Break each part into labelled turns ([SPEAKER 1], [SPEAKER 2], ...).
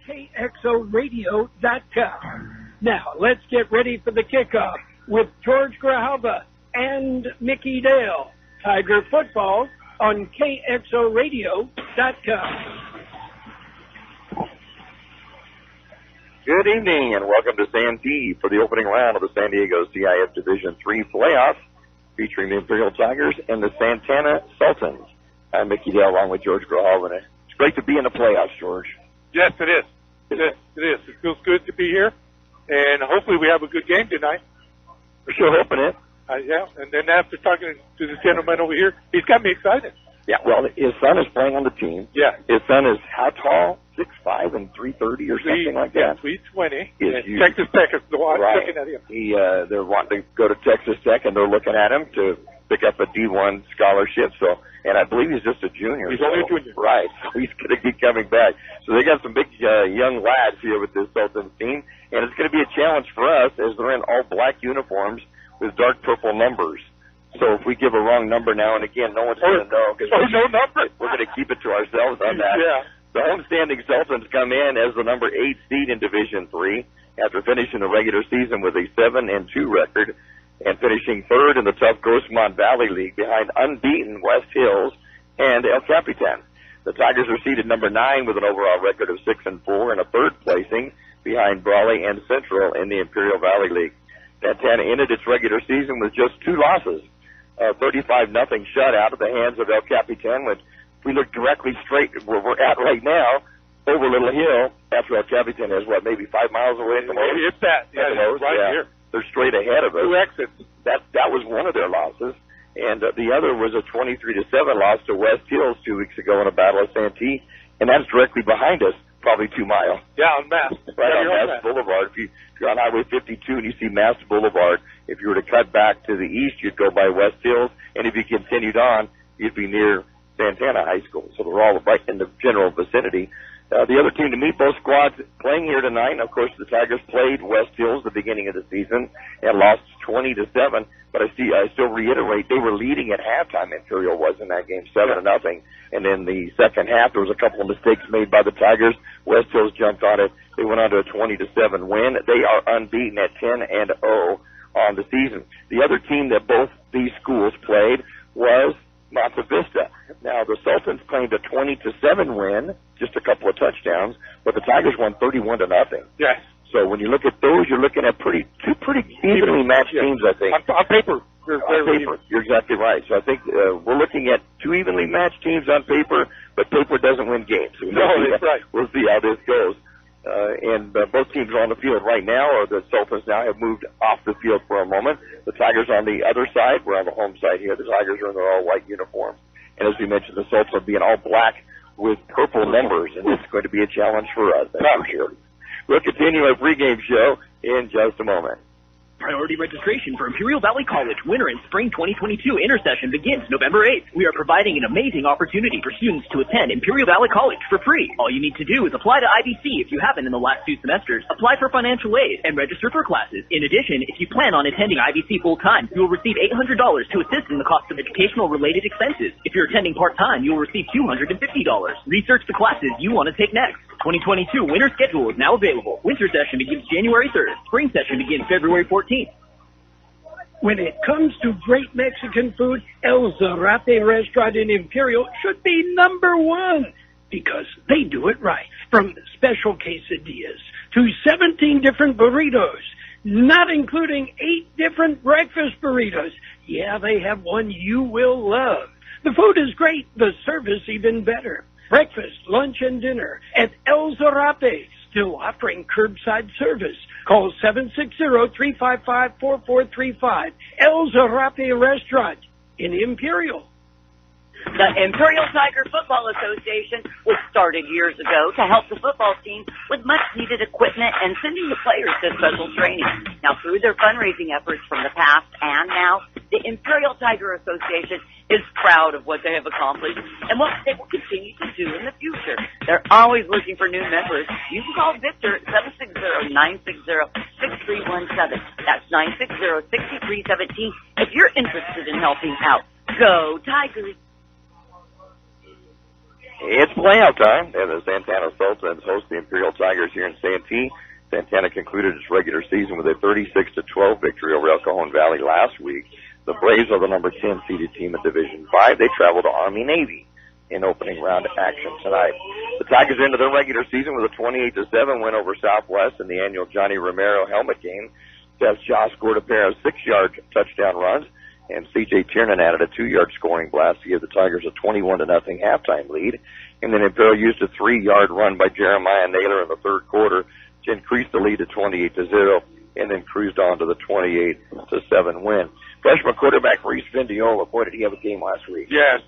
[SPEAKER 1] KXORadio.com. Now, let's get ready for the kickoff with George Grijalva and Mickey Dale. Tiger football on KXORadio.com.
[SPEAKER 2] Good evening and welcome to Santee for the opening round of the San Diego CIF Division III playoffs featuring the Imperial Tigers and the Santana Sultans. I'm Mickey Dale along with George Grijalva. It's great to be in the playoffs, George.
[SPEAKER 3] Yes, it is. It is. It feels good to be here, and hopefully we have a good game tonight.
[SPEAKER 2] We're sure hoping it.
[SPEAKER 3] Yeah, and then after talking to the gentleman over here, he's got me excited.
[SPEAKER 2] Yeah, well, his son is playing on the team.
[SPEAKER 3] Yeah.
[SPEAKER 2] His son is how tall? 6'5" and 330 or something like that.
[SPEAKER 3] 320.
[SPEAKER 2] Yes,
[SPEAKER 3] Texas Tech is
[SPEAKER 2] right.
[SPEAKER 3] looking at him.
[SPEAKER 2] They're wanting to go to Texas Tech, and they're looking at him to pick up a D1 scholarship. So, and I believe he's just a junior.
[SPEAKER 3] He's only a junior.
[SPEAKER 2] Right. So he's going to be coming back. So they got some big young lads here with this Sultans team, and it's going to be a challenge for us as they're in all black uniforms with dark purple numbers. So if we give a wrong number now and again, no one's going to know because
[SPEAKER 3] no number.
[SPEAKER 2] We're going to keep it to ourselves on that.
[SPEAKER 3] Yeah.
[SPEAKER 2] The homestanding Sultans come in as the number 8 seed in Division III after finishing the regular season with a 7-2 record and finishing third in the tough Grossmont Valley League behind unbeaten West Hills and El Capitan. The Tigers are seeded number 9 with an overall record of 6-4 and a third placing behind Brawley and Central in the Imperial Valley League. Santana ended its regular season with just 2 losses. 35-0 shutout at the hands of El Capitan, which if we look directly straight where we're at right now, over Little Hill, after El Capitan is, maybe 5 miles away from us?
[SPEAKER 3] It's that. Yeah, it's right here.
[SPEAKER 2] They're straight ahead of us.
[SPEAKER 3] 2 exits.
[SPEAKER 2] That was one of their losses. And the other was a 23-7 loss to West Hills 2 weeks ago in a battle of Santee, and that's directly behind us, probably 2 miles.
[SPEAKER 3] Yeah, on Mass.
[SPEAKER 2] Right on Mass Boulevard. If you're on Highway 52 and you see Mass Boulevard, if you were to cut back to the east, you'd go by West Hills, and if you continued on, you'd be near Santana High School. So they're all right in the general vicinity. The other team to meet, both squads playing here tonight. Of course, the Tigers played West Hills the beginning of the season and lost 20-7. But I still reiterate, they were leading at halftime. Imperial was in that game, 7-0. And in the second half, there was a couple of mistakes made by the Tigers. West Hills jumped on it. They went on to a 20-7 win. They are unbeaten at 10-0 on the season. The other team that both these schools played was Monte Vista. Now, the Sultans claimed a 20-7 win, just a couple of touchdowns, but the Tigers won 31-0.
[SPEAKER 3] Yes.
[SPEAKER 2] So when you look at those, you're looking at two pretty evenly matched teams, I think.
[SPEAKER 3] On paper.
[SPEAKER 2] You're exactly right. So I think we're looking at 2 evenly matched teams on paper, but paper doesn't win games. So
[SPEAKER 3] that's right.
[SPEAKER 2] We'll see how this goes. And both teams are on the field right now, or the Sultans now have moved off the field for a moment. The Tigers on the other side. We're on the home side here. The Tigers are in their all-white uniforms. And as we mentioned, the Sultans are being all black with purple numbers, and it's going to be a challenge for us, that's for sure. We'll continue our pregame show in just a moment.
[SPEAKER 4] Priority registration for Imperial Valley College Winter and Spring 2022 Intersession begins November 8th. We are providing an amazing opportunity for students to attend Imperial Valley College for free. All you need to do is apply to IVC if you haven't in the last 2 semesters, apply for financial aid, and register for classes. In addition, if you plan on attending IVC full-time, you will receive $800 to assist in the cost of educational-related expenses. If you're attending part-time, you will receive $250. Research the classes you want to take next. 2022 winter schedule is now available. Winter session begins January 3rd. Spring session begins February 14th.
[SPEAKER 1] When it comes to great Mexican food, El Zarape Restaurant in Imperial should be number 1 because they do it right. From special quesadillas to 17 different burritos, not including 8 different breakfast burritos. Yeah, they have one you will love. The food is great, the service even better. Breakfast, lunch, and dinner at El Zarape, still offering curbside service. Call 760-355-4435. El Zarape Restaurant in Imperial.
[SPEAKER 5] The Imperial Tiger Football Association was started years ago to help the football team with much-needed equipment and sending the players to special training. Now, through their fundraising efforts from the past and now, the Imperial Tiger Association is proud of what they have accomplished and what they will continue to do in the future. They're always looking for new members. You can call Victor at 760-960-6317. That's 960-6317 if you're interested in helping out. Go Tigers!
[SPEAKER 2] It's playoff time, and the Santana Sultans host the Imperial Tigers here in Santee. Santana concluded its regular season with a 36-12 victory over El Cajon Valley last week. The Braves are the number 10 seeded team in Division 5. They travel to Army-Navy in opening round action tonight. The Tigers into their regular season with a 28-7 win over Southwest in the annual Johnny Romero helmet game. Seth Shaw scored a pair of 6-yard touchdown runs, and C.J. Tiernan added a 2-yard scoring blast to give the Tigers a 21-0 halftime lead. And then Imperial used a 3-yard run by Jeremiah Naylor in the third quarter to increase the lead to 28-0, and then cruised on to the 28-7 win. Freshman quarterback Reese Vindiola, boy, did he have a game last week.
[SPEAKER 3] Yes,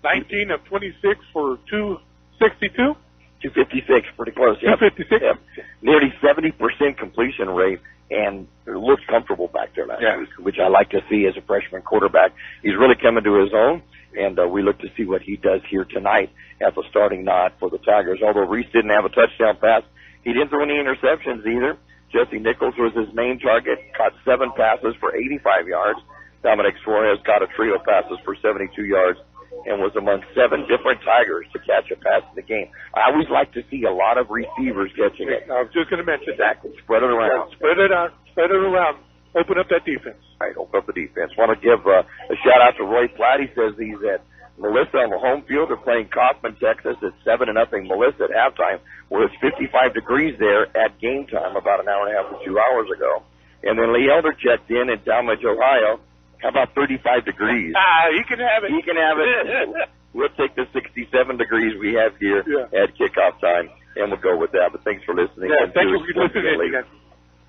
[SPEAKER 3] 19 of 26 for 262.
[SPEAKER 2] 256, pretty close. Yep.
[SPEAKER 3] 256.
[SPEAKER 2] Yep. Nearly 70% completion rate, and it looks comfortable back there last week, which I like to see as a freshman quarterback. He's really coming to his own, and we look to see what he does here tonight at the starting nod for the Tigers. Although Reese didn't have a touchdown pass, he didn't throw any interceptions either. Jesse Nichols was his main target, caught 7 passes for 85 yards. Dominic Suarez caught a trio of passes for 72 yards and was among 7 different Tigers to catch a pass in the game. I always like to see a lot of receivers catching it.
[SPEAKER 3] I was just going to mention
[SPEAKER 2] exactly. Spread it around.
[SPEAKER 3] Spread it out. Spread it around. Open up that defense.
[SPEAKER 2] All right, open up the defense. Want to give a shout-out to Roy Platt. He says he's at Melissa on the home field. They're playing Kaufman, Texas. It's 7-0 Melissa at halftime, where it's 55 degrees there at game time about an hour and a half to 2 hours ago. And then Lee Elder checked in Talmadge, Ohio. How about 35 degrees?
[SPEAKER 3] He can have it.
[SPEAKER 2] He can have it. We'll take the 67 degrees we have here at kickoff time, and we'll go with that. But thanks for listening.
[SPEAKER 3] Yeah, thank you for listening.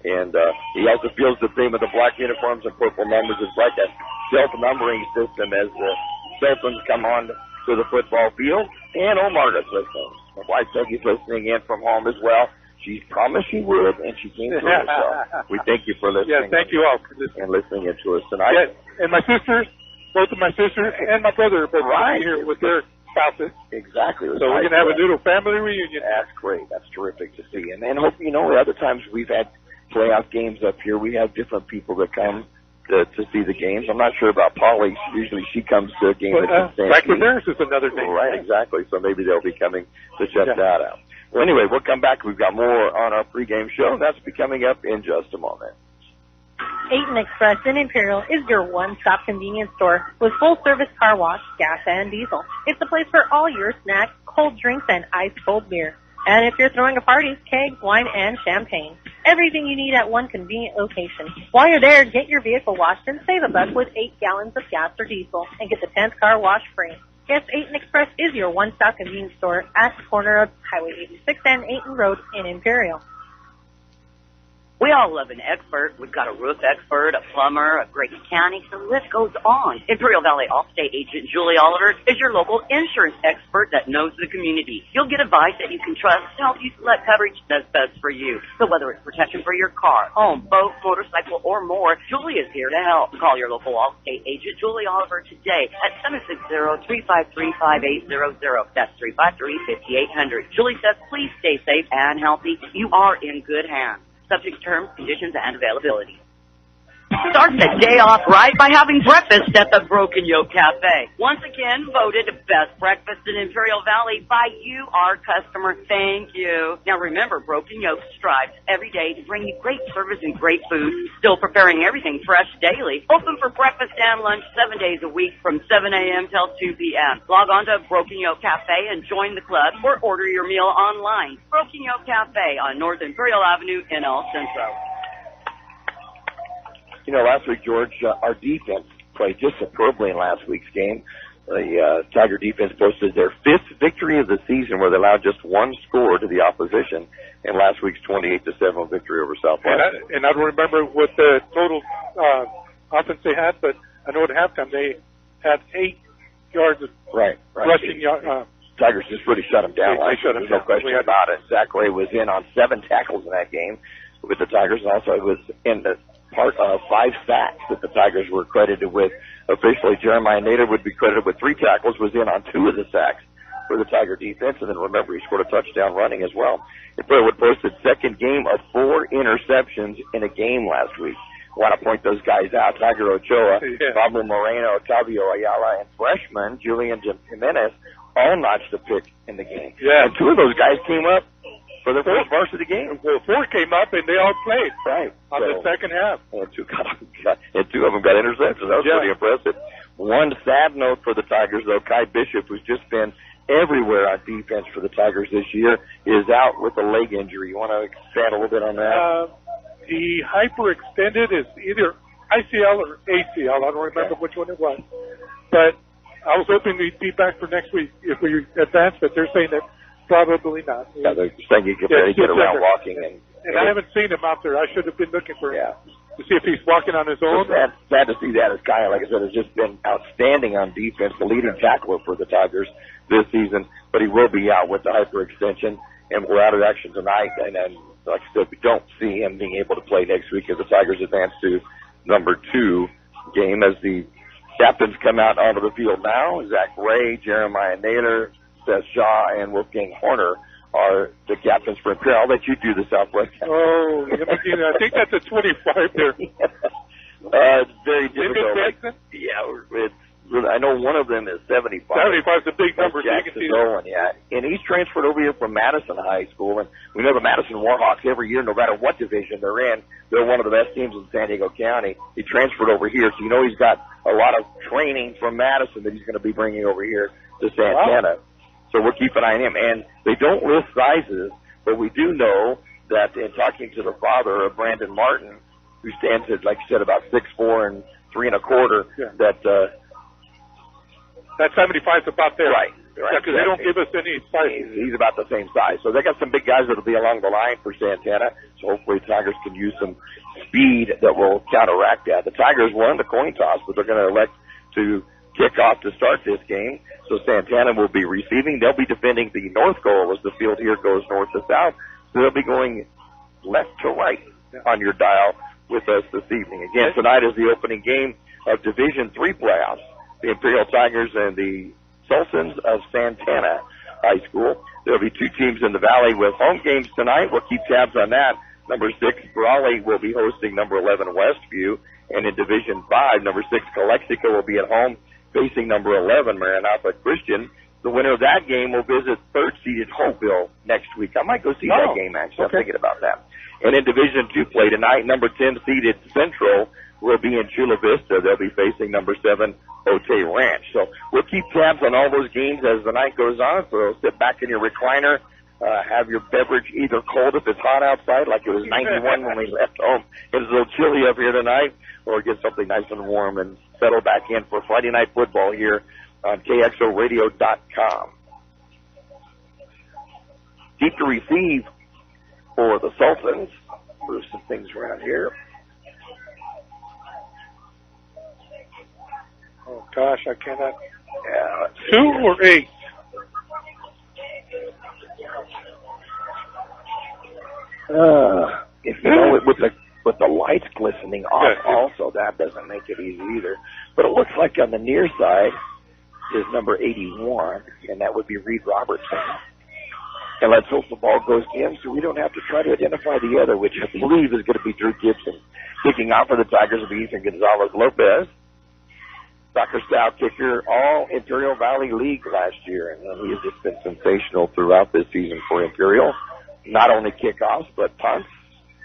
[SPEAKER 2] And he also feels the theme of the black uniforms and purple numbers. It's like a self-numbering system as the Sultans come on to the football field. And Omar is listening. My wife Peggy's listening in from home as well. She promised she would, and she came through. So we thank you for listening.
[SPEAKER 3] Yes, thank you all for listening.
[SPEAKER 2] And listening in to us tonight.
[SPEAKER 3] Yes, and my sisters, both of my sisters and my brother are both here with their spouses.
[SPEAKER 2] Exactly.
[SPEAKER 3] So we're going to have a little family reunion.
[SPEAKER 2] That's great. That's terrific to see. And hope, other times we've had playoff games up here. We have different people that come to see the games. I'm not sure about Polly. Usually she comes to a game at the
[SPEAKER 3] Franklin Harris is another name.
[SPEAKER 2] Right, exactly. So maybe they'll be coming to check that out. Well, anyway, we'll come back. We've got more on our pregame show. That's coming up in just a moment.
[SPEAKER 6] 8 Express in Imperial is your one-stop convenience store with full-service car wash, gas, and diesel. It's the place for all your snacks, cold drinks, and ice-cold beer. And if you're throwing a party, kegs, wine, and champagne. Everything you need at one convenient location. While you're there, get your vehicle washed and save $1 with 8 gallons of gas or diesel and get the 10th car wash free. Yes, 8 Express is your one-stop convenience store at the corner of Highway 86 and 8 Road in Imperial.
[SPEAKER 5] We all love an expert. We've got a roof expert, a plumber, a great mechanic. The list goes on. Imperial Valley Allstate agent Julie Oliver is your local insurance expert that knows the community. You'll get advice that you can trust to help you select coverage that's best for you. So whether it's protection for your car, home, boat, motorcycle, or more, Julie is here to help. Call your local Allstate agent Julie Oliver today at 760-353-5800. That's 353-5800. Julie says, please stay safe and healthy. You are in good hands. Subject terms, conditions, and availability. Start the day off right by having breakfast at the Broken Yoke Cafe. Once again, voted best breakfast in Imperial Valley by you, our customer. Thank you. Now remember, Broken Yoke strives every day to bring you great service and great food, still preparing everything fresh daily. Open for breakfast and lunch 7 days a week from 7 a.m. till 2 p.m. Log on to Broken Yoke Cafe and join the club or order your meal online. Broken Yoke Cafe on North Imperial Avenue in El Centro.
[SPEAKER 2] Last week, George, our defense played just superbly in last week's game. The Tiger defense posted their 5th victory of the season, where they allowed just 1 score to the opposition in last week's 28-7 victory over Southwest.
[SPEAKER 3] And I don't remember what the total offense they had, but I know at halftime they had 8 yards of rushing yards.
[SPEAKER 2] Tigers just really shut them down.
[SPEAKER 3] They shut them down.
[SPEAKER 2] No question about it. Zach Ray was in on 7 tackles in that game with the Tigers, and also was in the part of 5 sacks that the Tigers were credited with. Officially, Jeremiah Nader would be credited with 3 tackles, was in on 2 of the sacks for the Tiger defense, and then remember, he scored a touchdown running as well. Imperial would post its 2nd game of 4 interceptions in a game last week. I want to point those guys out: Tiger Ochoa, Pablo Moreno, Octavio Ayala, and freshman Julian Jimenez all notched a pick in the game.
[SPEAKER 3] Yeah.
[SPEAKER 2] And 2 of those guys came up for their first varsity game.
[SPEAKER 3] Well, 4 came up, and they all played.
[SPEAKER 2] Right.
[SPEAKER 3] On the second half.
[SPEAKER 2] And 2 of them got interceptions. That was pretty impressive. One sad note for the Tigers, though, Kai Bishop, who's just been everywhere on defense for the Tigers this year, is out with a leg injury. You want to expand a little bit on that?
[SPEAKER 3] The hyperextended is either ICL or ACL. I don't remember which one it was. But I was hoping we'd be back for next week if we advance, but they're saying that probably not.
[SPEAKER 2] Yeah, they're saying you can barely get around walking.
[SPEAKER 3] And I haven't seen him out there. I should have been looking for him to see if he's walking on his own.
[SPEAKER 2] Sad to see that, as Kyle, like I said, has just been outstanding on defense, the leading tackler for the Tigers this season, but he will be out with the hyperextension, and we're out of action tonight. And then, like I said, we don't see him being able to play next week as the Tigers advance to number 2 game as the captains come out onto the field now. Zach Ray, Jeremiah Naylor, Seth Shaw, and Wolfgang Horner are the captains for Imperial. I'll let you do the Southwest.
[SPEAKER 3] Oh, I think that's a 25 there.
[SPEAKER 2] It's very difficult. I know one of them is 75.
[SPEAKER 3] 75 is a big number.
[SPEAKER 2] Jackson Owen, and he's transferred over here from Madison High School, and we know the Madison Warhawks every year, no matter what division they're in, they're one of the best teams in San Diego County. He transferred over here, so you know he's got a lot of training from Madison that he's going to be bringing over here to Santana. Wow. So we'll keep an eye on him. And they don't list sizes, but we do know that in talking to the father of Brandon Martin, who stands at, like you said, about 6'4" and 3 1/4,
[SPEAKER 3] that 75 is about there.
[SPEAKER 2] Right.
[SPEAKER 3] Because they don't give us any size.
[SPEAKER 2] He's about the same size. So they got some big guys that will be along the line for Santana. So hopefully the Tigers can use some speed that will counteract that. The Tigers won the coin toss, but they're going to elect to kick off to start this game. So Santana will be receiving. They'll be defending the north goal as the field here goes north to south. So they'll be going left to right on your dial with us this evening. Again, tonight is the opening game of Division III playoffs. The Imperial Tigers and the Sultans of Santana High School. There'll be 2 teams in the Valley with home games tonight. We'll keep tabs on that. Number 6, Brawley, will be hosting number 11, Westview. And in Division 5, number 6, Calexico, will be at home facing number 11, Maranatha Christian. The winner of that game will visit 3rd-seeded Hopeville next week. I might go see that game, actually. I'm thinking about that. And in Division 2 play tonight, number 10-seeded Central will be in Chula Vista. They'll be facing number 7, Otay Ranch. So we'll keep tabs on all those games as the night goes on. So sit back in your recliner, have your beverage either cold if it's hot outside, like it was 91 when we left home. It's a little chilly up here tonight, or get something nice and warm and settle back in for Friday Night Football here on KXORadio.com. Deep to receive for the Sultans. Move some things around here.
[SPEAKER 3] Oh, gosh, I cannot. 2 or 8?
[SPEAKER 2] If you know, with the lights glistening off, also that doesn't make it easy either. But it looks like on the near side is number 81, and that would be Reed Robertson. And let's hope the ball goes in so we don't have to try to identify the other, which I believe is going to be Drew Gibson. Kicking out for the Tigers will be Ethan Gonzalez-Lopez. Soccer-style kicker, all Imperial Valley League last year, and he has just been sensational throughout this season for Imperial. Not only kickoffs, but punts,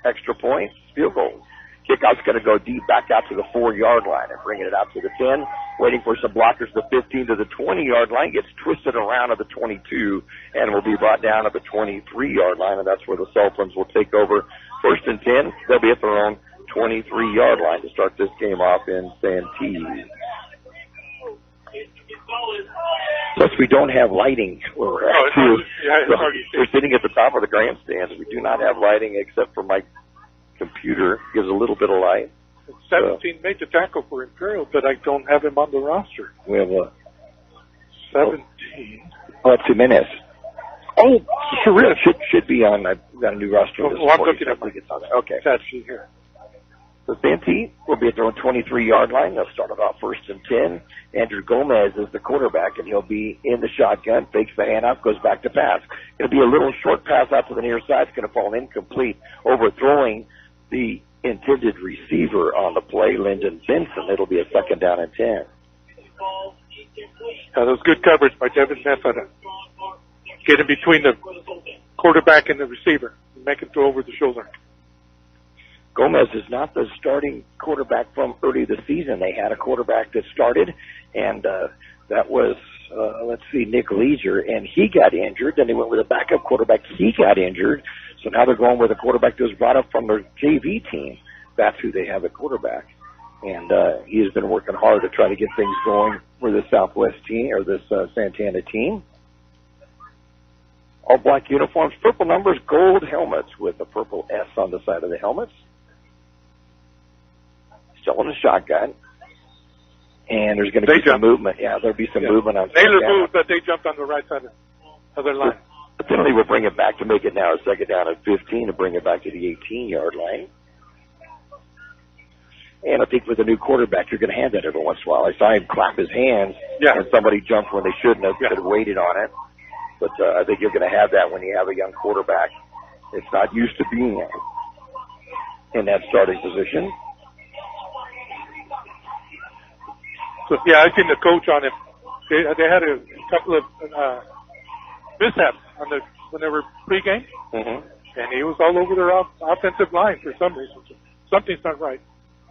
[SPEAKER 2] extra points, field goals. Kickoff's going to go deep back out to the 4-yard line and bringing it out to the 10, waiting for some blockers, the 15 to the 20-yard line, gets twisted around at the 22, and will be brought down at the 23-yard line, and that's where the Sultans will take over. 1st and 10, they'll be at their own 23-yard line to start this game off in Santee. Plus, we don't have lighting. We're sitting at the top of the grandstands. We do not have lighting except for my computer. Gives a little bit of light.
[SPEAKER 3] 17 made the tackle for Imperial, but I don't have him on the roster.
[SPEAKER 2] We have
[SPEAKER 3] 17.
[SPEAKER 2] Oh, 2 minutes. Oh, should be on. I've got a new roster.
[SPEAKER 3] I'm looking at
[SPEAKER 2] it's on there. Okay.
[SPEAKER 3] It's actually here.
[SPEAKER 2] So Santee will be at their own 23-yard line. They'll start about 1st and 10. Andrew Gomez is the quarterback, and he'll be in the shotgun, fakes the handoff, goes back to pass. It'll be a little short pass out to the near side. It's going to fall incomplete, overthrowing the intended receiver on the play, Lyndon Benson. It'll be a 2nd down and 10.
[SPEAKER 3] That was good coverage by Devin Method. Getting between the quarterback and the receiver and make him throw over the shoulder.
[SPEAKER 7] Gomez is not the starting quarterback from early this season. They had a quarterback that started, and that was, Nick Leisure, and he got injured. Then they went with a backup quarterback. He got injured. So now they're going with a quarterback that was brought up from their JV team. That's who they have at quarterback. And he has been working hard to try to get things going for this Southwest team, or this Santana team. All black uniforms, purple numbers, gold helmets with a purple S on the side of the helmets. Still in a shotgun. And there's going to be some movement. Yeah, there'll be some movement on
[SPEAKER 3] Naylor moved, but they jumped on the right side of their line.
[SPEAKER 7] The penalty will bring it back to make it now a second down at 15 to bring it back to the 18-yard line. And I think with a new quarterback, you're going to have that every once in a while. I saw him clap his hands, and somebody jumped when they shouldn't have, could have waited on it. But I think you're going to have that when you have a young quarterback that's not used to being in that starting position.
[SPEAKER 3] So, I seen the coach on it. They had a couple of mishaps when they were pregame, and he was all over their offensive line for some reason. Something's not right.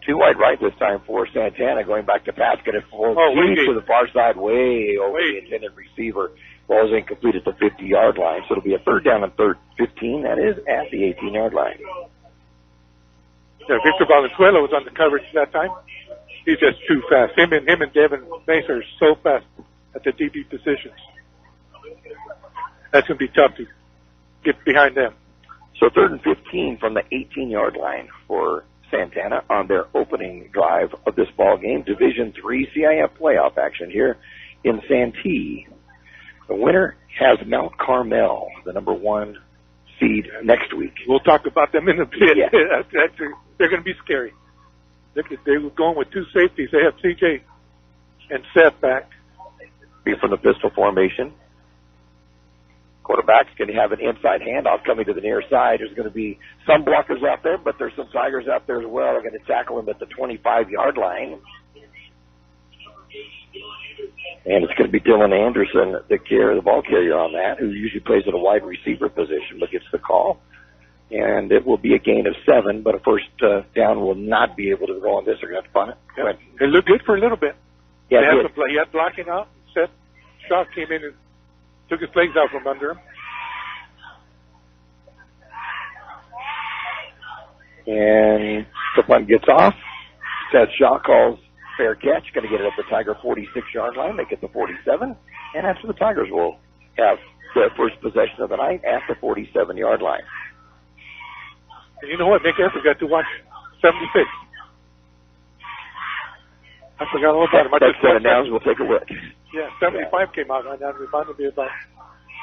[SPEAKER 7] Two wide right this time for Santana, going back to pass, get it to the far side, way over the intended receiver. Ball is incomplete at the 50-yard line, so it'll be a third down and 15, that is, at the 18-yard line.
[SPEAKER 3] Yeah, Victor Valenzuela was on the coverage that time. He's just too fast. Him and Devin Mason are so fast at the DB positions. That's going to be tough to get behind them.
[SPEAKER 7] So third and 15 from the 18-yard line for Santana on their opening drive of this ball game. Division III CIF playoff action here in Santee. The winner has Mount Carmel, the number 1 seed, next week.
[SPEAKER 3] We'll talk about them in a bit.
[SPEAKER 7] Yeah.
[SPEAKER 3] They're going to be scary. They were going with two safeties. They have CJ and Seth back.
[SPEAKER 7] Be from the pistol formation. Quarterback's going to have an inside handoff coming to the near side. There's going to be some blockers out there, but there's some Tigers out there as well. They're going to tackle him at the 25-yard line. And it's going to be Dylan Anderson, the ball carrier on that, who usually plays at a wide receiver position, but gets the call. And it will be a gain of 7, but a first down will not be able to go on this. They're going to have to punt it.
[SPEAKER 3] Yeah. It looked good for a little bit.
[SPEAKER 7] Yeah,
[SPEAKER 3] he had blocking out. Seth Shaw came in and took his legs out from under him.
[SPEAKER 7] And the punt gets off. Seth Shaw calls fair catch. Going to get it up the Tiger 46-yard line. Make it the 47. And after the Tigers will have the first possession of the night at the 47-yard line.
[SPEAKER 3] And you know what? Nick, I forgot to watch 76. I forgot all about him.
[SPEAKER 7] That's the announcers. We'll take a look.
[SPEAKER 3] Yeah, 75 came out right now. It reminded me about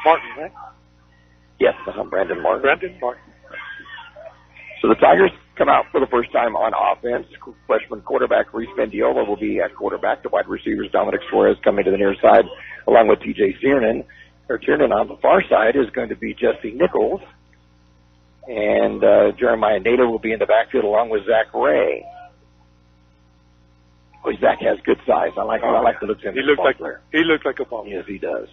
[SPEAKER 3] Martin, right?
[SPEAKER 7] Yes, Brandon Martin.
[SPEAKER 3] Brandon Martin.
[SPEAKER 7] So the Tigers come out for the first time on offense. Freshman quarterback Reese Mendiola will be at quarterback. The wide receivers Dominic Suarez coming to the near side along with TJ Tiernan. Tiernan on the far side is going to be Jesse Nichols. And Jeremiah Nader will be in the backfield along with Zach Ray. Well, Zach has good size. I like the looks of him.
[SPEAKER 3] He looks like a ball.
[SPEAKER 7] Yes, he does.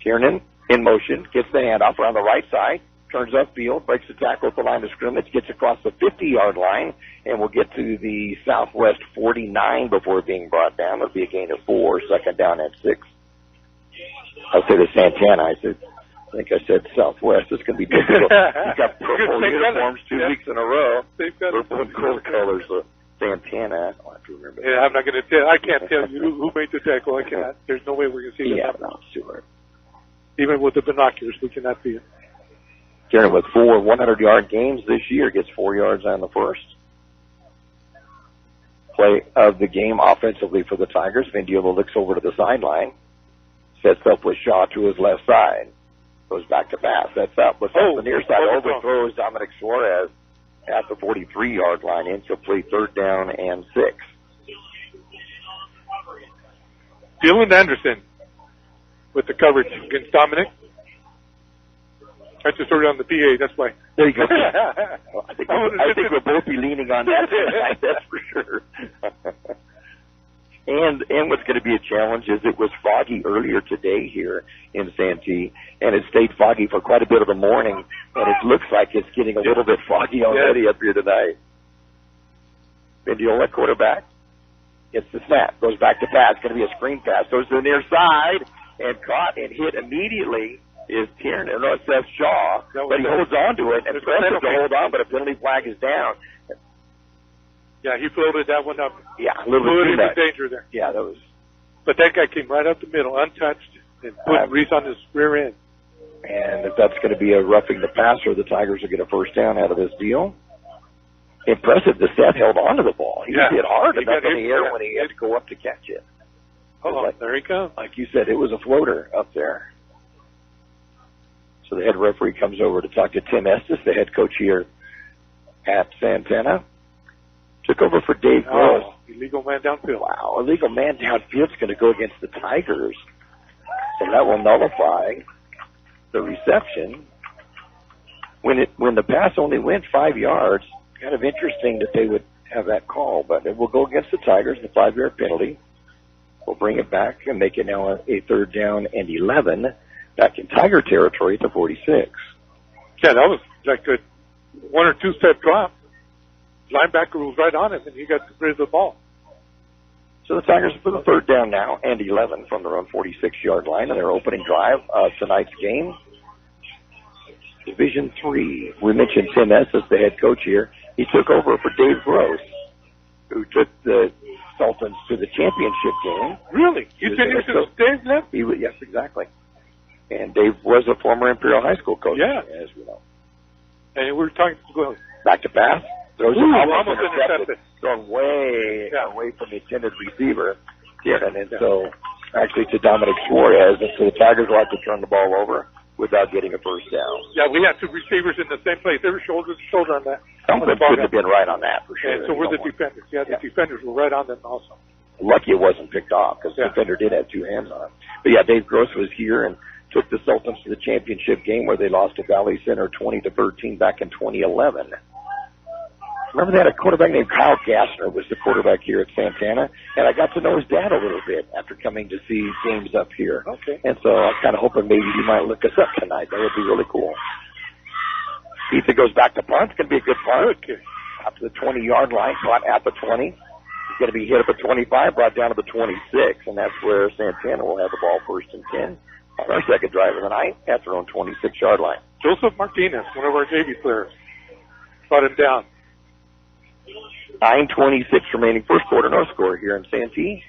[SPEAKER 7] Tiernan in motion, gets the handoff around the right side, turns upfield, breaks the tackle at the line of scrimmage, gets across the 50-yard line, and will get to the Southwest 49 before being brought down. It'll be a gain of 4, second down at 6. I said to Santana, I think I said Southwest. It's going to be difficult. You've got purple uniforms 2 weeks in a row. Purple and gold colors. Santana. I'll have to remember.
[SPEAKER 3] Yeah, I'm not going to tell. I can't tell you who made the tackle. I cannot. There's no way we're going to see that.
[SPEAKER 7] Yeah, no, sure.
[SPEAKER 3] Even with the binoculars, we cannot see it.
[SPEAKER 7] Karen with 4 100-yard games this year gets 4 yards on the first. Play of the game offensively for the Tigers. Mendiola looks over to the sideline. Sets up with Shaw to his left side. Goes back to pass. That's up with the near side. Overthrows Dominic Suarez at the 43-yard line. Incomplete, third down and 6.
[SPEAKER 3] Dylan Anderson with the coverage against Dominic. I just heard it on the PA. That's why.
[SPEAKER 7] There you go. I think we'll both be leaning on that tonight, that's for sure. And what's going to be a challenge is it was foggy earlier today here in Santee, and it stayed foggy for quite a bit of the morning, and it looks like it's getting a little bit foggy already up here tonight. Mendiola, quarterback, gets the snap, goes back to pass, going to be a screen pass, goes to the near side, and caught and hit immediately is Tiernan. No, it says Shaw, but he holds on to it and presses to hold on, but a penalty flag is down.
[SPEAKER 3] Yeah, he floated that one up.
[SPEAKER 7] Yeah, a little bit too much.
[SPEAKER 3] Danger there.
[SPEAKER 7] Yeah, that was.
[SPEAKER 3] But that guy came right up the middle, untouched, and put Reese on his rear end.
[SPEAKER 7] And if that's going to be a roughing the passer, the Tigers will get a first down out of this deal. Impressive that Seth held on to the ball. He hit hard enough in the air when he had to go up to catch it.
[SPEAKER 3] Oh, there he comes.
[SPEAKER 7] Like you said, it was a floater up there. So the head referee comes over to talk to Tim Estes, the head coach here at Santana. Took over for Dave Gross.
[SPEAKER 3] Illegal man downfield.
[SPEAKER 7] Wow, illegal man downfield is going to go against the Tigers. So that will nullify the reception. When the pass only went 5 yards, kind of interesting that they would have that call, but it will go against the Tigers, the 5-yard penalty. We'll bring it back and make it now a third down and 11. Back in Tiger territory at the 46.
[SPEAKER 3] Yeah, that was like a 1 or 2 step drop. Linebacker was right on him, and he got rid of the ball.
[SPEAKER 7] So the Tigers for the third down now and 11 from their own 46-yard line in their opening drive of tonight's game. Division III. We mentioned Tim Estes, the head coach here. He took over for Dave Gross, who took the Sultans to the championship game.
[SPEAKER 3] Really? He's been here since Dave left?
[SPEAKER 7] Yes, exactly. And Dave was a former Imperial High School coach, as we know.
[SPEAKER 3] And we were talking,
[SPEAKER 7] back to pass. Throws
[SPEAKER 3] almost intercepted.
[SPEAKER 7] Thrown way away from the intended receiver. And so, actually to Dominic Suarez. And so the Tigers will have to turn the ball over without getting a first down.
[SPEAKER 3] Yeah, we had 2 receivers in the same place. They were shoulder to shoulder on that.
[SPEAKER 7] Something could have been right on that, for sure.
[SPEAKER 3] And so were the defenders. Yeah, the defenders were right on them also.
[SPEAKER 7] Lucky it wasn't picked off, because the defender did have 2 hands on it. But yeah, Dave Gross was here and took the Sultans to the championship game where they lost to Valley Center 20-13 back in 2011. Remember they had a quarterback named Kyle Gassner was the quarterback here at Santana, and I got to know his dad a little bit after coming to see games up here.
[SPEAKER 3] Okay.
[SPEAKER 7] And so I was kind of hoping maybe you might look us up tonight. That would be really cool. Ethan goes back to punt. It's going to be a good punt.
[SPEAKER 3] Okay.
[SPEAKER 7] Up to the 20-yard line, caught at the 20. He's going to be hit at the 25, brought down to the 26, and that's where Santana will have the ball first and 10. On our second drive of the night at their own 26-yard line.
[SPEAKER 3] Joseph Martinez, one of our JV players, brought him down.
[SPEAKER 7] 9:26 remaining first quarter, no score here in Santee.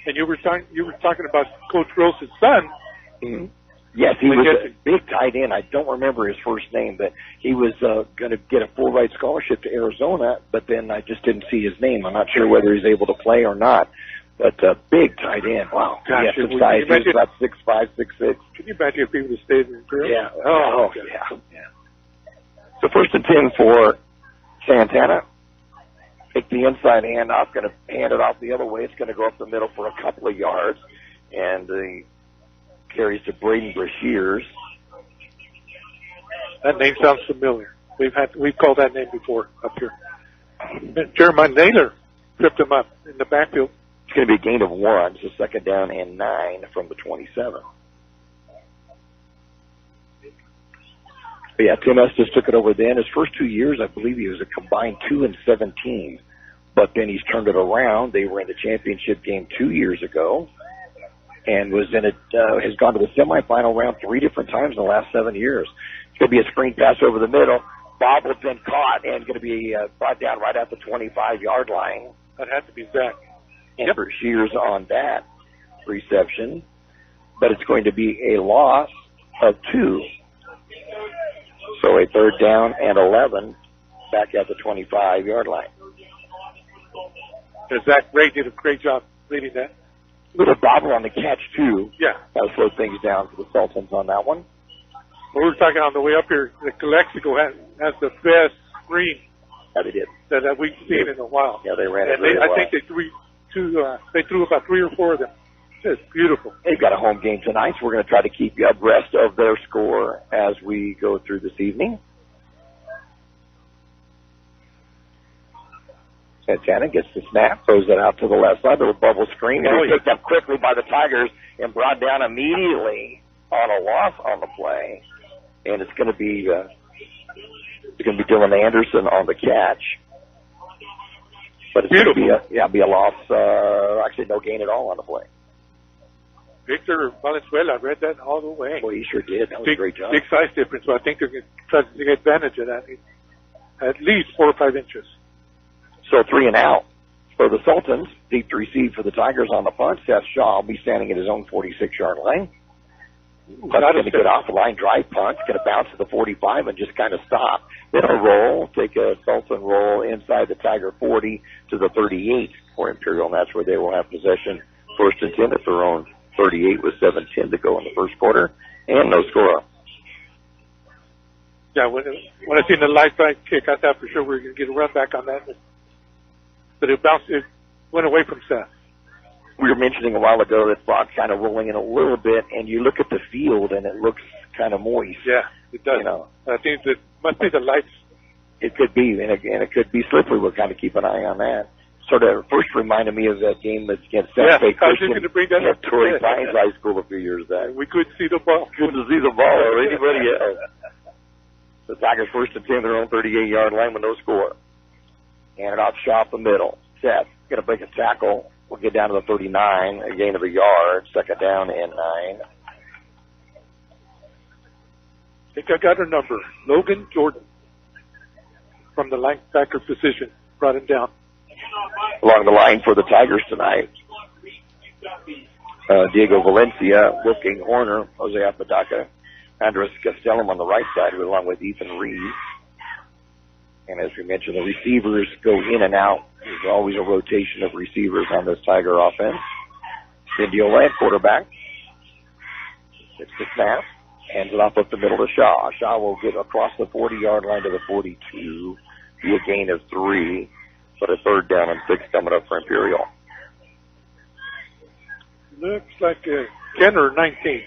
[SPEAKER 3] And you were talking about Coach Gross's son.
[SPEAKER 7] Mm-hmm. Yes, he was a big tight end. I don't remember his first name, but he was going to get a full ride scholarship to Arizona, but then I just didn't see his name. I'm not sure whether he's able to play or not. But big tight end. Wow.
[SPEAKER 3] Gosh,
[SPEAKER 7] he was about 6'5", 6'6".
[SPEAKER 3] Can you imagine if he would have stayed in Imperial?
[SPEAKER 7] Yeah. Yeah. So first and 10 for Santana. Take the inside handoff, going to hand it off the other way. It's going to go up the middle for a couple of yards. And the carries to Braden Brashears.
[SPEAKER 3] That name sounds familiar. We've called that name before up here. Jeremiah Naylor tripped him up in the backfield.
[SPEAKER 7] It's going to be a gain of 1, so second down and 9 from the 27. But yeah, Tim Estes took it over then. His first 2 years, I believe he was a combined 2-17. But then he's turned it around. They were in the championship game 2 years ago and was in it, has gone to the semifinal round 3 different times in the last 7 years. It's going to be a screen pass over the middle. Bobbled, then caught, and going to be brought down right at the 25-yard line.
[SPEAKER 3] That had to be Zach.
[SPEAKER 7] And Shears on that reception, but it's going to be a loss of 2. So a third down and 11 back at the 25-yard line.
[SPEAKER 3] Zach Ray did a great job leading that.
[SPEAKER 7] Little bobble on the catch, too.
[SPEAKER 3] Yeah.
[SPEAKER 7] That'll slow things down for the Sultans on that one.
[SPEAKER 3] We were talking on the way up here, the Kxo has the best screen
[SPEAKER 7] they did.
[SPEAKER 3] that we've seen in a while.
[SPEAKER 7] Yeah, they ran it really well.
[SPEAKER 3] I think they threw about 3 or 4 of them. It's beautiful.
[SPEAKER 7] They've got a home game tonight, so we're going to try to keep you abreast of their score as we go through this evening. Santana gets the snap, throws it out to the left side. The bubble screen. And picked up quickly by the Tigers and brought down immediately on a loss on the play. And it's going to be Dylan Anderson on the catch. But it's going to be a loss. Actually, no gain at all on the play.
[SPEAKER 3] Victor Valenzuela read that all the way.
[SPEAKER 7] Well, he sure did. That was a great job.
[SPEAKER 3] Big size difference, so I think they're going to try to take advantage of that. At least 4 or 5 inches.
[SPEAKER 7] So 3 and out for the Sultans. Deep to receive for the Tigers on the punt. Seth Shaw will be standing at his own 46-yard line. That's going to get off the line, drive punt, going to bounce to the 45 and just kind of stop. Then a roll, take a Sultan roll inside the Tiger 40 to the 38 for Imperial, and that's where they will have possession. 1st and 10 at their own 38 with 7:10 to go in the first quarter, and no score.
[SPEAKER 3] Yeah, when I seen the live back kick, I thought for sure we were going to get a run back on that. But it went away from Seth.
[SPEAKER 7] We were mentioning a while ago that fog's kind of rolling in a little bit, and you look at the field, and it looks kind of moist.
[SPEAKER 3] Yeah, it does. I think that must be the lights.
[SPEAKER 7] It could be, and it could be slippery. We'll kind of keep an eye on that. Sort of first reminded me of that game against Santa Fe Christian at Torrey Pines High School a few years back.
[SPEAKER 3] We couldn't see the ball.
[SPEAKER 7] Couldn't see the ball or anybody else. The Tigers 1st and 10, their own 38-yard line with no score. Hand it off Shaw up the middle. Seth going to break a tackle. We'll get down to the 39, a gain of a yard. 2nd down and 9.
[SPEAKER 3] I think I got her number. Logan Jordan from the linebacker position brought him down.
[SPEAKER 7] Along the line for the Tigers tonight, Diego Valencia, Wolfgang Horner, Jose Apodaca, Andres Castellum on the right side, along with Ethan Reeves. And as we mentioned, the receivers go in and out. There's always a rotation of receivers on this Tiger offense. Vindiola at quarterback. It's the snap. Hands it off up the middle to Shaw. Shaw will get across the 40-yard line to the 42. Be a gain of 3. But a 3rd down and 6 coming up for Imperial.
[SPEAKER 3] Looks like 10 or 19.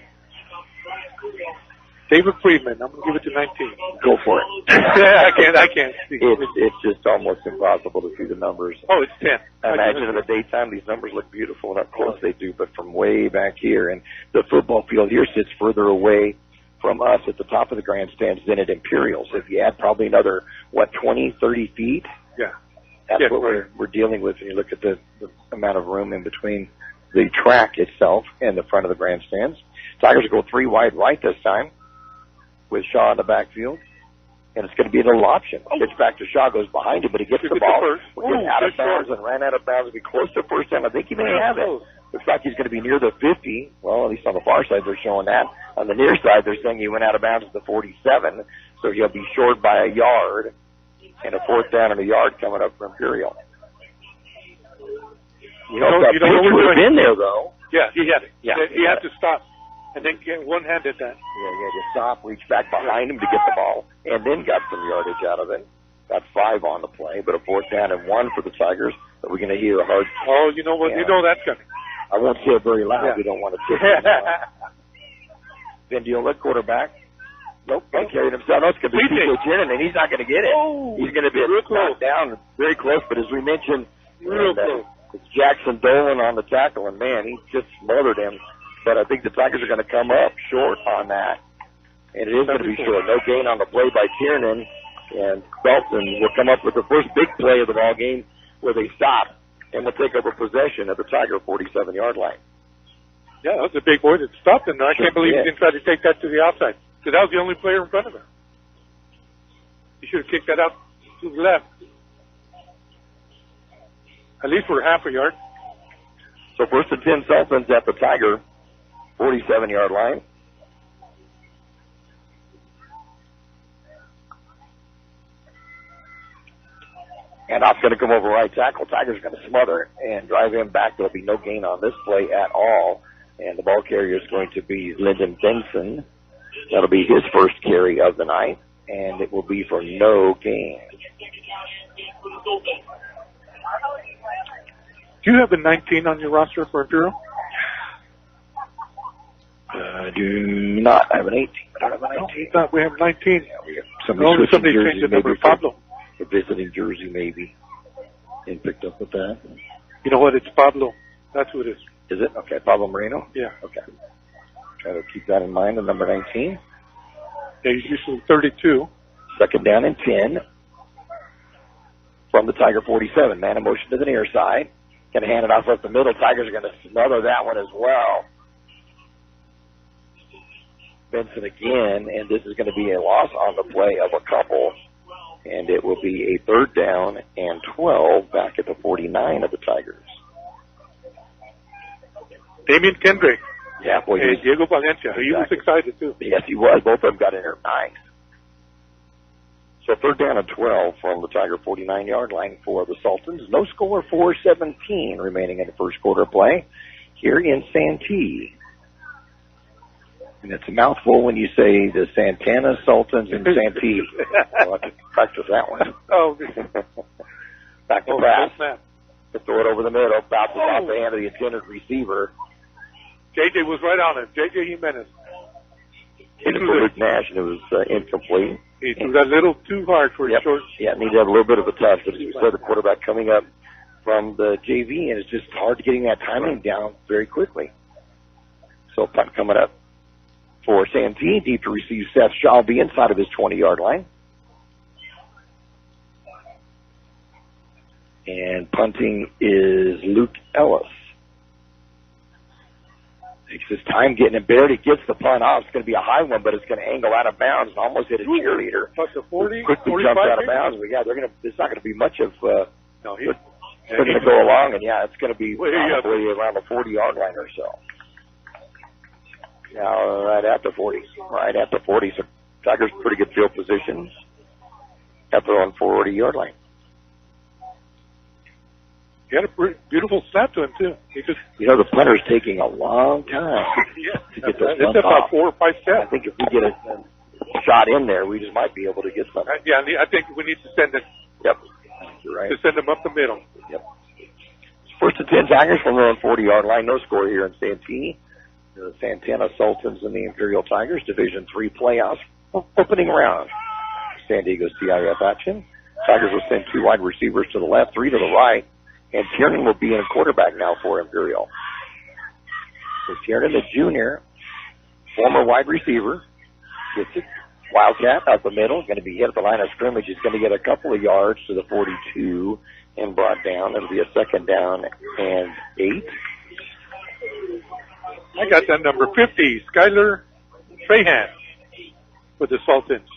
[SPEAKER 3] David Friedman, I'm going to give it to 19.
[SPEAKER 7] Go for it.
[SPEAKER 3] I can't see.
[SPEAKER 7] It's just almost impossible to see the numbers.
[SPEAKER 3] Oh, it's 10.
[SPEAKER 7] I imagine in the daytime these numbers look beautiful and up close they do, but from way back here, and the football field here sits further away from us at the top of the grandstands than at Imperial. So if you add probably another, 20, 30 feet?
[SPEAKER 3] Yeah.
[SPEAKER 7] That's what we're dealing with when you look at the amount of room in between the track itself and the front of the grandstands. Tigers will go 3 wide right this time with Shaw in the backfield. And it's going to be a little option. Pitch back to Shaw, goes behind him, but he gets the ball. Gets out of bounds and ran out of bounds. Be close to 1st down. I think he may have it. Looks like he's going to be near the 50. Well, at least on the far side they're showing that. On the near side they're saying he went out of bounds at the 47. So he'll be short by a yard. And a 4th down and a yard coming up for Imperial. You know what would have been there, though.
[SPEAKER 3] Yeah, he had it. Yeah, he had to stop and then get one-handed that.
[SPEAKER 7] Yeah, he had to stop, reach back behind him to get the ball, and then got some yardage out of it. Got 5 on the play, but a 4th down and 1 for the Tigers. But we're going to hear a hard.
[SPEAKER 3] Oh, you know what? You know that's coming.
[SPEAKER 7] I won't say it very loud. Yeah. We don't want to tip it. Vindiola, quarterback. Nope, he carried himself. No, it's going to be Tito Jenner, and he's not going to get it.
[SPEAKER 3] Oh,
[SPEAKER 7] he's going to be knocked down very close, but as we mentioned, it's Jackson Dolan on the tackle, and man, he just smothered him. But I think the Tigers are going to come up short on that, and it is going to be short. No gain on the play by Tiernan, and Belton will come up with the first big play of the ball game where they stop and will take over possession at the Tiger 47-yard line.
[SPEAKER 3] Yeah, that was a big boy that stopped him. I can't believe he didn't try to take that to the outside. So that was the only player in front of him. He should have kicked that out to the left. At least for half a yard.
[SPEAKER 7] So 1st and 10 Sultans at the Tiger 47-yard line. And off going to come over right tackle. Tigers going to smother and drive him back. There'll be no gain on this play at all. And the ball carrier is going to be Lyndon Benson. That'll be his first carry of the night, and it will be for no gain.
[SPEAKER 3] Do you have a 19 on your roster for Imperial?
[SPEAKER 7] I do not. I have an 18. I don't have a 19.
[SPEAKER 3] No, we have 19.
[SPEAKER 7] Yeah, we have somebody changed the number.
[SPEAKER 3] Pablo.
[SPEAKER 7] The visiting jersey, maybe. And picked up with that.
[SPEAKER 3] You know what? It's Pablo. That's who it is.
[SPEAKER 7] Is it? Okay, Pablo Moreno?
[SPEAKER 3] Yeah.
[SPEAKER 7] Okay. Try to keep that in mind, the number 19.
[SPEAKER 3] Yeah, he's usually 32.
[SPEAKER 7] Second down and 10 from the Tiger 47. Man in motion to the near side. Going to hand it off up the middle. Tigers are going to smother that one as well. Benson again, and this is going to be a loss on the play of a couple, and it will be a third down and 12 back at the 49 of the Tigers.
[SPEAKER 3] Damian Kendrick.
[SPEAKER 7] Yeah, boy.
[SPEAKER 3] Hey, Diego Valencia. Exactly. He was excited, too.
[SPEAKER 7] Yes, he was. Both of them got in there nice. So third down and 12 from the Tiger 49-yard line for the Sultans. No score, 4:17 remaining in the first quarter play here in Santee. And it's a mouthful when you say the Santana, Sultans, and Santee. I'll have to practice that one.
[SPEAKER 3] Oh,
[SPEAKER 7] back to pass. To throw it over the middle, bounces off the hand of the intended receiver.
[SPEAKER 3] JJ was right on it. JJ Jimenez.
[SPEAKER 7] Hit it for Luke Nash, and it was incomplete.
[SPEAKER 3] He threw that a little too hard for his short.
[SPEAKER 7] Yeah, needed to have a little bit of a touch, but as you said, the quarterback coming up from the JV, and it's just hard getting that timing down very quickly. So punt coming up for Santee, deep to receive Seth Shaw, be inside of his 20-yard line. And punting is Luke Ellis. Takes his time getting it buried. He gets the punt off. It's going to be a high one, but it's going to angle out of bounds and almost hit a cheerleader.
[SPEAKER 3] Plus the 40,
[SPEAKER 7] quickly jumps out of bounds. But yeah, it's not going to be much of. They're going to go along, and yeah, it's going to be probably around the 40-yard line or so. Now, right at the 40. Right at the 40. So Tigers pretty good field positions at their own 40-yard line.
[SPEAKER 3] He had a beautiful snap to him, too.
[SPEAKER 7] The punter's taking a long time to get this
[SPEAKER 3] It's about 4 or 5 steps.
[SPEAKER 7] I think if we get a shot in there, we just might be able to get something.
[SPEAKER 3] Yeah, I think we need to send it.
[SPEAKER 7] Yep. You're right.
[SPEAKER 3] To send them up the middle.
[SPEAKER 7] Yep. First and 10 Tigers from their own 40-yard line. No score here in Santee. The Santana Sultans and the Imperial Tigers, Division III playoffs, opening round. San Diego CIF action. Tigers will send 2 wide receivers to the left, 3 to the right. And Tiernan will be in quarterback now for Imperial. So Tiernan, the junior, former wide receiver, gets it. Wildcat up the middle, going to be hit at the line of scrimmage. He's going to get a couple of yards to the 42 and brought down. It'll be a second down and 8.
[SPEAKER 3] I got that number 50, Skylar Trahan for the Sultans.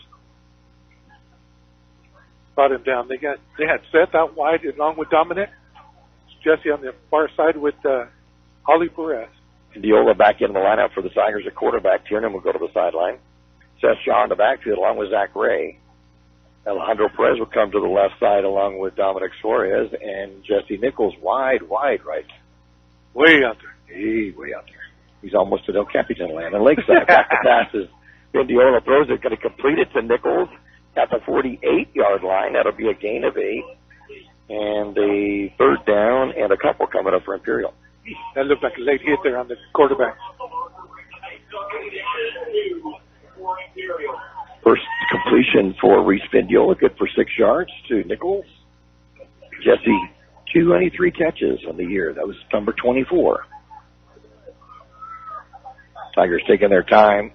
[SPEAKER 3] Brought him down. They had Seth out wide along with Dominic. Jesse on the far side with Holly Perez.
[SPEAKER 7] Diola back in the lineup for the Tigers at quarterback. Tiernan will go to the sideline. Seth Shaw in the backfield along with Zach Ray. Alejandro Perez will come to the left side along with Dominic Suarez, and Jesse Nichols wide right.
[SPEAKER 3] Way out there.
[SPEAKER 7] Way out there. He's almost at El Capitan land. And Lakeside back to passes. Diola throws it, going to complete it to Nichols at the 48-yard line. That'll be a gain of 8. And a third down and a couple coming up for Imperial.
[SPEAKER 3] That looked like a late hit there on the quarterback.
[SPEAKER 7] First completion for Reese Vindiola, good for 6 yards to Nichols. Jesse, 293 catches on the year. That was number 24. Tigers taking their time,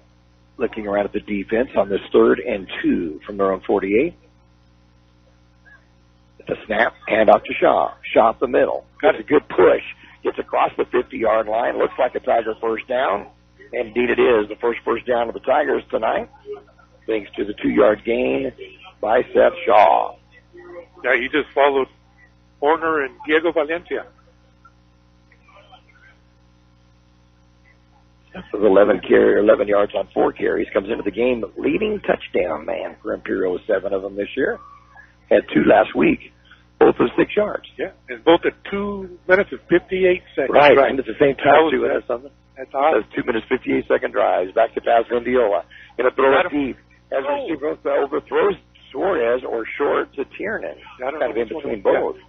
[SPEAKER 7] looking around at the defense on this 3rd and 2 from their own 48. The snap, hand off to Shaw. Shaw up the middle. Got a good push. Gets across the 50-yard line. Looks like a Tiger first down. Indeed it is. The first down of the Tigers tonight. Thanks to the 2-yard gain by Seth Shaw.
[SPEAKER 3] Yeah, he just followed Horner and Diego Valencia.
[SPEAKER 7] That's 11 yards on 4 carries. Comes into the game leading touchdown man for Imperial with 7 of them this year. Had 2 last week. Both with 6 yards.
[SPEAKER 3] Yeah, and both at 2 minutes and 58 seconds.
[SPEAKER 7] Right, and at the same time, too. That's something.
[SPEAKER 3] That's awesome.
[SPEAKER 7] 2 minutes, 58-second drives. Back to pass Vindiola. Going to throw it deep. As receiver overthrows Suarez or short to Tiernan. Kind of in between both. Yeah.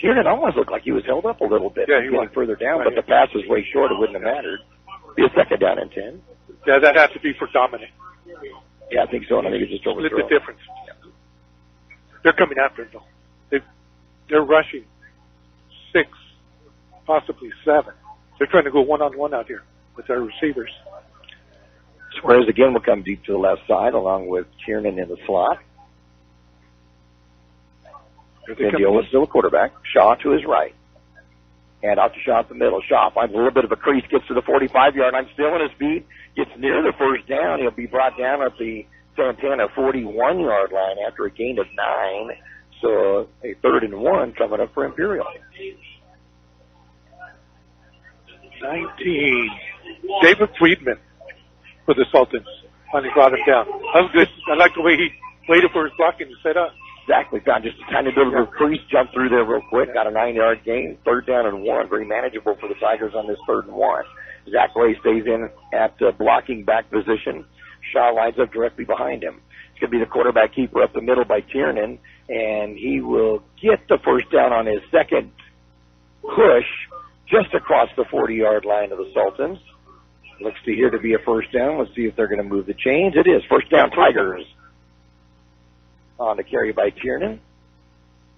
[SPEAKER 7] Tiernan almost looked like he was held up a little bit.
[SPEAKER 3] Yeah, he
[SPEAKER 7] was further down, but the pass was way short. It wouldn't have mattered. Be a second down and 10.
[SPEAKER 3] Yeah, that has to be for Dominic.
[SPEAKER 7] Yeah, I think so. And I think it's just overthrown.
[SPEAKER 3] Split the difference. Yeah. They're coming after him, though. they're rushing 6, possibly 7. They're trying to go one-on-one out here with their receivers.
[SPEAKER 7] Suarez again will come deep to the left side along with Tiernan in the slot. Vindiola still a quarterback. Shaw to his right. Hand out to Shaw at the middle. Shaw finds a little bit of a crease, gets to the 45-yard line, still on his feet, gets near the first down. He'll be brought down at the Santana 41-yard line after a gain of 9. So a 3rd and 1 coming up for Imperial.
[SPEAKER 3] 19. David Friedman for the Sultans. Finally brought him down. That was good. I like the way he waited for his blocking to set up.
[SPEAKER 7] Exactly. Found just a tiny bit of a crease, jumped through there real quick, got a 9-yard gain, 3rd down and 1. Very manageable for the Tigers on this 3rd and 1. Zach Way stays in at blocking back position. Shaw lines up directly behind him. It's going to be the quarterback keeper up the middle by Tiernan, and he will get the first down on his second push just across the 40-yard line of the Sultans. Looks to here to be a first down. Let's see if they're going to move the chains. It is. First down, Tigers. On the carry by Tiernan.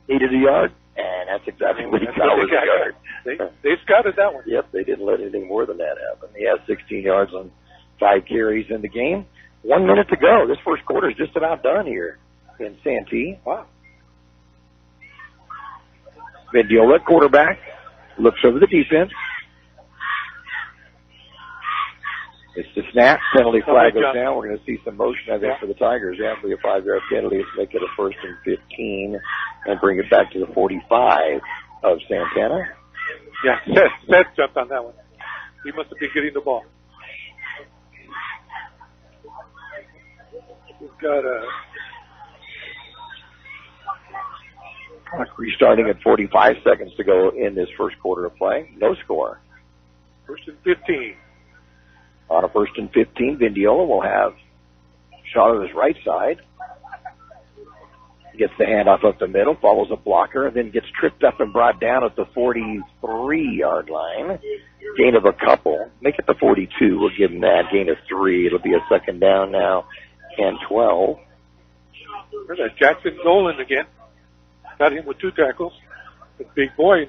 [SPEAKER 7] Needed a yard, and that's exactly what he got was a yard.
[SPEAKER 3] They scouted that one.
[SPEAKER 7] Yep, they didn't let anything more than that happen. He has 16 yards on 5 carries in the game. 1 minute to go. This first quarter is just about done here in Santee.
[SPEAKER 3] Wow.
[SPEAKER 7] Vindiola, quarterback, looks over the defense. It's the snap. Penalty flag goes down. We're going to see some motion, I think, for the Tigers. After a 5-yard penalty, let's make it a 1st and 15 and bring it back to the 45 of Santana.
[SPEAKER 3] Yeah, Seth jumped on that one. He must have been getting the ball. We've got a
[SPEAKER 7] clock restarting at 45 seconds to go in this first quarter of play. No score.
[SPEAKER 3] 1st and 15.
[SPEAKER 7] On a 1st and 15, Vindiola will have shot on his right side. Gets the handoff up the middle, follows a blocker, and then gets tripped up and brought down at the 43-yard line. Gain of a couple. Make it the 42. We'll give him that. Gain of 3. It'll be a 2nd down now and 12.
[SPEAKER 3] There's that Jackson Dolan again. Got him with 2 tackles. The big boy.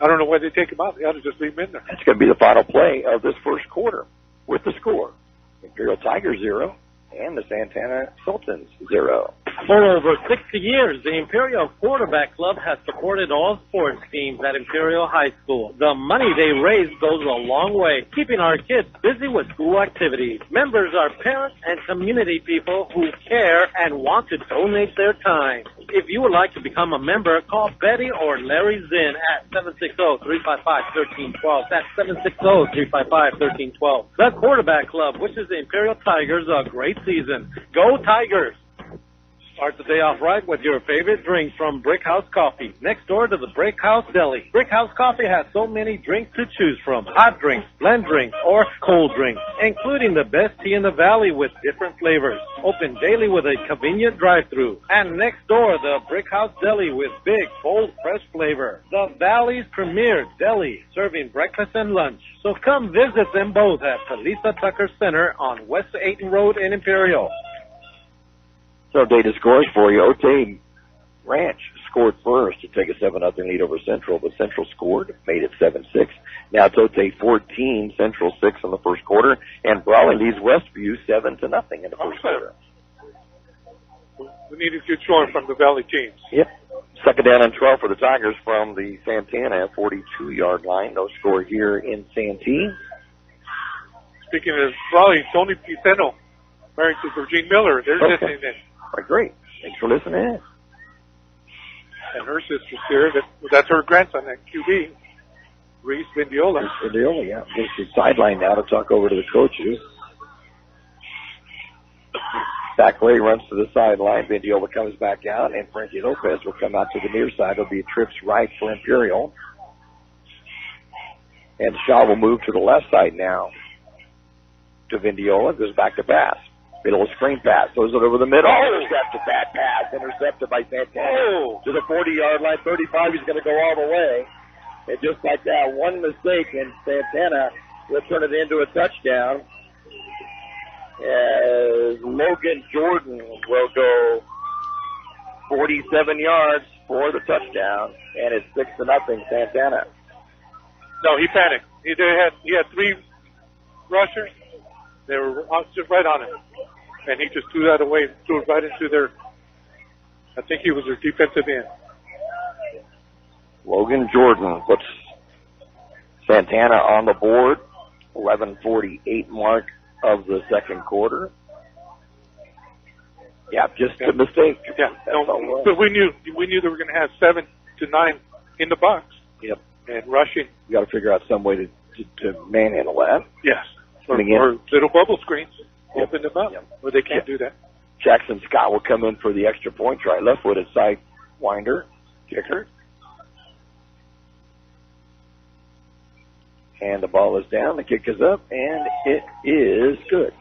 [SPEAKER 3] I don't know why they take him out. They ought to just leave him in there.
[SPEAKER 7] That's going to be the final play of this first quarter with the score. Imperial Tigers 0 and the Santana Sultans 0.
[SPEAKER 8] For over 60 years, the Imperial Quarterback Club has supported all sports teams at Imperial High School. The money they raise goes a long way, keeping our kids busy with school activities. Members are parents and community people who care and want to donate their time. If you would like to become a member, call Betty or Larry Zinn at 760-355-1312. That's 760-355-1312. The Quarterback Club wishes the Imperial Tigers a great season. Go Tigers! Start the day off right with your favorite drinks from Brick House Coffee, next door to the Brick House Deli. Brick House Coffee has so many drinks to choose from, hot drinks, blend drinks, or cold drinks, including the best tea in the valley with different flavors. Open daily with a convenient drive-thru. And next door, the Brick House Deli with big, bold, fresh flavor. The Valley's premier deli, serving breakfast and lunch. So come visit them both at Felisa Tucker Center on West 8th Road in Imperial.
[SPEAKER 7] So data scores for you. Otay Ranch scored first to take a 7-0 lead over Central, but Central scored, made it 7-6. Now it's Otay 14, Central 6 in the first quarter, and Brawley leads Westview 7-0 in the first quarter.
[SPEAKER 3] We need a good showing from the Valley teams.
[SPEAKER 7] Yep. 2nd down and 12 for the Tigers from the Santana 42-yard line. No score here in Santee.
[SPEAKER 3] Speaking of Brawley, Tony Piceno married to Virginia Miller. They're listening in.
[SPEAKER 7] All right, great. Thanks for listening in.
[SPEAKER 3] And her sister's here. That's her grandson, that QB, Reese Vindiola.
[SPEAKER 7] Vindiola, yeah. Gets the sideline now to talk over to the coaches. Backway runs to the sideline. Vindiola comes back out, and Frankie Lopez will come out to the near side. It'll be trips right for Imperial. And Shaw will move to the left side now to Vindiola. Goes back to pass. Middle screen pass. Throws it over the middle. Intercepted that pass. Intercepted by Santana. To the 40-yard line. 35. He's going to go all the way. And just like that, one mistake, and Santana will turn it into a touchdown. As Logan Jordan will go 47 yards for the touchdown, and it's 6-0 Santana.
[SPEAKER 3] No, he panicked. He had 3 rushers. They were just right on him, and he just threw that away, threw it right into their. I think he was their defensive end.
[SPEAKER 7] Logan Jordan puts Santana on the board. 11:48 mark of the second quarter. Yeah, just a mistake.
[SPEAKER 3] Yeah, but we knew they were going to have 7 to 9 in the box.
[SPEAKER 7] Yep.
[SPEAKER 3] And rushing.
[SPEAKER 7] You got to figure out some way to manhandle that.
[SPEAKER 3] Yes. Or little bubble screens. Yep. Open them up. Yep. Where they can't do that.
[SPEAKER 7] Jackson Scott will come in for the extra point try. Left-footed side winder, kicker. And the ball is down. The kick is up, and it is good.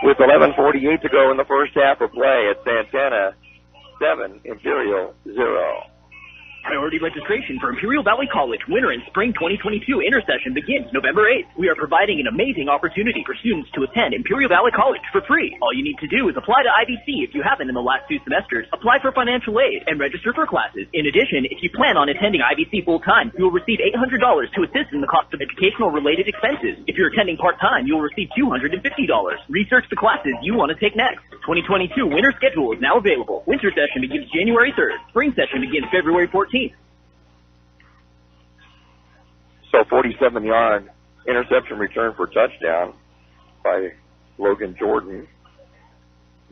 [SPEAKER 7] With 11:48 to go in the first half of play at Santana 7, Imperial 0.
[SPEAKER 4] Priority registration for Imperial Valley College Winter and Spring 2022 intersession begins November 8th. We are providing an amazing opportunity for students to attend Imperial Valley College for free. All you need to do is apply to IVC if you haven't in the last 2 semesters, apply for financial aid, and register for classes. In addition, if you plan on attending IVC full-time, you will receive $800 to assist in the cost of educational-related expenses. If you're attending part-time, you will receive $250. Research the classes you want to take next. 2022 winter schedule is now available. Winter session begins January 3rd. Spring session begins February 14th.
[SPEAKER 7] So 47-yard interception return for touchdown by Logan Jordan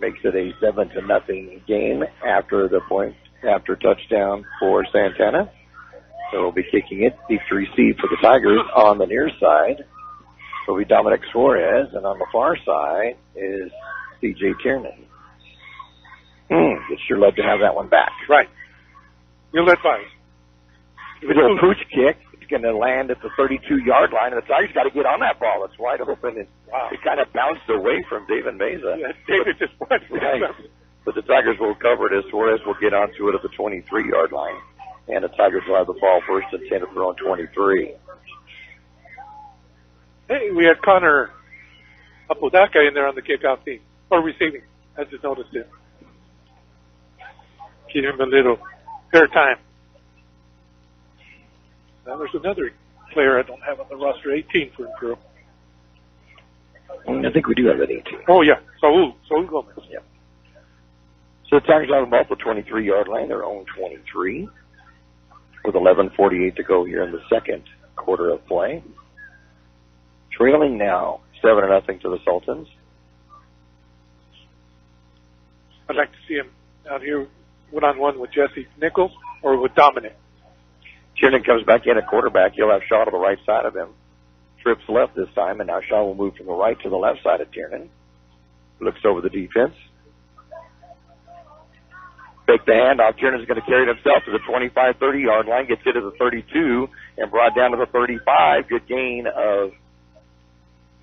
[SPEAKER 7] makes it a 7-0 game after touchdown for Santana. So we'll be kicking it deep to receive for the Tigers on the near side. So it'll be Dominic Suarez, and on the far side is C.J. Tiernan. You'd sure love to have that one back.
[SPEAKER 3] Right. You'll let by.
[SPEAKER 7] A little pooch kick. It's going to land at the 32-yard line, and the Tigers got to get on that ball. It's wide open, and it kind of bounced away from David Meza.
[SPEAKER 3] Yeah, David just went right.
[SPEAKER 7] But the Tigers will cover it as Suarez will get onto it at the 23-yard line, and the Tigers will have the ball first and 10 to throw on 23.
[SPEAKER 3] Hey, we had Connor Apodaka in there on the kickoff team, or receiving. I just noticed it. Give him a little fair time. Now there's another player I don't have on the roster, 18 for Imperial.
[SPEAKER 7] I think we do have an 18.
[SPEAKER 3] Oh, yeah. Saul Gomez.
[SPEAKER 7] Yeah. So the Tigers have the ball for 23-yard line, their own 23, with 11:48 to go here in the second quarter of play. Trailing now 7-0 to the Sultans.
[SPEAKER 3] I'd like to see him out here one-on-one with Jesse Nichols or with Dominic.
[SPEAKER 7] Tiernan comes back in at quarterback. He'll have Shaw to the right side of him. Trips left this time, and now Shaw will move from the right to the left side of Tiernan. Looks over the defense. Fake the handoff. Tiernan's going to carry it himself to the 25, 30-yard line, gets it to the 32, and brought down to the 35. Good gain of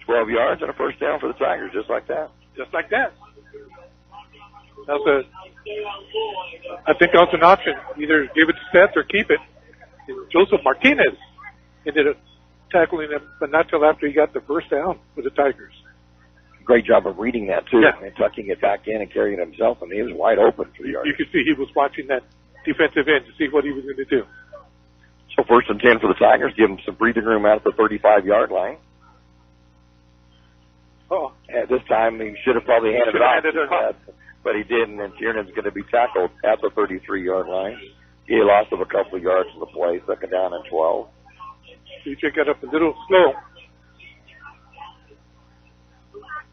[SPEAKER 7] 12 yards and a first down for the Tigers, just like that.
[SPEAKER 3] Just like that. I think that was an option. Either give it to Seth or keep it. Joseph Martinez ended up tackling him, but not till after he got the first down for the Tigers.
[SPEAKER 7] Great job of reading that, too,
[SPEAKER 3] yeah.
[SPEAKER 7] And tucking it back in and carrying it himself, and he was wide open for the yard.
[SPEAKER 3] You could see he was watching that defensive end to see what he was going to do.
[SPEAKER 7] So first and 10 for the Tigers, give him some breathing room out at the 35-yard line.
[SPEAKER 3] Oh,
[SPEAKER 7] at this time, he should have probably handed it off, but he didn't, and Tiernan's going to be tackled at the 33-yard line. He lost of a couple of yards in the play, second down and 12.
[SPEAKER 3] CJ got up a little slow.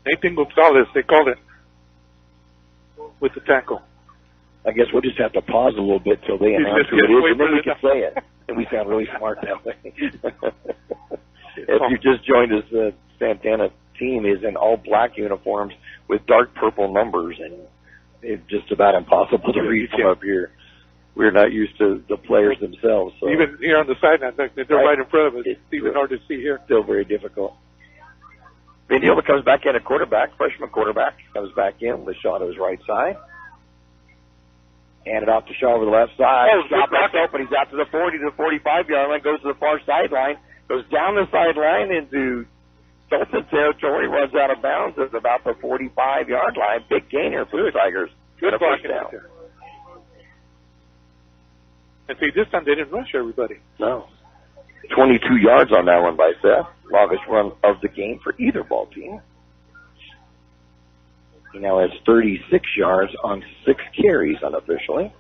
[SPEAKER 3] Nathan Gonzalez, they called it, with the tackle.
[SPEAKER 7] I guess we'll just have to pause a little bit till they announce who it is, and then we can say it. And we sound really smart that way. If you just joined us, the Santana team is in all black uniforms with dark purple numbers, and it's just about impossible to read from up here. We're not used to the players themselves. So.
[SPEAKER 3] Even here on the sideline, they're right in front of us. It's even hard to see here.
[SPEAKER 7] Still very difficult. Viniola comes back in at quarterback, freshman quarterback, comes back in with Shaw to his right side. Hand it off to Shaw over the left side. Stop himself, but he's out to the 40 to the 45-yard line, goes to the far sideline, goes down the sideline into Sultan territory, runs out of bounds at about the 45-yard line. Big gainer for the Tigers. Good first down.
[SPEAKER 3] And see, this time they didn't rush everybody.
[SPEAKER 7] No. 22 yards on that one by Seth. Longest run of the game for either ball team. He now has 36 yards on 6 carries unofficially.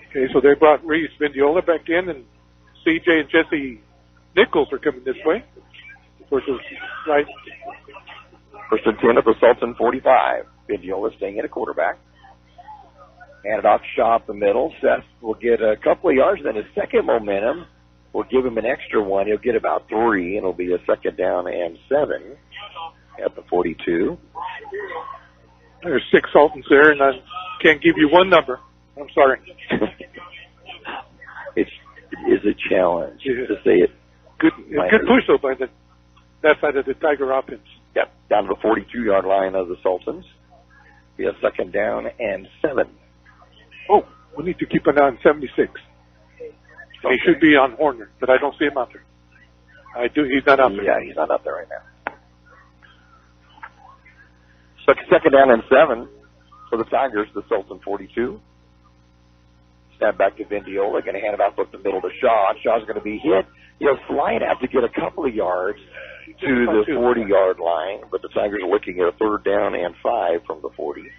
[SPEAKER 3] Okay, so they brought Reese Vindiola back in, and CJ and Jesse Nichols are coming this way. Versus right.
[SPEAKER 7] First and 10 at the Sultan 45. Vindiola staying at a quarterback. Hand it off to Shaw up the middle. Seth will get a couple of yards, then his second momentum will give him an extra one. He'll get about 3, and it'll be a second down and 7 at the 42.
[SPEAKER 3] There's 6 Sultans there, and I can't give you one number. I'm sorry.
[SPEAKER 7] It is a challenge to say it.
[SPEAKER 3] Good push, though, by that side of the Tiger offense.
[SPEAKER 7] Yep, down to the 42-yard line of the Sultans. Be a second down and 7.
[SPEAKER 3] Oh, we need to keep an eye on 76. Okay. He should be on Horner, but I don't see him out there. I do. He's not out there.
[SPEAKER 7] Yeah, he's not out there right now. So second down and 7 for the Tigers, the Sultan 42. Snap back to Vindiola. Going to hand it off up the middle to Shaw. Shaw's going to be hit. He'll slide out to get a couple of yards to the 40-yard line, but the Tigers are looking at a third down and 5 from the 40.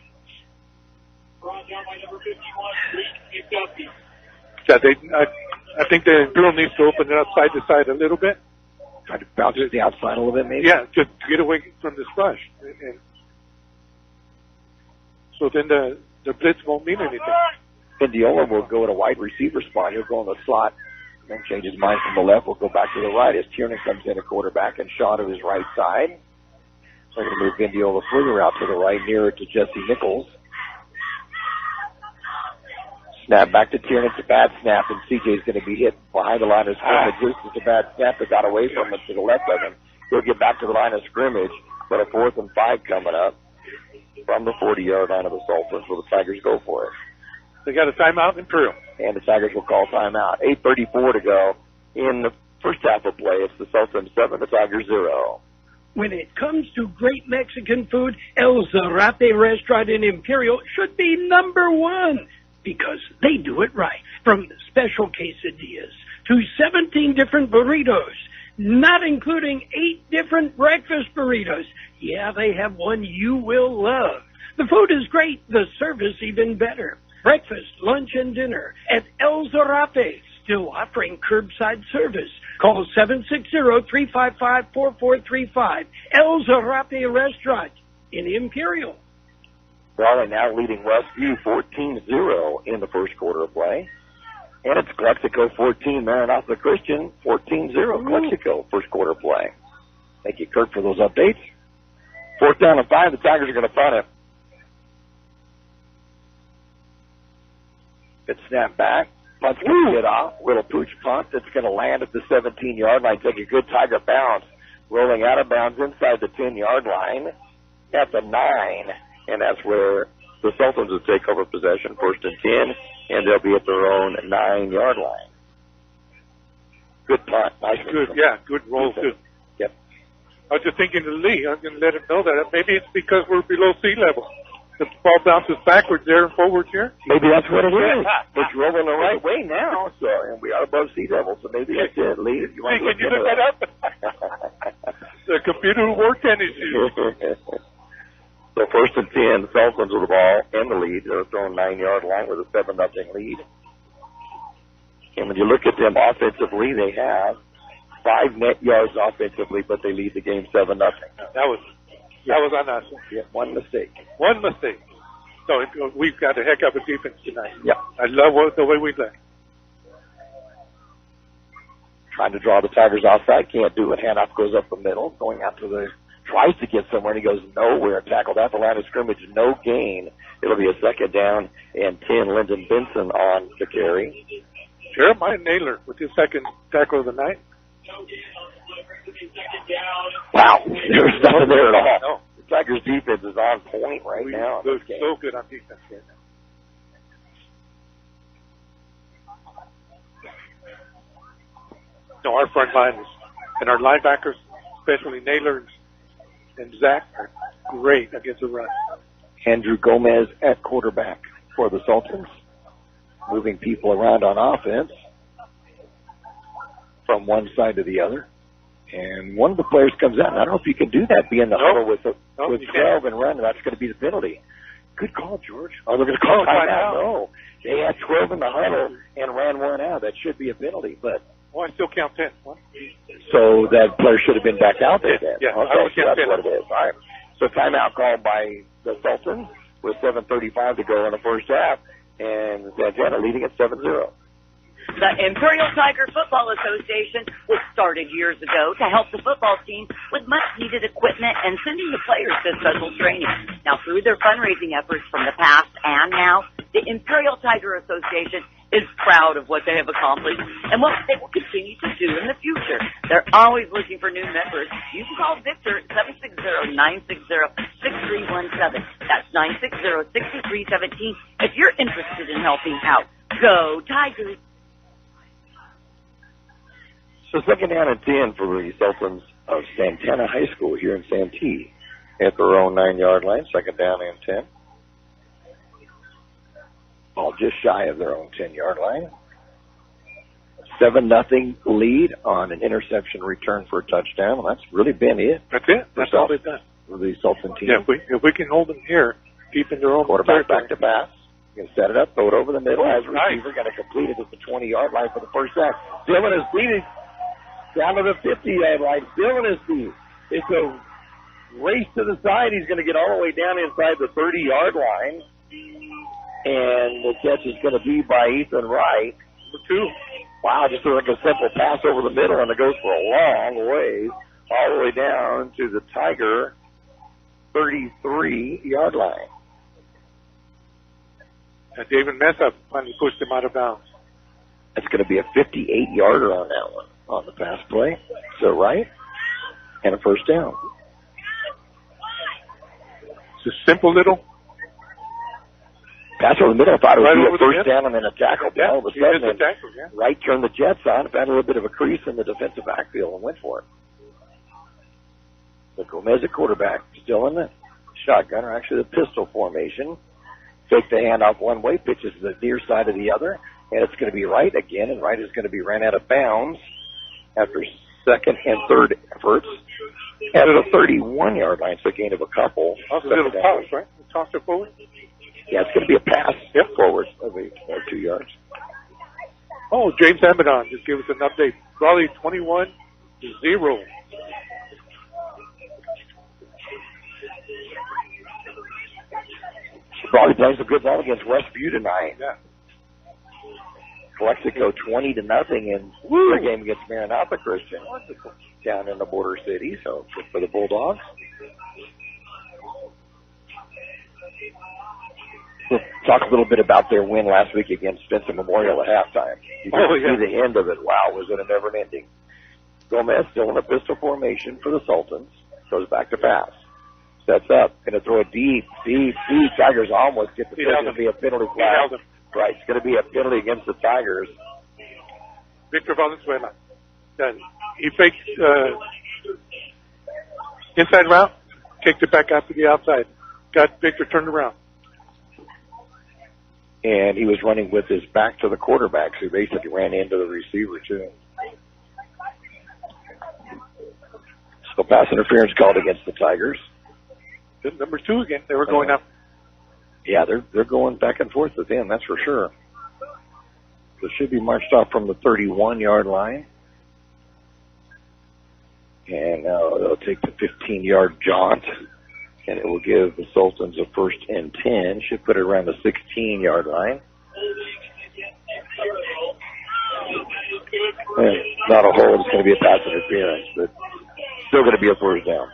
[SPEAKER 3] Yeah, I think the Imperial needs to open it up side to side a little bit.
[SPEAKER 7] Try to bounce it to the outside a little bit, maybe?
[SPEAKER 3] Yeah, just to get away from this rush. And so then the blitz won't mean anything.
[SPEAKER 7] Vindiola will go at a wide receiver spot. He'll go in the slot, then change his mind from the left. We'll go back to the right as Tiernan comes in a quarterback and Shaw to his right side. So we're going to move Vindiola further out to the right, nearer to Jesse Nichols. Snap back to Tiernan. It's a bad snap, and CJ's going to be hit behind the line of scrimmage. It's a bad snap that got away from him to the left of him. He'll get back to the line of scrimmage, but a 4th and 5 coming up from the 40-yard line of the Sultans, so the Tigers go for it.
[SPEAKER 3] They got a timeout, Imperial.
[SPEAKER 7] And the Tigers will call timeout. 8:34 to go in the first half of play. It's the Sultans 7, the Tigers 0.
[SPEAKER 1] When it comes to great Mexican food, El Zarape Restaurant in Imperial should be number 1 because they do it right. From special quesadillas to 17 different burritos, not including 8 different breakfast burritos. Yeah, they have one you will love. The food is great, the service even better. Breakfast, lunch, and dinner at El Zarape, still offering curbside service. Call 760-355-4435. El Zarape Restaurant in Imperial.
[SPEAKER 7] Raleigh now leading Westview 14-0 in the first quarter of play. And it's Kxo 14, Maranatha Christian 14-0. Kxo first quarter play. Thank you, Kurt, for those updates. 4th down and 5, the Tigers are going to punt it. Good snap back. Punt's going to get off. Little pooch punt that's going to land at the 17-yard line. Take a good Tiger bounce. Rolling out of bounds inside the 10-yard line at the 9. And that's where the Sultans will take over possession, 1st and 10, and they'll be at their own 9-yard line. Good punt. Nice.
[SPEAKER 3] Good, yeah, good roll, too.
[SPEAKER 7] Yep.
[SPEAKER 3] I was just thinking to Lee, I'm going to let him know that. Maybe it's because we're below sea level. The ball bounces backwards there and forwards here.
[SPEAKER 7] Maybe that's what it is. It's rolling the right way now, so and we are above sea level, so maybe that's it. Lee, if you want to
[SPEAKER 3] can you look that up? The computer will work any
[SPEAKER 7] So 1st and 10, the Sultans with the ball and the lead. They're throwing 9-yard line with a 7-0 lead. And when you look at them offensively, they have 5 net yards offensively, but they lead the game 7-0.
[SPEAKER 3] That was on us.
[SPEAKER 7] Yeah, one mistake.
[SPEAKER 3] So we've got a heck of a defense tonight.
[SPEAKER 7] Yeah.
[SPEAKER 3] I love the way we play.
[SPEAKER 7] Trying to draw the Tigers outside, can't do it. Handoff goes up the middle, going out to the, tries to get somewhere, and he goes nowhere. Tackled at the line of scrimmage, no gain. It'll be a second down and 10. Lyndon Benson on the carry.
[SPEAKER 3] Jeremiah Naylor with his second tackle of the night.
[SPEAKER 7] Wow, there's nothing there at all. No. The Tigers' defense is on point right now.
[SPEAKER 3] So good on defense right now. No, our front line and our linebackers, especially Naylor and Zach, are great against the run.
[SPEAKER 7] Andrew Gomez at quarterback for the Sultans. moving people around on offense from one side to the other. And one of the players comes out, and I don't know if you can do that, be in the huddle with 12 and run, and that's going to be the penalty. Good call, George. Oh, they're going to call timeout. No. They had 12 in the huddle and ran one out. That should be a penalty, but...
[SPEAKER 3] Oh, I still count 10. What?
[SPEAKER 7] So that player should have been back out there then.
[SPEAKER 3] Yeah,
[SPEAKER 7] okay, so that's what it is. All right. So timeout called by the Sultans with 7:35 to go in the first half, and Santana leading at 7-0.
[SPEAKER 5] The Imperial Tiger Football Association was started years ago to help the football team with much-needed equipment and sending the players to special training. Now, through their fundraising efforts from the past and now, the Imperial Tiger Association is proud of what they have accomplished and what they will continue to do in the future. They're always looking for new members. You can call Victor at 760-960-6317. That's 960-6317 if you're interested in helping out. Go Tigers!
[SPEAKER 7] So second down and 10 for the Sultans of Santana High School here in Santee at their own 9-yard line. Second down and 10. Ball just shy of their own 10-yard line. 7-0 lead on an interception return for a touchdown. Well, that's really been it.
[SPEAKER 3] That's it. That's all they've done.
[SPEAKER 7] For the Sultan team.
[SPEAKER 3] Yeah, if we can hold them here, keep in their own
[SPEAKER 7] quarterback back to pass. You can set it up, throw it over the middle. As a receiver, going to complete it at the 20-yard line for the first down. Dylan is beating down to the 50-yard line. Dylan is beat. It's a race to the side. He's going to get all the way down inside the 30-yard line. And the catch is going to be by Ethan Wright. Wow, just like a simple pass over the middle, and it goes for a long ways, all the way down to the Tiger 33-yard line.
[SPEAKER 3] And David Mesa finally pushed him out of bounds.
[SPEAKER 7] It's going to be a 58-yarder on that one, on the pass play. So right, and a first down.
[SPEAKER 3] It's a simple little
[SPEAKER 7] pass over the middle. I thought it would be a first down and then a tackle.
[SPEAKER 3] Yeah,
[SPEAKER 7] all of a sudden,
[SPEAKER 3] tackle, yeah.
[SPEAKER 7] Wright turned the Jets on, found a little bit of a crease in the defensive backfield and went for it. The Gomez at quarterback, still in the shotgun, or actually the pistol formation. Take the handoff one way, pitches to the near side of the other, and it's going to be Wright again, and Wright is going to be ran out of bounds after second and third efforts at a 31-yard line, so a gain of a couple.
[SPEAKER 3] That's a little toss, right? Toss it forward?
[SPEAKER 7] Yeah, it's going to be a pass forward of 2 yards.
[SPEAKER 3] Oh, James Amadon just gave us an update. Raleigh 21-0.
[SPEAKER 7] Raleigh plays a good ball against Westview tonight.
[SPEAKER 3] Yeah.
[SPEAKER 7] Calexico 20-0 in their game against Maranatha Christian down in the border city. So good for the Bulldogs. We'll talk a little bit about their win last week against Spencer Memorial at halftime. You can see the end of it. Wow, was it a never ending. Gomez still in a pistol formation for the Sultans. Goes back to pass. Sets up. Going to throw it deep. Tigers almost get the pitch. It's going to be a penalty flag. Right, it's going to be a penalty against the Tigers.
[SPEAKER 3] Victor Valenzuela. He faked inside route, kicked it back out to the outside. Got Victor turned around.
[SPEAKER 7] And he was running with his back to the quarterback, so he basically ran into the receiver, too. So pass interference called against the Tigers.
[SPEAKER 3] Number 2 again. They were going up.
[SPEAKER 7] Yeah, they're going back and forth with him, that's for sure. So it should be marched off from the 31-yard line. And now they'll take the 15-yard jaunt. And it will give the Sultans a 1st and 10. Should put it around the 16-yard line. And not a hold. It's going to be a pass interference, but still going to be a first down.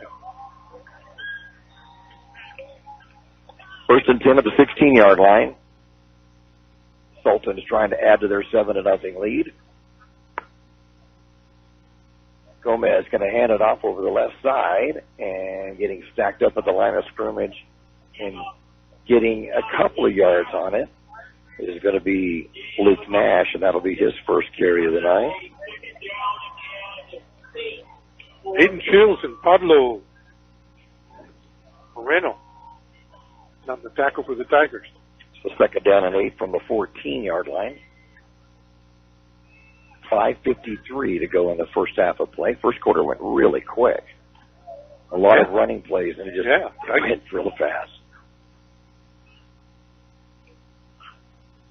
[SPEAKER 7] 1st and 10 at the 16-yard line. Sultan is trying to add to their 7-0 lead. Gomez going to hand it off over the left side and getting stacked up at the line of scrimmage and getting a couple of yards on it is going to be Luke Nash, and that'll be his first carry of the night.
[SPEAKER 3] Hayden Shields and Pablo Moreno on the tackle for the Tigers.
[SPEAKER 7] So second down and 8 from the 14-yard line. 5:53 to go in the first half of play. First quarter went really quick. A lot of running plays, and it just went real fast.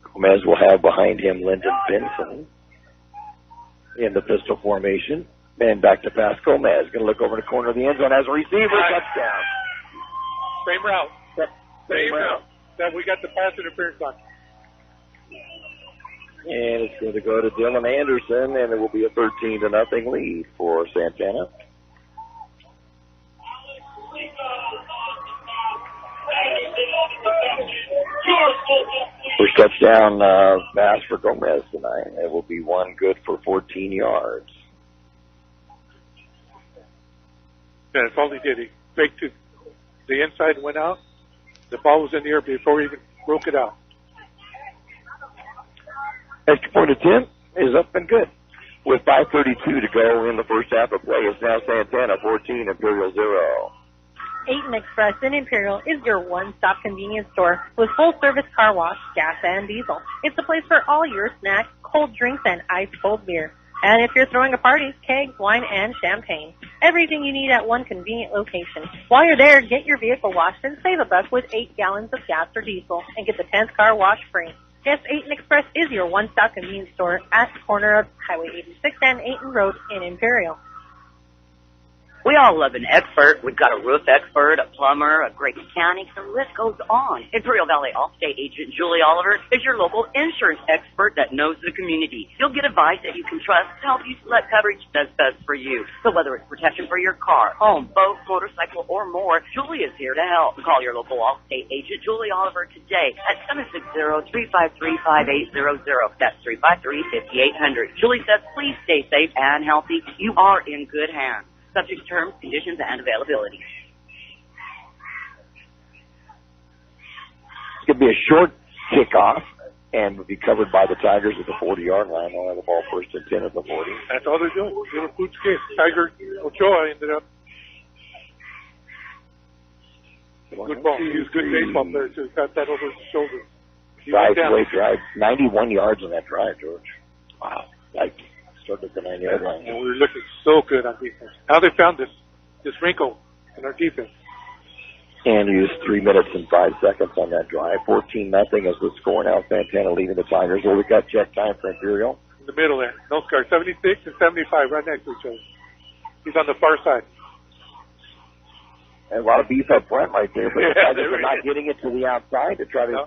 [SPEAKER 7] Gomez will have behind him Lyndon Benson in the pistol formation. Man back to pass. Gomez going to look over the corner of the end zone as a receiver. Touchdown.
[SPEAKER 3] Same route. Same route that we got the pass interference on.
[SPEAKER 7] And it's going to go to Dylan Anderson, and it will be a 13-0 lead for Santana. First touchdown pass for Gomez tonight. It will be one good for 14 yards.
[SPEAKER 3] Yeah, that's all he did. He faked to the inside and went out. The ball was in the air before he even broke it out.
[SPEAKER 7] Extra point attempt is up and good. With 5:32 to go in the first half of play, it's now Santana 14, Imperial 0.
[SPEAKER 6] 8 Express in Imperial is your one-stop convenience store with full-service car wash, gas, and diesel. It's the place for all your snacks, cold drinks, and ice-cold beer. And if you're throwing a party, kegs, wine, and champagne. Everything you need at one convenient location. While you're there, get your vehicle washed and save $1 with 8 gallons of gas or diesel and get the 10th car wash free. Yes, 8 Express is your one-stop convenience store at the corner of Highway 86 and 8 Road in Imperial.
[SPEAKER 5] We all love an expert. We've got a roof expert, a plumber, a great mechanic. The list goes on. Imperial Valley Allstate agent Julie Oliver is your local insurance expert that knows the community. You'll get advice that you can trust to help you select coverage that's best for you. So whether it's protection for your car, home, boat, motorcycle, or more, Julie is here to help. Call your local Allstate agent Julie Oliver today at 760-353-5800. That's 353-5800. Julie says, please stay safe and healthy. You are in good hands. Subject to terms, conditions, and availability.
[SPEAKER 7] It's going to be a short kickoff and will be covered by the Tigers at the 40-yard line. They'll have the ball first and 10 at the 40.
[SPEAKER 3] That's all they're doing. Little food skate. Tiger Ochoa ended up. Good ball. He was a good baseball player, too. Got that over his shoulder.
[SPEAKER 7] Drive. 91 yards on that drive, George. Wow. Started at the 9-yard line.
[SPEAKER 3] And we were looking so good on defense. Now they found this wrinkle in our defense.
[SPEAKER 7] And used 3 minutes and 5 seconds on that drive. 14-0 is the score now. Santana leading the Tigers. Well, we got check time for Imperial.
[SPEAKER 3] In the middle there. No scar. 76 and 75 right next to each other. He's on the far side.
[SPEAKER 7] And a lot of beef up front right there. But the Tigers are not getting it to the outside to try to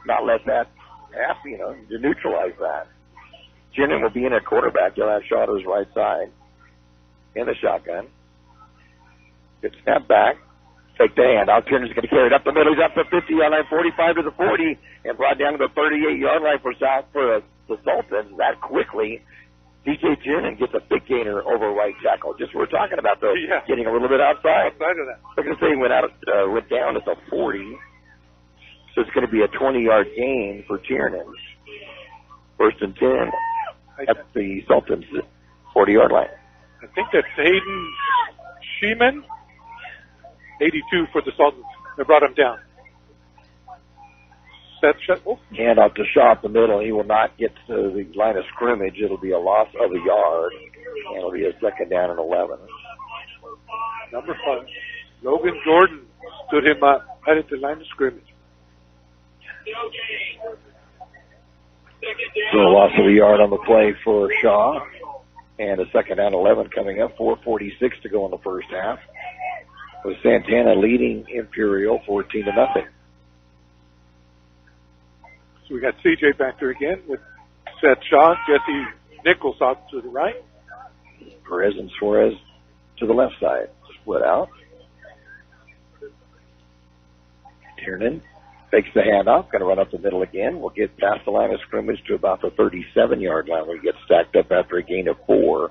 [SPEAKER 7] not let that happen, to neutralize that. Jernan will be in at quarterback. He'll have Shaw to his right side in the shotgun. Good snap back. Take the hand. Jernan's going to carry it up the middle. He's up the 50-yard line, 45 to the 40, and brought down to the 38-yard line for the Sultans. That quickly, DJ Jernan gets a big gainer over right tackle. Just what we're talking about, though, getting a little bit outside.
[SPEAKER 3] Outside of that.
[SPEAKER 7] Look at the thing went down at the 40. So it's going to be a 20-yard gain for Jernan. First and 10. At the Sultans' 40-yard line.
[SPEAKER 3] I think that's Hayden Sheeman. 82 for the Sultans. They brought him down.
[SPEAKER 7] Hand out to Shaw up the middle. He will not get to the line of scrimmage. It'll be a loss of a yard. And it'll be a second down and 11.
[SPEAKER 3] Number 5. Logan Jordan stood him up right at the line of scrimmage.
[SPEAKER 7] So a loss of a yard on the play for Shaw. And a second down 11 coming up. 4:46 to go in the first half. With Santana leading Imperial 14-0.
[SPEAKER 3] So we got CJ back there again with Seth Shaw, Jesse Nichols off to the right.
[SPEAKER 7] Perez and Suarez to the left side. Split out. Tiernan fakes the handoff, going to run up the middle again. We'll get past the line of scrimmage to about the 37-yard line. We get stacked up after a gain of 4,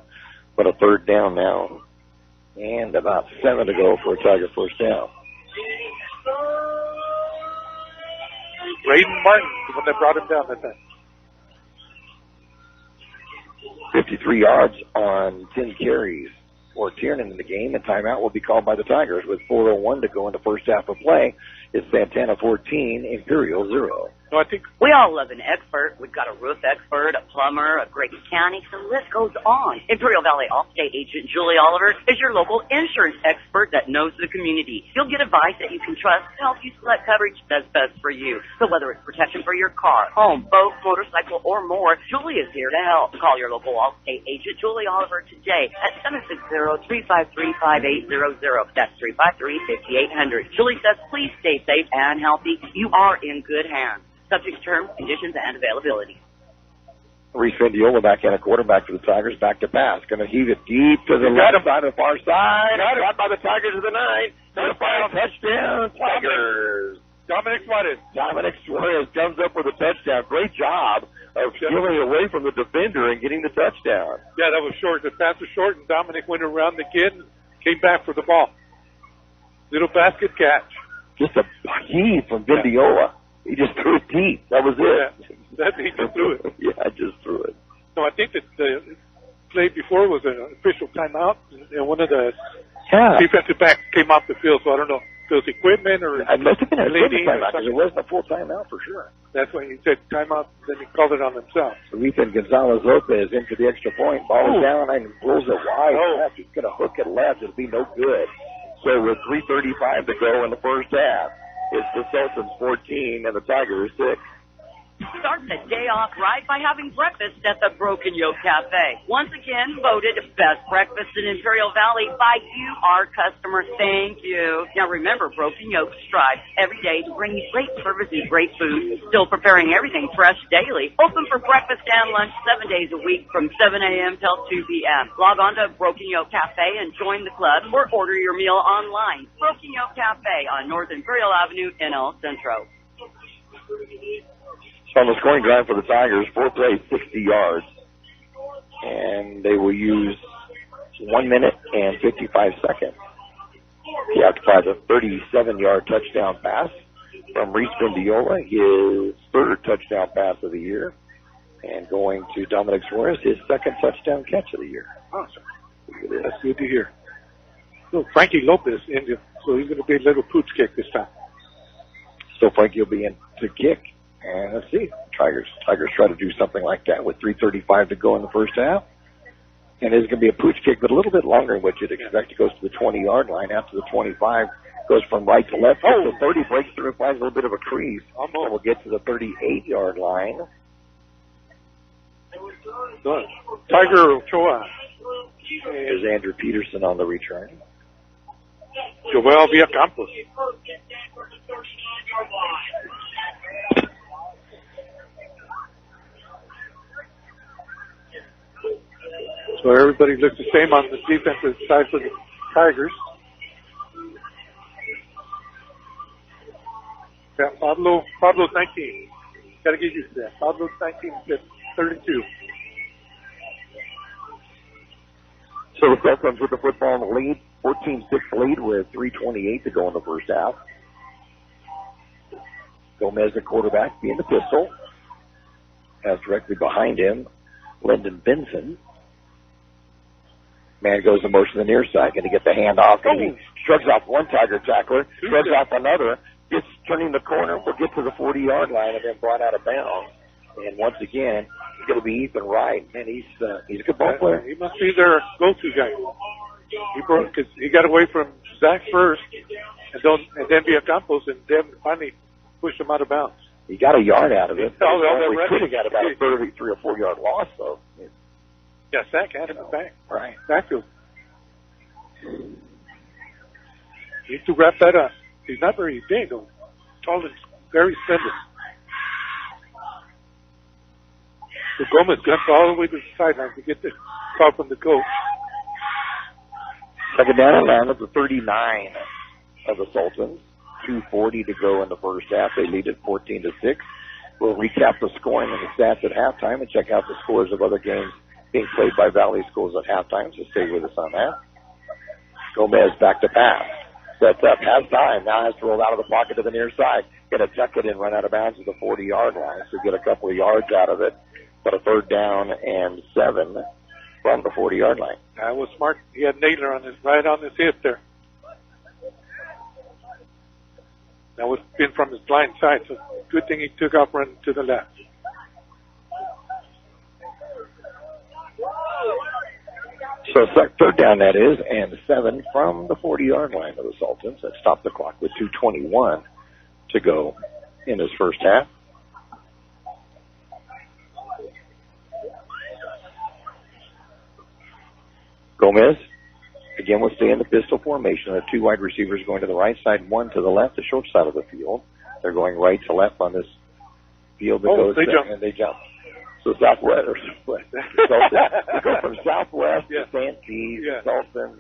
[SPEAKER 7] but a third down now. And about 7 to go for a Tiger first down.
[SPEAKER 3] Braden Martin, the one that brought him down that time.
[SPEAKER 7] 53 yards on 10 carries or Tiernan in the game, and timeout will be called by the Tigers with 4:01 to go in the first half of play. It's Santana 14, Imperial 0.
[SPEAKER 3] No, I think
[SPEAKER 5] we all love an expert. We've got a roof expert, a plumber, a great mechanic. The list goes on. Imperial Valley Allstate agent Julie Oliver is your local insurance expert that knows the community. You'll get advice that you can trust to help you select coverage that's best for you. So whether it's protection for your car, home, boat, motorcycle, or more, Julie is here to help. Call your local Allstate agent Julie Oliver today at 760-353-5800. That's 353-5800. Julie says, please stay safe and healthy. You are in good hands. Subject to terms, conditions, and availability.
[SPEAKER 7] Reese Vendiola back in a quarterback for the Tigers, back to pass. Going to heave it deep to the left side of the far side. Got by the Tigers to the 9. The final touchdown, Tigers.
[SPEAKER 3] Dominic
[SPEAKER 7] Suarez comes up with a touchdown. Great job of stealing away from the defender and getting the touchdown.
[SPEAKER 3] Yeah, that was short. The pass was short, and Dominic went around the kid and came back for the ball. Little basket catch.
[SPEAKER 7] Just a heave from Vendiola. He just threw it deep. That was it.
[SPEAKER 3] Yeah, he just threw it.
[SPEAKER 7] Yeah, just threw it.
[SPEAKER 3] No, I think that the play before was an official timeout, and one of the defensive backs came off the field, so I don't know if it was equipment or
[SPEAKER 7] it must have been a timeout, because it wasn't a full timeout for sure.
[SPEAKER 3] That's when he said timeout, then he called it on himself.
[SPEAKER 7] So Ethan Gonzalez-Lopez into the extra point. Ball is down and rolls it wide left. He's going to hook it left. It'll be no good. So with 3:35 to go in the first half, it's the Sultans 14 and the Tigers 6.
[SPEAKER 5] Start the day off right by having breakfast at the Broken Yoke Cafe. Once again, voted best breakfast in Imperial Valley by you, our customers. Thank you. Now remember, Broken Yoke strives every day to bring you great service and great food. Still preparing everything fresh daily. Open for breakfast and lunch 7 days a week from 7 a.m. till 2 p.m. Log on to Broken Yoke Cafe and join the club or order your meal online. Broken Yoke Cafe on North Imperial Avenue in El Centro.
[SPEAKER 7] So on the scoring drive for the Tigers, 4 plays, 60 yards. And they will use 1 minute and 55 seconds. He occupies a 37-yard touchdown pass from Reese Vendiola, his third touchdown pass of the year. And going to Dominic Suarez, his second touchdown catch of the year.
[SPEAKER 3] Awesome. That's good to hear. So Frankie Lopez, so he's going to be a little pooch kick this time.
[SPEAKER 7] So Frankie will be in to kick. And let's see, Tigers try to do something like that with 3:35 to go in the first half. And it's going to be a pooch kick, but a little bit longer than what you'd expect. It goes to the 20-yard line. After the 25, goes from right to left. The 30 breaks through, finds a little bit of a crease. And we'll get to the 38-yard line.
[SPEAKER 3] Tiger Ochoa.
[SPEAKER 7] There's Andrew Peterson on the return.
[SPEAKER 3] Joel Villacampos. So everybody looks the same on the defensive side for the Tigers. Yeah, Pablo's 19. Got to get used to that. Pablo's 19, 32.
[SPEAKER 7] So the Falcons with the football in the lead, 14-6 lead with 3:28 to go in the first half. Gomez, the quarterback, being the pistol. Has directly behind him Lyndon Benson. Man goes in motion to the near side, going to get the handoff. He shrugs off one Tiger tackler, shrugs off another, gets turning the corner, will get to the 40-yard line and then brought out of bounds. And once again, it's going to be Ethan Wright. Man, he's a good ball player.
[SPEAKER 3] He must be their go-to guy. Because he got away from Zach first, and then Villacampos, and then finally pushed him out of bounds.
[SPEAKER 7] He got a yard out of it.
[SPEAKER 3] He
[SPEAKER 7] could have got about a 3 or 4 yard loss, though.
[SPEAKER 3] Yeah, Zach had him back.
[SPEAKER 7] Right.
[SPEAKER 3] Backfield. He needs to wrap that up. He's not very big, though. Tall and very slender. So Gomez guns all the way to the sideline to get the call from the coach.
[SPEAKER 7] Second down and line at the 39 of the Sultans. 2:40 to go in the first half. They lead at 14-6. We'll recap the scoring and the stats at halftime and check out the scores of other games being played by Valley schools at halftime, so stay with us on that. Gomez back to pass. Sets up, has time, now has to roll out of the pocket to the near side. Going to tuck it in, run out of bounds at the 40-yard line, so get a couple of yards out of it. But a 3rd down and 7 from the 40-yard line.
[SPEAKER 3] That was smart. He had Naylor right on his hip there. That was been from his blind side, so good thing he took off running to the left.
[SPEAKER 7] So third down that is, and 7 from the 40-yard line of the Sultans. That stopped the clock with 2:21 to go in his first half. Gomez, again, will stay in the pistol formation. The 2 wide receivers going to the right side, 1 to the left, the short side of the field. They're going right to left on this field that goes there, and they jump. So southwest or southwest. We go from southwest to Santee, Sultan,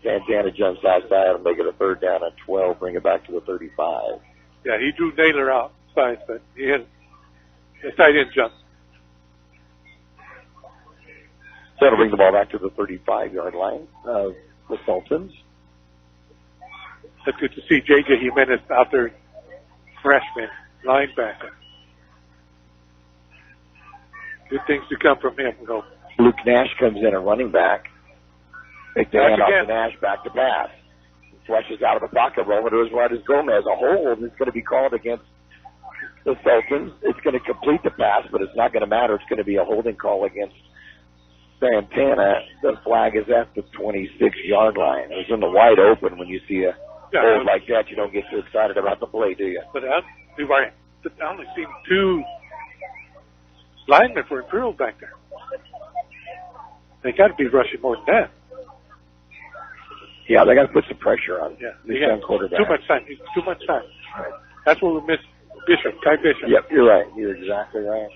[SPEAKER 7] Santana jumps outside and make it a third down at 12, bring it back to the 35.
[SPEAKER 3] Yeah, he drew Naylor outside, but he had a tight end jump.
[SPEAKER 7] So that'll bring the ball back to the 35-yard line of the Sultans.
[SPEAKER 3] It's good to see J.J. Jimenez out there, freshman, linebacker. Good things to come from him.
[SPEAKER 7] Luke Nash comes in at running back. Take the hand off to Nash, back to pass. Flushes out of the pocket, rolling to his right is Gomez. A hold is going to be called against the Sultans. It's going to complete the pass, but it's not going to matter. It's going to be a holding call against Santana. The flag is at the 26-yard line. It was in the wide open. When you see a hold like that, you don't get too excited about the play, do you?
[SPEAKER 3] But I only seen 2 linemen for Imperial back there. They got to be rushing more than that.
[SPEAKER 7] Yeah, they got to put some pressure on.
[SPEAKER 3] Yeah,
[SPEAKER 7] this young quarterback.
[SPEAKER 3] Too much time. Too much time. Right. That's what we miss. Bishop, Ty Bishop.
[SPEAKER 7] Yep, you're right. You're exactly right.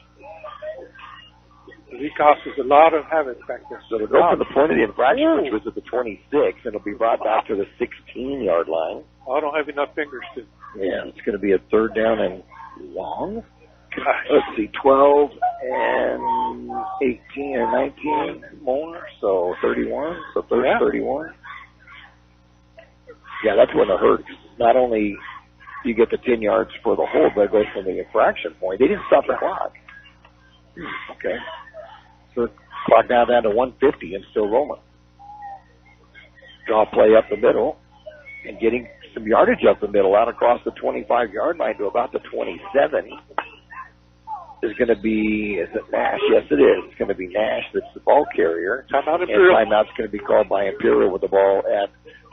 [SPEAKER 3] He cost us a lot of havoc back there.
[SPEAKER 7] So they'll go for the point of the infraction, which was at the 26, and it'll be brought back to the 16-yard line.
[SPEAKER 3] I don't have enough fingers to.
[SPEAKER 7] Yeah, it's going to be a third down and long. Let's see, 12 and 18 and 19 more, so 31. So 31. Yeah, that's when it hurts. Not only do you get the 10 yards for the hold, but it goes from the infraction point. They didn't stop the clock. Okay. So clock now down to 150 and still rolling. Draw play up the middle and getting some yardage up the middle out across the 25-yard line to about the 27. Is going to be, is it Nash? Yes, it is. It's going to be Nash that's the ball carrier.
[SPEAKER 3] Timeout
[SPEAKER 7] and
[SPEAKER 3] Imperial.
[SPEAKER 7] Timeout's going to be called by Imperial with the ball at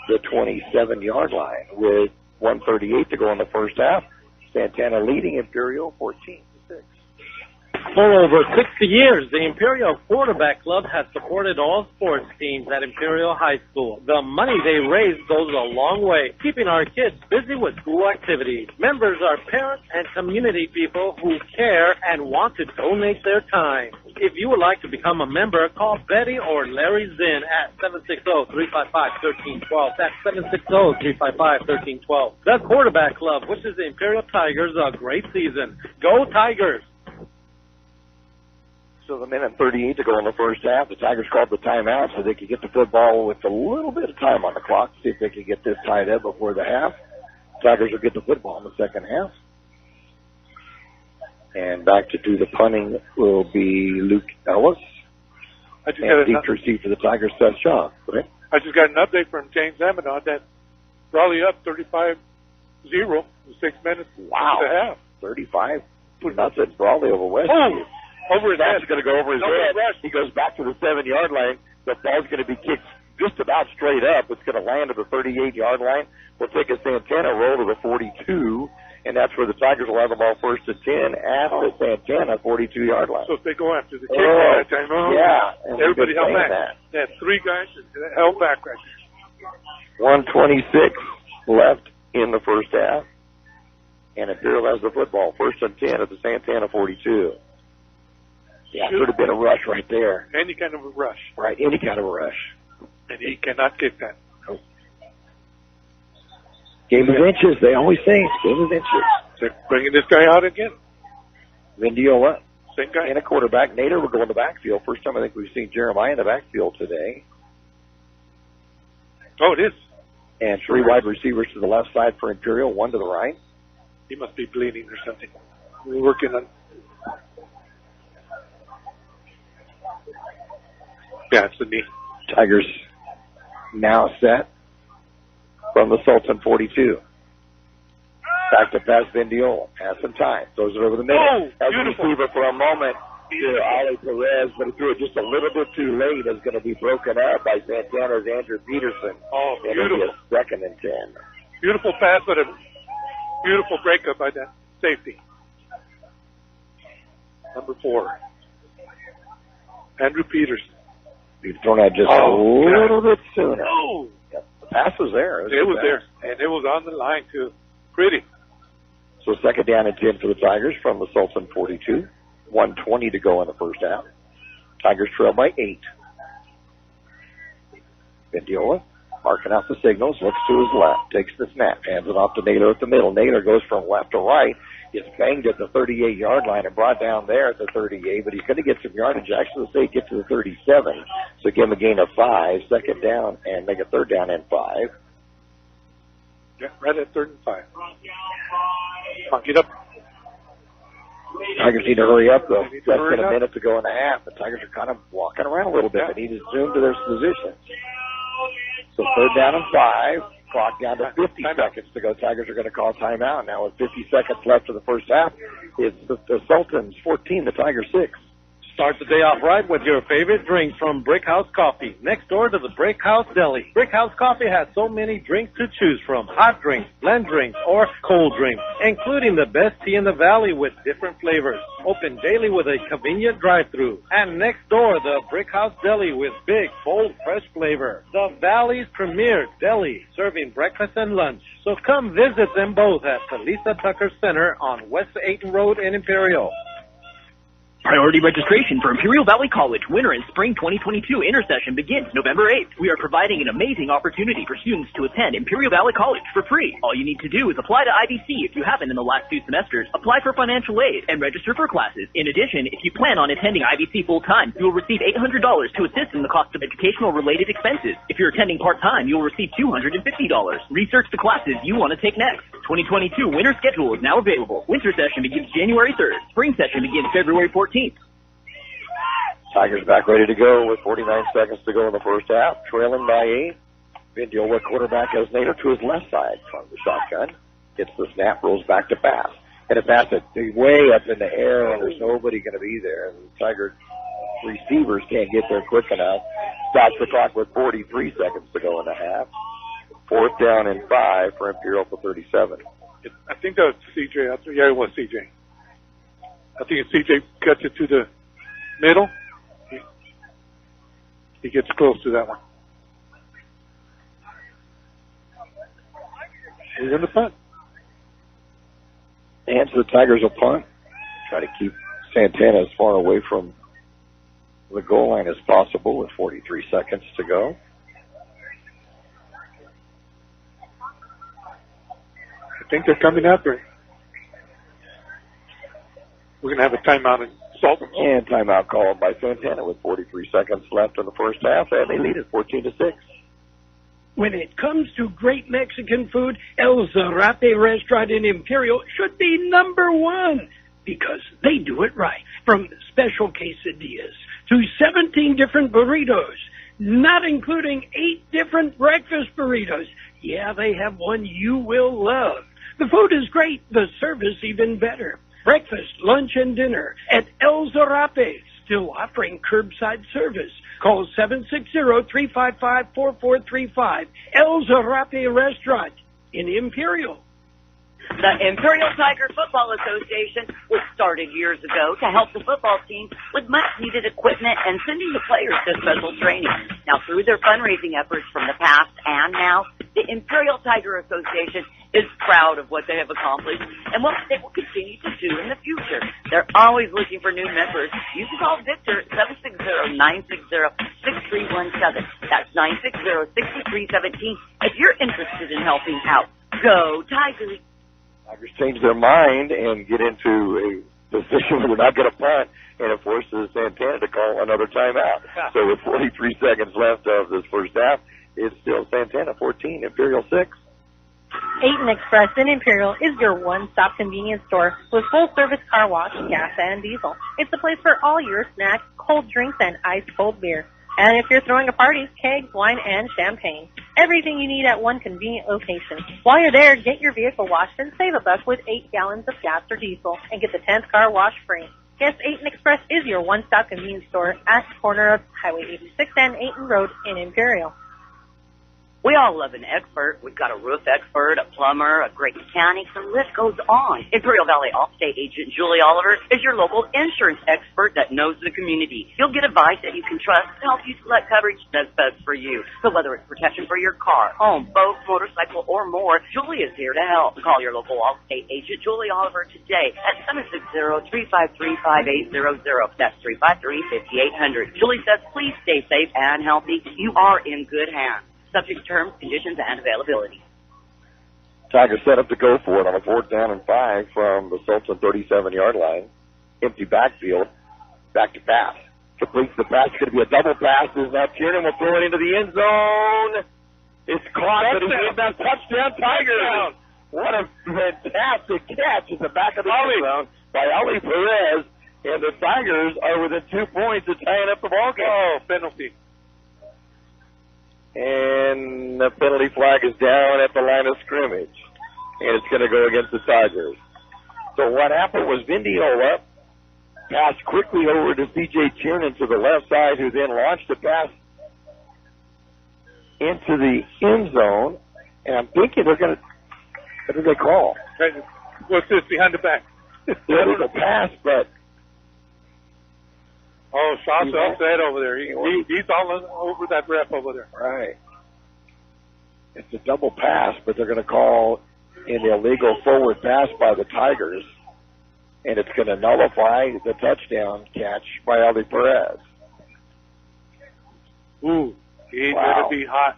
[SPEAKER 7] the 27-yard line with 1:38 to go in the first half. Santana leading Imperial 14-6.
[SPEAKER 8] For over 60 years, the Imperial Quarterback Club has supported all sports teams at Imperial High School. The money they raise goes a long way, keeping our kids busy with school activities. Members are parents and community people who care and want to donate their time. If you would like to become a member, call Betty or Larry Zinn at 760-355-1312. That's 760-355-1312. The Quarterback Club wishes the Imperial Tigers a great season. Go Tigers!
[SPEAKER 7] So the minute 38 to go in the first half. The Tigers called the timeout so they could get the football with a little bit of time on the clock, see if they could get this tied up before the half. Tigers will get the football in the second half. And back to do the punting will be Luke Ellis. And deep receive for the Tigers, Seth Shaw. Right?
[SPEAKER 3] I just got an update from James Amadon that Raleigh up 35-0 with 6 minutes to the half.
[SPEAKER 7] 35. Nothing. Raleigh over West.
[SPEAKER 3] Over his head.
[SPEAKER 7] That's going to go over his head. He goes back to the 7-yard line. The ball's going to be kicked just about straight up. It's going to land at the 38-yard line. We'll take a Santana roll to the 42, and that's where the Tigers will have the ball first and 10 at the Santana 42-yard line.
[SPEAKER 3] So if they go after the kick that time,
[SPEAKER 7] yeah.
[SPEAKER 3] Everybody held back. They had 3 guys that held back right there.
[SPEAKER 7] 1:26 left in the first half, and Imperial has the football first and 10 at the Santana 42. Yeah, it would have been a rush right there.
[SPEAKER 3] Any kind of a rush.
[SPEAKER 7] Right, any kind of a rush.
[SPEAKER 3] And he cannot kick that.
[SPEAKER 7] Oh. Game of inches, they always say. Game of inches.
[SPEAKER 3] They're bringing this guy out again.
[SPEAKER 7] Vindiola.
[SPEAKER 3] Same guy.
[SPEAKER 7] And a quarterback. Nader will go in the backfield. First time I think we've seen Jeremiah in the backfield today.
[SPEAKER 3] Oh, it is.
[SPEAKER 7] And 3 wide receivers to the left side for Imperial, 1 to the right.
[SPEAKER 3] He must be bleeding or something. We're working on... Yeah, it's the knee.
[SPEAKER 7] Tigers now set from the Sultan 42. Back to pass Vendiola. Has some time. Throws it over the middle.
[SPEAKER 3] Oh,
[SPEAKER 7] as a
[SPEAKER 3] beautiful.
[SPEAKER 7] receiver for a moment to Ali Perez, but he threw it just a little bit too late. It's going to be broken up by Santana's Andrew Peterson.
[SPEAKER 3] Oh,
[SPEAKER 7] and
[SPEAKER 3] beautiful.
[SPEAKER 7] it'll be a 2nd and 10.
[SPEAKER 3] Beautiful pass, but a beautiful breakup by that safety. Number 4. Andrew Peterson.
[SPEAKER 7] He's thrown out just a little bit sooner.
[SPEAKER 3] Oh.
[SPEAKER 7] Yep. The pass was there.
[SPEAKER 3] It was there, and it was on the line, too. Pretty.
[SPEAKER 7] So 2nd down and 10 for the Tigers from the Sultan 42. 1:20 to go in the first half. Tigers trail by 8. Vendiola marking out the signals, looks to his left, takes the snap, hands it off to Naylor at the middle. Naylor goes from left to right, gets banged at the 38-yard line and brought down there at the 38, but he's going to get some yardage. Actually, say get to the 37, so give him a gain of 5, 2nd down, and make a 3rd down and 5.
[SPEAKER 3] Yeah, right at 3rd and 5. Come on, get up.
[SPEAKER 7] Tigers need to hurry up, though.
[SPEAKER 3] They need to
[SPEAKER 7] Less
[SPEAKER 3] hurry
[SPEAKER 7] than a
[SPEAKER 3] up.
[SPEAKER 7] minute to go in the half. The Tigers are kind of walking around a little bit. They need to zoom to their position. So 3rd down and 5. Clock down to 50 seconds to go. Tigers are going to call timeout now with 50 seconds left of the first half. It's the Sultans 14, the Tigers 6.
[SPEAKER 8] Start the day off right with your favorite drinks from Brick House Coffee, next door to the Brick House Deli. Brick House Coffee has so many drinks to choose from, hot drinks, blend drinks, or cold drinks, including the best tea in the valley with different flavors. Open daily with a convenient drive-thru. And next door, the Brick House Deli with big, bold, fresh flavor. The Valley's premier deli, serving breakfast and lunch. So come visit them both at the Lisa Tucker Center on West 8th Road in Imperial.
[SPEAKER 4] Priority registration for Imperial Valley College winter and spring 2022 intersession begins November 8th. We are providing an amazing opportunity for students to attend Imperial Valley College for free. All you need to do is apply to IBC if you haven't in the last 2 semesters, apply for financial aid, and register for classes. In addition, if you plan on attending IBC full-time, you will receive $800 to assist in the cost of educational-related expenses. If you're attending part-time, you will receive $250. Research the classes you want to take next. 2022 winter schedule is now available. Winter session begins January 3rd. Spring session begins February 14th.
[SPEAKER 7] Tigers back ready to go with 49 seconds to go in the first half. Trailing by 8. Vendiola quarterback has Nader to his left side from the shotgun. Gets the snap, rolls back to pass. And a pass it way up in the air, and there's nobody going to be there. And the Tiger receivers can't get there quick enough. Stops the clock with 43 seconds to go in the half. 4th down and 5 for Imperial for 37.
[SPEAKER 3] I think that was CJ. Yeah, it was CJ. I think CJ cuts it to the middle. He gets close to that one. He's in the punt.
[SPEAKER 7] And so the Tigers will punt. Try to keep Santana as far away from the goal line as possible with 43 seconds to go.
[SPEAKER 3] I think they're coming after him. We're going to have a timeout in Sultan.
[SPEAKER 7] And timeout called by Santana with 43 seconds left in the first half, and they lead it 14-6.
[SPEAKER 1] When it comes to great Mexican food, El Zarape restaurant in Imperial should be number 1 because they do it right. From special quesadillas to 17 different burritos, not including 8 different breakfast burritos. Yeah, they have one you will love. The food is great, the service even better. Breakfast, lunch, and dinner at El Zarape, still offering curbside service. Call 760-355-4435. El Zarape Restaurant in Imperial.
[SPEAKER 5] The Imperial Tiger Football Association was started years ago to help the football team with much-needed equipment and sending the players to special training. Now, through their fundraising efforts from the past and now, the Imperial Tiger Association is proud of what they have accomplished and what they will continue to do in the future. They're always looking for new members. You can call Victor at 760-960-6317. That's 960-6317 if you're interested in helping out. Go Tigers!
[SPEAKER 7] Tigers change their mind and get into a position where they're not going to punt, and it forces Santana to call another timeout. So with 43 seconds left of this first half, it's still Santana 14, Imperial 6.
[SPEAKER 6] 8 Express in Imperial is your one-stop convenience store with full-service car wash, gas, and diesel. It's the place for all your snacks, cold drinks, and ice-cold beer. And if you're throwing a party, kegs, wine, and champagne. Everything you need at one convenient location. While you're there, get your vehicle washed and save $1 with 8 gallons of gas or diesel and get the 10th car wash free. Guess 8 Express is your one-stop convenience store at the corner of Highway 86 and 8 Road in Imperial.
[SPEAKER 5] We all love an expert. We've got a roof expert, a plumber, a great mechanic. The list goes on. Imperial Valley Allstate agent Julie Oliver is your local insurance expert that knows the community. You'll get advice that you can trust to help you select coverage that's best for you. So whether it's protection for your car, home, boat, motorcycle, or more, Julie is here to help. Call your local Allstate agent Julie Oliver today at 760-353-5800. That's 353-5800. Julie says, please stay safe and healthy. You are in good hands. Subject to terms, conditions, and availability.
[SPEAKER 7] Tigers set up to go for it on a 4th down and 5 from the Sultan 37-yard line. Empty backfield. Back to pass. Completes the pass. It's going to be a double pass. Is now Tiernan will throw it into the end zone. It's caught, but it's in that touchdown, Tigers. What a fantastic catch at the back of the end zone by Ali Perez. And the Tigers are within 2 points of tying up the ball game.
[SPEAKER 3] Oh, penalty.
[SPEAKER 7] And the penalty flag is down at the line of scrimmage. And it's going to go against the Tigers. So what happened was Vindiola passed quickly over to C.J. Tiernan to the left side, who then launched the pass into the end zone. And I'm thinking they're going to, what do they call?
[SPEAKER 3] What's this, behind the back?
[SPEAKER 7] It was a pass, but...
[SPEAKER 3] Oh, Shaw's upset over there. He's all over that ref over there.
[SPEAKER 7] Right. It's a double pass, but they're going to call an illegal forward pass by the Tigers, and it's going to nullify the touchdown catch by Ali Perez.
[SPEAKER 3] Ooh, he's going to be hot.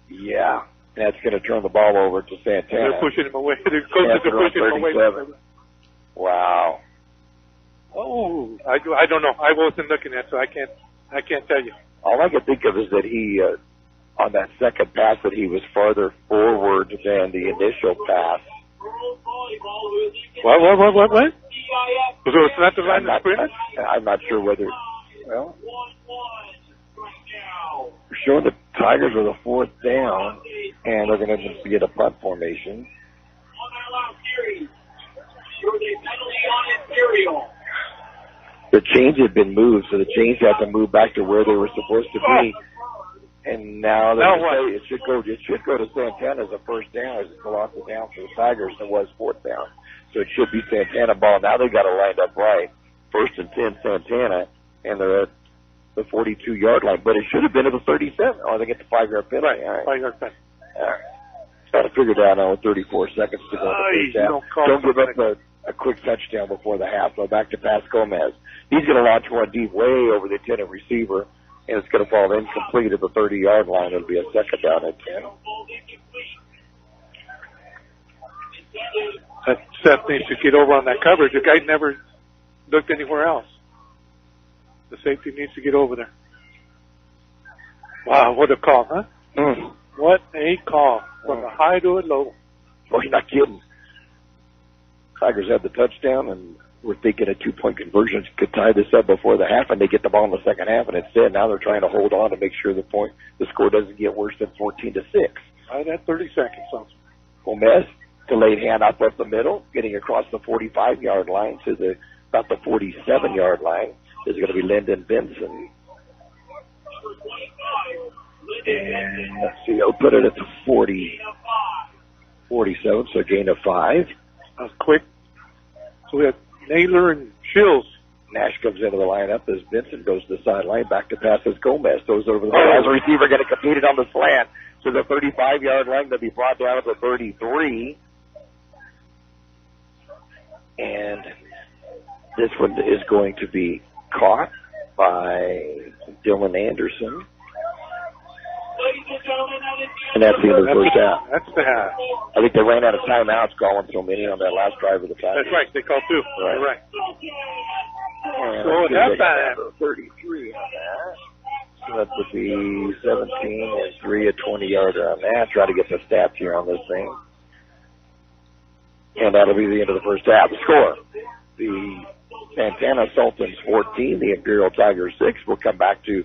[SPEAKER 7] Yeah, that's going to turn the ball over to Santana.
[SPEAKER 3] They're pushing him away. They're pushing him away.
[SPEAKER 7] Wow.
[SPEAKER 3] Oh, I don't know. I wasn't looking at it, so I can't tell you.
[SPEAKER 7] All I can think of is that he, on that second pass, that he was farther forward than the initial pass.
[SPEAKER 3] What? So it's not the line of scrimmage?
[SPEAKER 7] I'm not sure whether. Well, we're showing the Tigers with a 4th down, and they're going to get a punt formation.
[SPEAKER 9] On that last series, there was a penalty on Imperial.
[SPEAKER 7] The chains had been moved, so the chains had to move back to where they were supposed to be. And now it should go to Santana as a 1st down, as it lost it down for the Tigers, and it was 4th down. So it should be Santana ball. Now they've got it lined up right. 1st and 10, Santana, and they're at the 42-yard line. But it should have been at the 37. Oh, they get the 5-yard penalty.
[SPEAKER 3] Right,
[SPEAKER 7] all right.
[SPEAKER 3] 5-yard penalty.
[SPEAKER 7] All right. Got to figure that out with 34 seconds to go. Don't give up a quick touchdown before the half. Go back to pass Gomez. He's going to launch one deep way over the intended receiver, and it's going to fall incomplete at the 30-yard line. It'll be a 2nd down and 10.
[SPEAKER 3] Seth needs to get over on that coverage. The guy never looked anywhere else. The safety needs to get over there. Wow, what a call, huh? What a call. From a high to a low.
[SPEAKER 7] Oh, you're not kidding. Tigers had the touchdown, and we're thinking a 2-point conversion could tie this up before the half, and they get the ball in the second half, and instead now they're trying to hold on to make sure the score doesn't get worse than 14-6.
[SPEAKER 3] Right at 30 seconds.
[SPEAKER 7] Gomez, delayed handoff up the middle, getting across the 45-yard line to about the 47-yard line is going to be Lyndon Benson. And let's see, they'll put it at the 47, so a gain of 5.
[SPEAKER 3] That's quick. So we have Naylor and Shields.
[SPEAKER 7] Nash comes into the lineup as Benson goes to the sideline. Back to pass as Gomez throws over the line. As a receiver going to complete it on the slant. So the 35-yard line will be brought down to the 33. And this one is going to be caught by Dylan Anderson. And that's the end of the first half.
[SPEAKER 3] That's the half.
[SPEAKER 7] I think they ran out of timeouts calling so many on that last drive of the time.
[SPEAKER 3] That's right. They called 2.
[SPEAKER 7] Right.
[SPEAKER 3] You're right.
[SPEAKER 7] So that's that. 33 on that. So that would be 17 and 3, a 20-yarder on that. Try to get the stats here on this thing. And that'll be the end of the first half. The score. The Santana Sultans 14, the Imperial Tigers 6. We'll come back to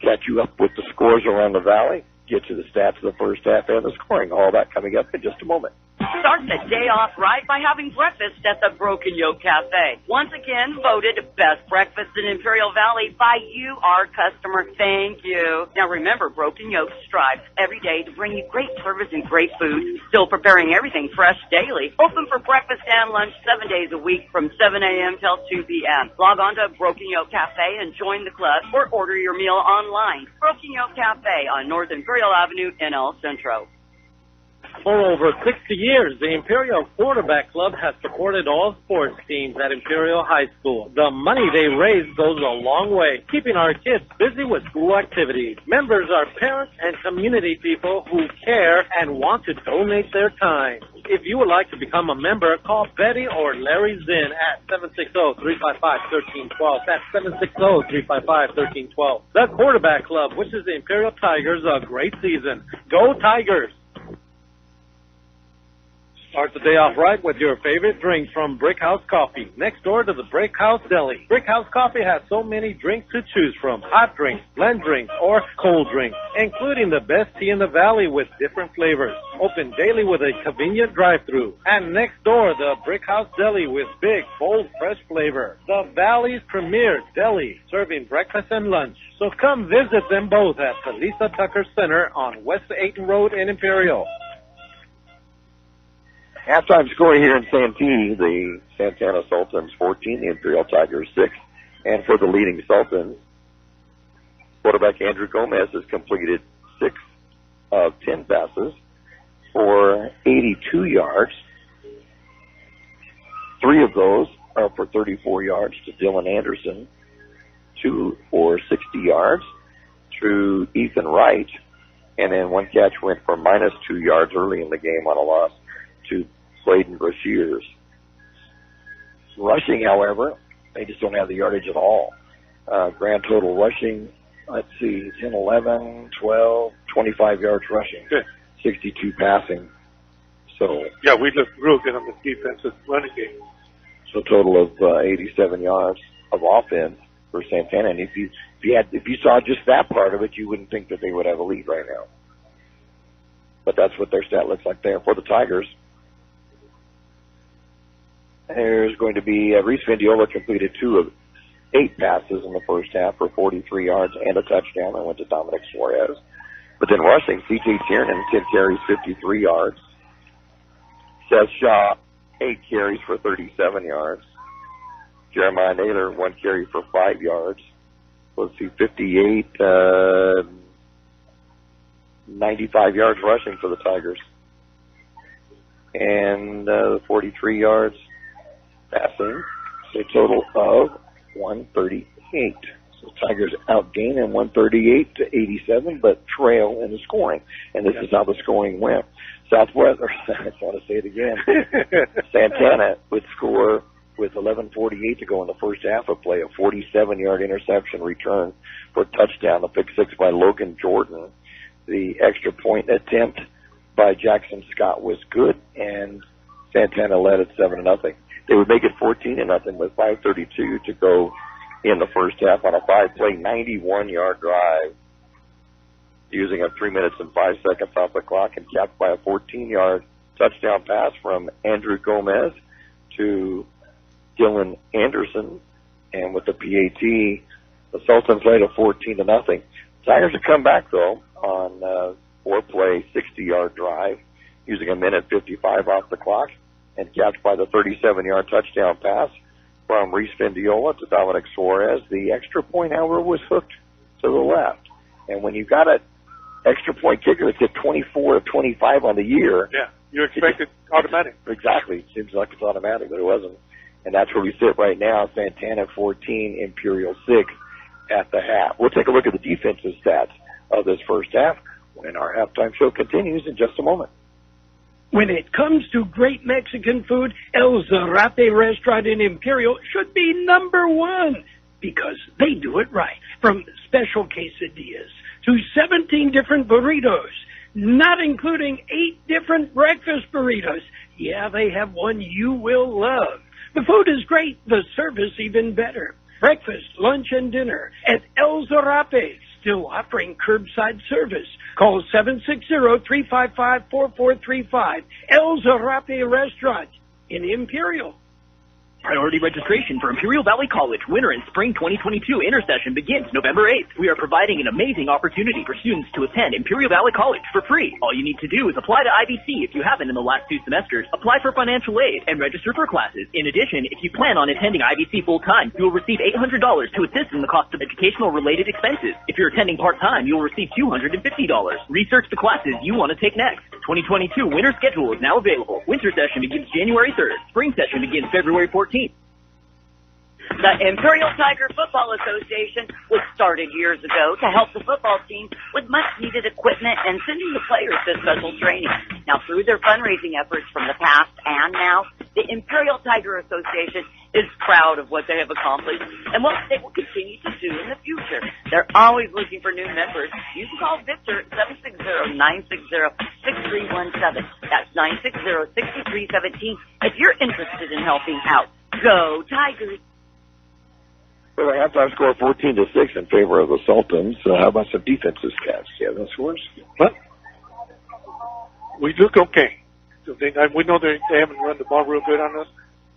[SPEAKER 7] catch you up with the scores around the Valley, get you the stats of the first half and the scoring. All that coming up in just a moment.
[SPEAKER 5] Start the day off right by having breakfast at the Broken Yoke Cafe. Once again, voted best breakfast in Imperial Valley by you, our customer. Thank you. Now remember, Broken Yoke strives every day to bring you great service and great food, still preparing everything fresh daily. Open for breakfast and lunch 7 days a week from 7 a.m. till 2 p.m. Log on to Broken Yoke Cafe and join the club or order your meal online. Broken Yoke Cafe on North Imperial Avenue in El Centro.
[SPEAKER 8] For over 60 years, the Imperial Quarterback Club has supported all sports teams at Imperial High School. The money they raise goes a long way, keeping our kids busy with school activities. Members are parents and community people who care and want to donate their time. If you would like to become a member, call Betty or Larry Zinn at 760-355-1312. That's 760-355-1312. The Quarterback Club wishes the Imperial Tigers a great season. Go Tigers! Start the day off right with your favorite drink from Brick House Coffee, next door to the Brick House Deli. Brick House Coffee has so many drinks to choose from, hot drinks, blend drinks, or cold drinks, including the best tea in the valley with different flavors. Open daily with a convenient drive-thru. And next door, the Brick House Deli with big, bold, fresh flavor. The Valley's premier deli, serving breakfast and lunch. So come visit them both at the Lisa Tucker Center on West 8th Road in Imperial.
[SPEAKER 7] Halftime score here in Santee, the Santana Sultans 14, the Imperial Tigers 6. And for the leading Sultans, quarterback Andrew Gomez has completed 6 of 10 passes for 82 yards. 3 of those are for 34 yards to Dylan Anderson, 2 for 60 yards to Ethan Wright, and then 1 catch went for -2 yards early in the game on a loss to Clayton Brashears. Rushing, however, they just don't have the yardage at all. Grand total rushing, let's see, 10, 11, 12, 25 yards rushing, 62 passing. So
[SPEAKER 3] yeah, we looked real good on the defensive running game.
[SPEAKER 7] So a total of 87 yards of offense for Santana. And if you saw just that part of it, you wouldn't think that they would have a lead right now. But that's what their stat looks like there. For the Tigers, there's going to be Reese Vendiola completed 2 of 8 passes in the first half for 43 yards and a touchdown. And went to Dominic Suarez. But then rushing, C.J. Tiernan, 10 carries, 53 yards. Seth Shaw, 8 carries for 37 yards. Jeremiah Naylor, 1 carry for 5 yards. Let's see, 58, 95 yards rushing for the Tigers. And 43 yards passing. So a total of 138. So Tigers outgain in 138 to 87, but trail in the scoring. And this is how the scoring went. Southwest, I want to say it again, Santana would score with 11:48 to go in the first half of play, a 47-yard interception return for a touchdown, a pick 6 by Logan Jordan. The extra point attempt by Jackson Scott was good, and Santana led at 7-0. They would make it 14-0 with 5:32 to go in the first half on a 5-play, 91-yard drive, using up 3 minutes and 5 seconds off the clock, and capped by a 14-yard touchdown pass from Andrew Gomez to Dylan Anderson. And with the PAT, the Sultans led at 14-0. Tigers have come back, though, on a 4-play, 60-yard drive, using a minute 55 off the clock, and capped by the 37-yard touchdown pass from Reese Vendiola to Dominic Suarez. The extra point, however, was hooked to the left. And when you've got an extra point kicker that's hit 24 of 25 on the year,
[SPEAKER 3] yeah, you expect it automatic.
[SPEAKER 7] Exactly. It seems like it's automatic, but it wasn't. And that's where we sit right now, Santana 14, Imperial 6 at the half. We'll take a look at the defensive stats of this first half when our halftime show continues in just a moment.
[SPEAKER 1] When it comes to great Mexican food, El Zarate Restaurant in Imperial should be number 1 because they do it right. From special quesadillas to 17 different burritos, not including 8 different breakfast burritos. Yeah, they have one you will love. The food is great, the service even better. breakfast, lunch, and dinner at El Zarape, still offering curbside service. Call 760-355-4435. El Zarape Restaurant in Imperial.
[SPEAKER 4] Priority registration for Imperial Valley College Winter and Spring 2022 intersession begins November 8th. We are providing an amazing opportunity for students to attend Imperial Valley College for free. All you need to do is apply to IBC if you haven't in the last 2 semesters, apply for financial aid, and register for classes. In addition, if you plan on attending IBC full-time, you will receive $800 to assist in the cost of educational-related expenses. If you're attending part-time, you will receive $250. Research the classes you want to take next. 2022 winter schedule is now available. Winter session begins January 3rd. Spring session begins February 14th.
[SPEAKER 5] The Imperial Tiger Football Association was started years ago to help the football team with much-needed equipment and sending the players to special training. Now, through their fundraising efforts from the past and now, the Imperial Tiger Association is proud of what they have accomplished and what they will continue to do in the future. They're always looking for new members. You can call Victor at 760-960-6317. That's 960-6317 if you're interested in helping out. Go Tigers!
[SPEAKER 7] Well, the halftime score 14-6 in favor of the Sultans. How about some defensive stats? Do you have those scores?
[SPEAKER 3] Well, we look okay. We know they haven't run the ball real good on us.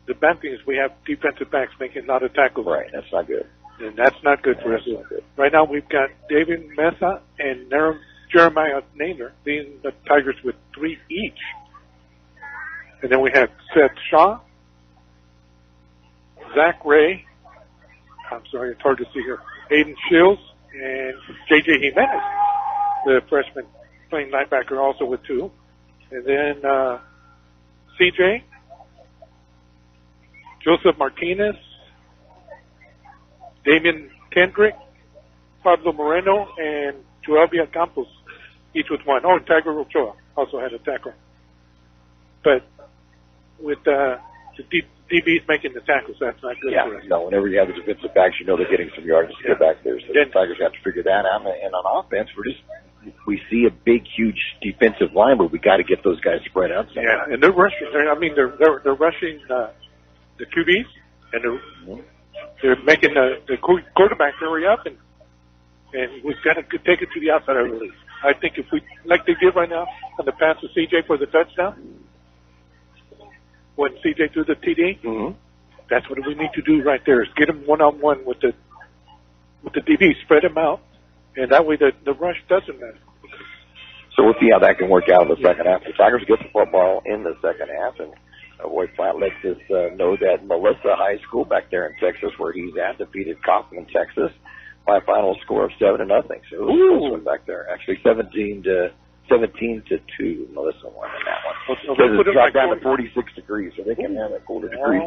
[SPEAKER 3] The bad thing is we have defensive backs making a lot of tackles.
[SPEAKER 7] Right, that's not good.
[SPEAKER 3] And that's not good for us. Right now we've got David Mesa and Jeremiah Naylor leading the Tigers with 3 each. And then we have Seth Shaw, Zach Ray, I'm sorry, it's hard to see here, Aiden Shields, and J.J. Jimenez, the freshman playing linebacker, also with 2. And then C.J., Joseph Martinez, Damian Kendrick, Pablo Moreno, and Joelvia Campos, each with 1. Oh, and Tiger Ochoa also had a tackle. But with the DBs making the tackles, that's not good for us.
[SPEAKER 7] No, whenever you have the defensive backs, you know they're getting some yards to get back there. So the Tigers have to figure that out. And on offense, we see a big, huge defensive line, but we got to get those guys spread out somehow.
[SPEAKER 3] Yeah, and they're rushing. They're rushing the QBs, and they're making the quarterback hurry up, and we've got to take it to the outside, I believe. I think if we, like they did right now on the pass to CJ for the touchdown, when CJ threw the TD, that's what we need to do right there, is get him one-on-one with the DB, spread him out, and that way the rush doesn't matter.
[SPEAKER 7] So we'll see how that can work out in the second half. The Tigers get the football in the second half, and Roy Platt lets us know that Melissa High School back there in Texas, where he's at, defeated Kaufman, Texas, by a final score of 7-0. So it was a close one back there. Actually, 17-2. Melissa won in that one. So it's dropped down to 46 degrees, so they can have a colder degrees.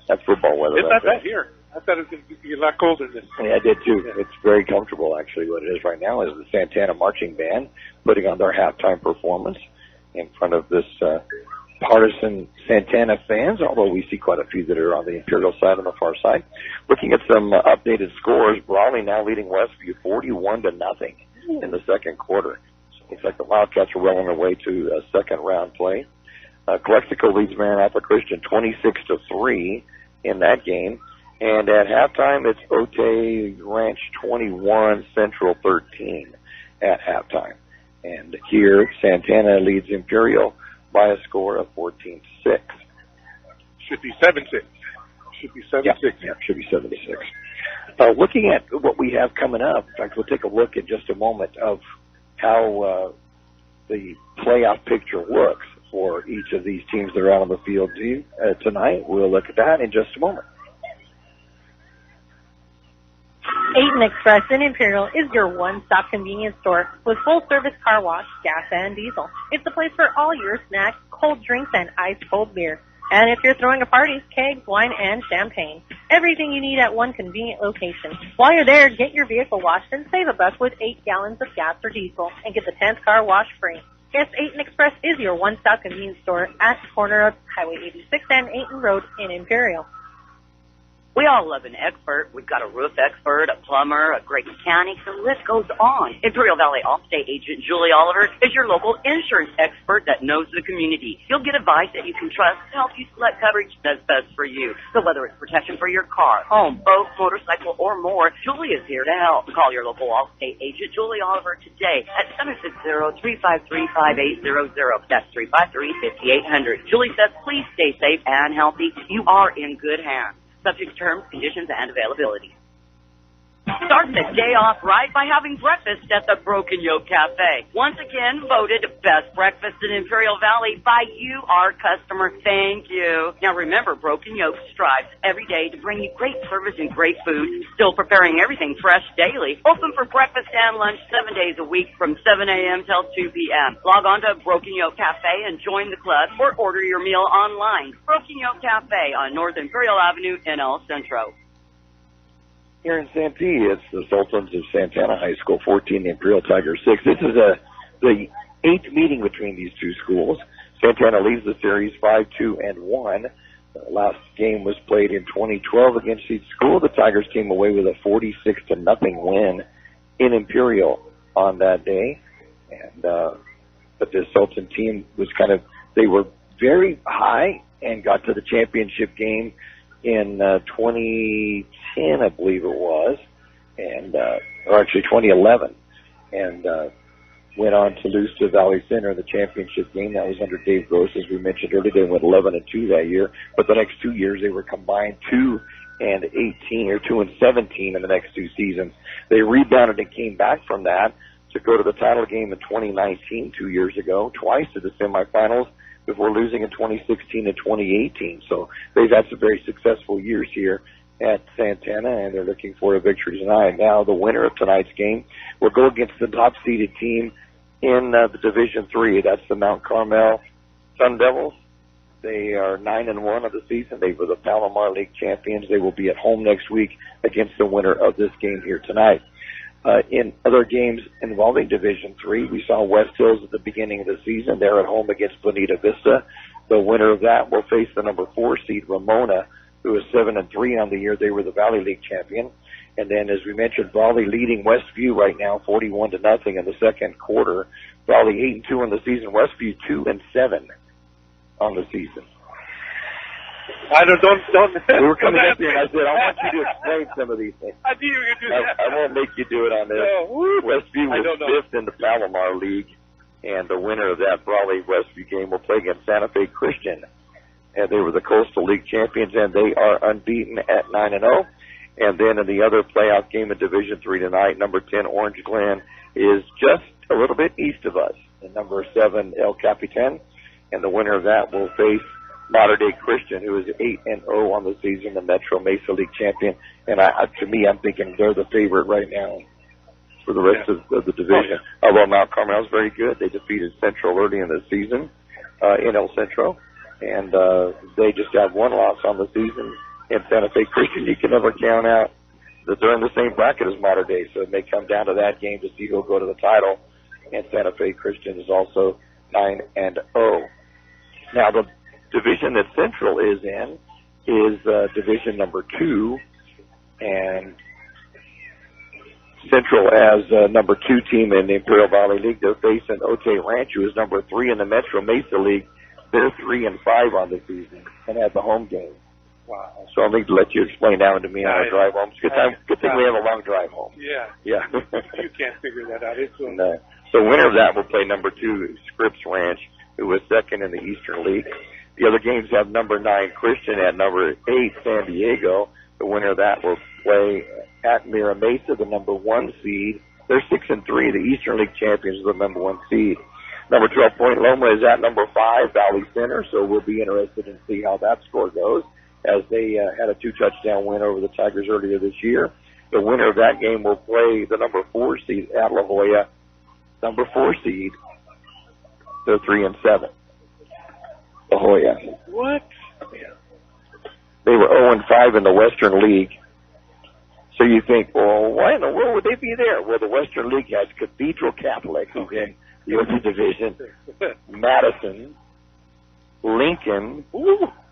[SPEAKER 7] That's football weather.
[SPEAKER 3] It's not that here. I thought it was going to be a lot colder than this.
[SPEAKER 7] Yeah, I did too. Yeah. It's very comfortable, actually. What it is right now is the Santana Marching Band putting on their halftime performance in front of this partisan Santana fans, although we see quite a few that are on the Imperial side on the far side. Looking at some updated scores, Brawley now leading Westview 41-0 in the second quarter. Looks like the Wildcats are well on their way to a second-round play. Calexico leads Maranatha Christian 26-3 in that game. And at halftime, it's Otay Ranch 21, Central 13 at halftime. And here, Santana leads Imperial by a score of 14-6.
[SPEAKER 3] Should be 7-6. Should be 7-6.
[SPEAKER 7] Yeah, should be 7-6. Looking at what we have coming up, in fact, we'll take a look in just a moment of how the playoff picture looks for each of these teams that are out on the field tonight. We'll look at that in just a moment.
[SPEAKER 6] 8 Express in Imperial is your one-stop convenience store with full-service car wash, gas, and diesel. It's the place for all your snacks, cold drinks, and ice-cold beer. And if you're throwing a party, kegs, wine, and champagne. Everything you need at one convenient location. While you're there, get your vehicle washed and save $1 with 8 gallons of gas or diesel and get the 10th car wash free. Yes, 8 Express is your one-stop convenience store at the corner of Highway 86 and 8 Road in Imperial.
[SPEAKER 5] We all love an expert. We've got a roof expert, a plumber, a great mechanic. The list goes on. Imperial Valley Allstate agent Julie Oliver is your local insurance expert that knows the community. You'll get advice that you can trust to help you select coverage that's best for you. So whether it's protection for your car, home, boat, motorcycle, or more, Julie is here to help. Call your local Allstate agent Julie Oliver today at 760-353-5800. That's 353-5800. Julie says, please stay safe and healthy. You are in good hands. Subject to terms, conditions, and availability. Start the day off right by having breakfast at the Broken Yoke Cafe. Once again, voted best breakfast in Imperial Valley by you, our customer. Thank you. Now remember, Broken Yoke strives every day to bring you great service and great food, still preparing everything fresh daily. Open for breakfast and lunch 7 days a week from 7 a.m. till 2 p.m. Log on to Broken Yoke Cafe and join the club or order your meal online. Broken Yoke Cafe on North Imperial Avenue in El Centro.
[SPEAKER 7] Here in Santee, it's the Sultans of Santana High School 14, the Imperial Tigers 6. This is the 8th meeting between these two schools. Santana leads the series 5-2-1. The last game was played in 2012 against each school. The Tigers came away with a 46-0 win in Imperial on that day. And but the Sultan team was they were very high and got to the championship game in 2010, I believe it was, and or actually 2011, and went on to lose to Valley Center in the championship game. That was under Dave Gross, as we mentioned earlier. They went 11-2 that year, but the next 2 years they were combined 2-18 or 2-17 in the next 2 seasons. They rebounded and came back from that to go to the title game in 2019, 2 years ago, twice to the semifinals, before losing in 2016 and 2018. So they've had some very successful years here at Santana, and they're looking for a victory tonight. Now the winner of tonight's game will go against the top-seeded team in the Division III. That's the Mount Carmel Sun Devils. They are 9-1 of the season. They were the Palomar League champions. They will be at home next week against the winner of this game here tonight. In other games involving Division III, we saw West Hills at the beginning of the season. They're at home against Bonita Vista. The winner of that will face the number 4 seed, Ramona, who is 7-3 on the year. They were the Valley League champion. And then, as we mentioned, Raleigh leading Westview right now, 41-0 in the second quarter. Raleigh 8-2 on the season. Westview 2-7 on the season.
[SPEAKER 3] I don't.
[SPEAKER 7] We were coming up here, and I said, I want you to explain some of these things.
[SPEAKER 3] I knew you were going to do that.
[SPEAKER 7] I won't make you do it on this. Westview was 5th in the Palomar League, and the winner of that Raleigh-Westview game will play against Santa Fe Christian. And they were the Coastal League champions, and they are unbeaten at 9-0. And then in the other playoff game in Division III tonight, number 10, Orange Glen, is just a little bit east of us. And number 7, El Capitan. And the winner of that will face Mater Dei Christian, who is 8-0 on the season, the Metro Mesa League champion. And to me, I'm thinking they're the favorite right now for the rest of the division. Although Mount Carmel is very good. They defeated Central early in the season in El Centro. And they just have one loss on the season in Santa Fe Christian. You can never count out that they're in the same bracket as Mater Dei. So it may come down to that game to see who will go to the title. And Santa Fe Christian is also 9-0. Now, the division that Central is in is division number 2, and Central as number 2 team in the Imperial Valley League. They're facing Otay Ranch, who is number 3 in the Metro Mesa League. They're 3-5 on the season and at the home game.
[SPEAKER 3] Wow.
[SPEAKER 7] So I'll need to let you explain that one to me on our drive home. Good thing we have a long drive home.
[SPEAKER 3] Yeah. You can't figure that out.
[SPEAKER 7] So winner of that will play number 2, Scripps Ranch, who was 2nd in the Eastern League. The other games have number 9, Christian, at number 8, San Diego. The winner of that will play at Mira Mesa, the number 1 seed. They're 6-3. The Eastern League champions are the number 1 seed. Number 12, Point Loma, is at number 5, Valley Center. So we'll be interested in see how that score goes, as they had a 2-touchdown win over the Tigers earlier this year. The winner of that game will play the number 4 seed at La Jolla. Number 4 seed, they're 3-7. La Jolla.
[SPEAKER 3] What?
[SPEAKER 7] They were 0-5 in the Western League. So you think, well, why in the world would they be there? Well, the Western League has Cathedral Catholic, who's in the Open Division, Madison, Lincoln,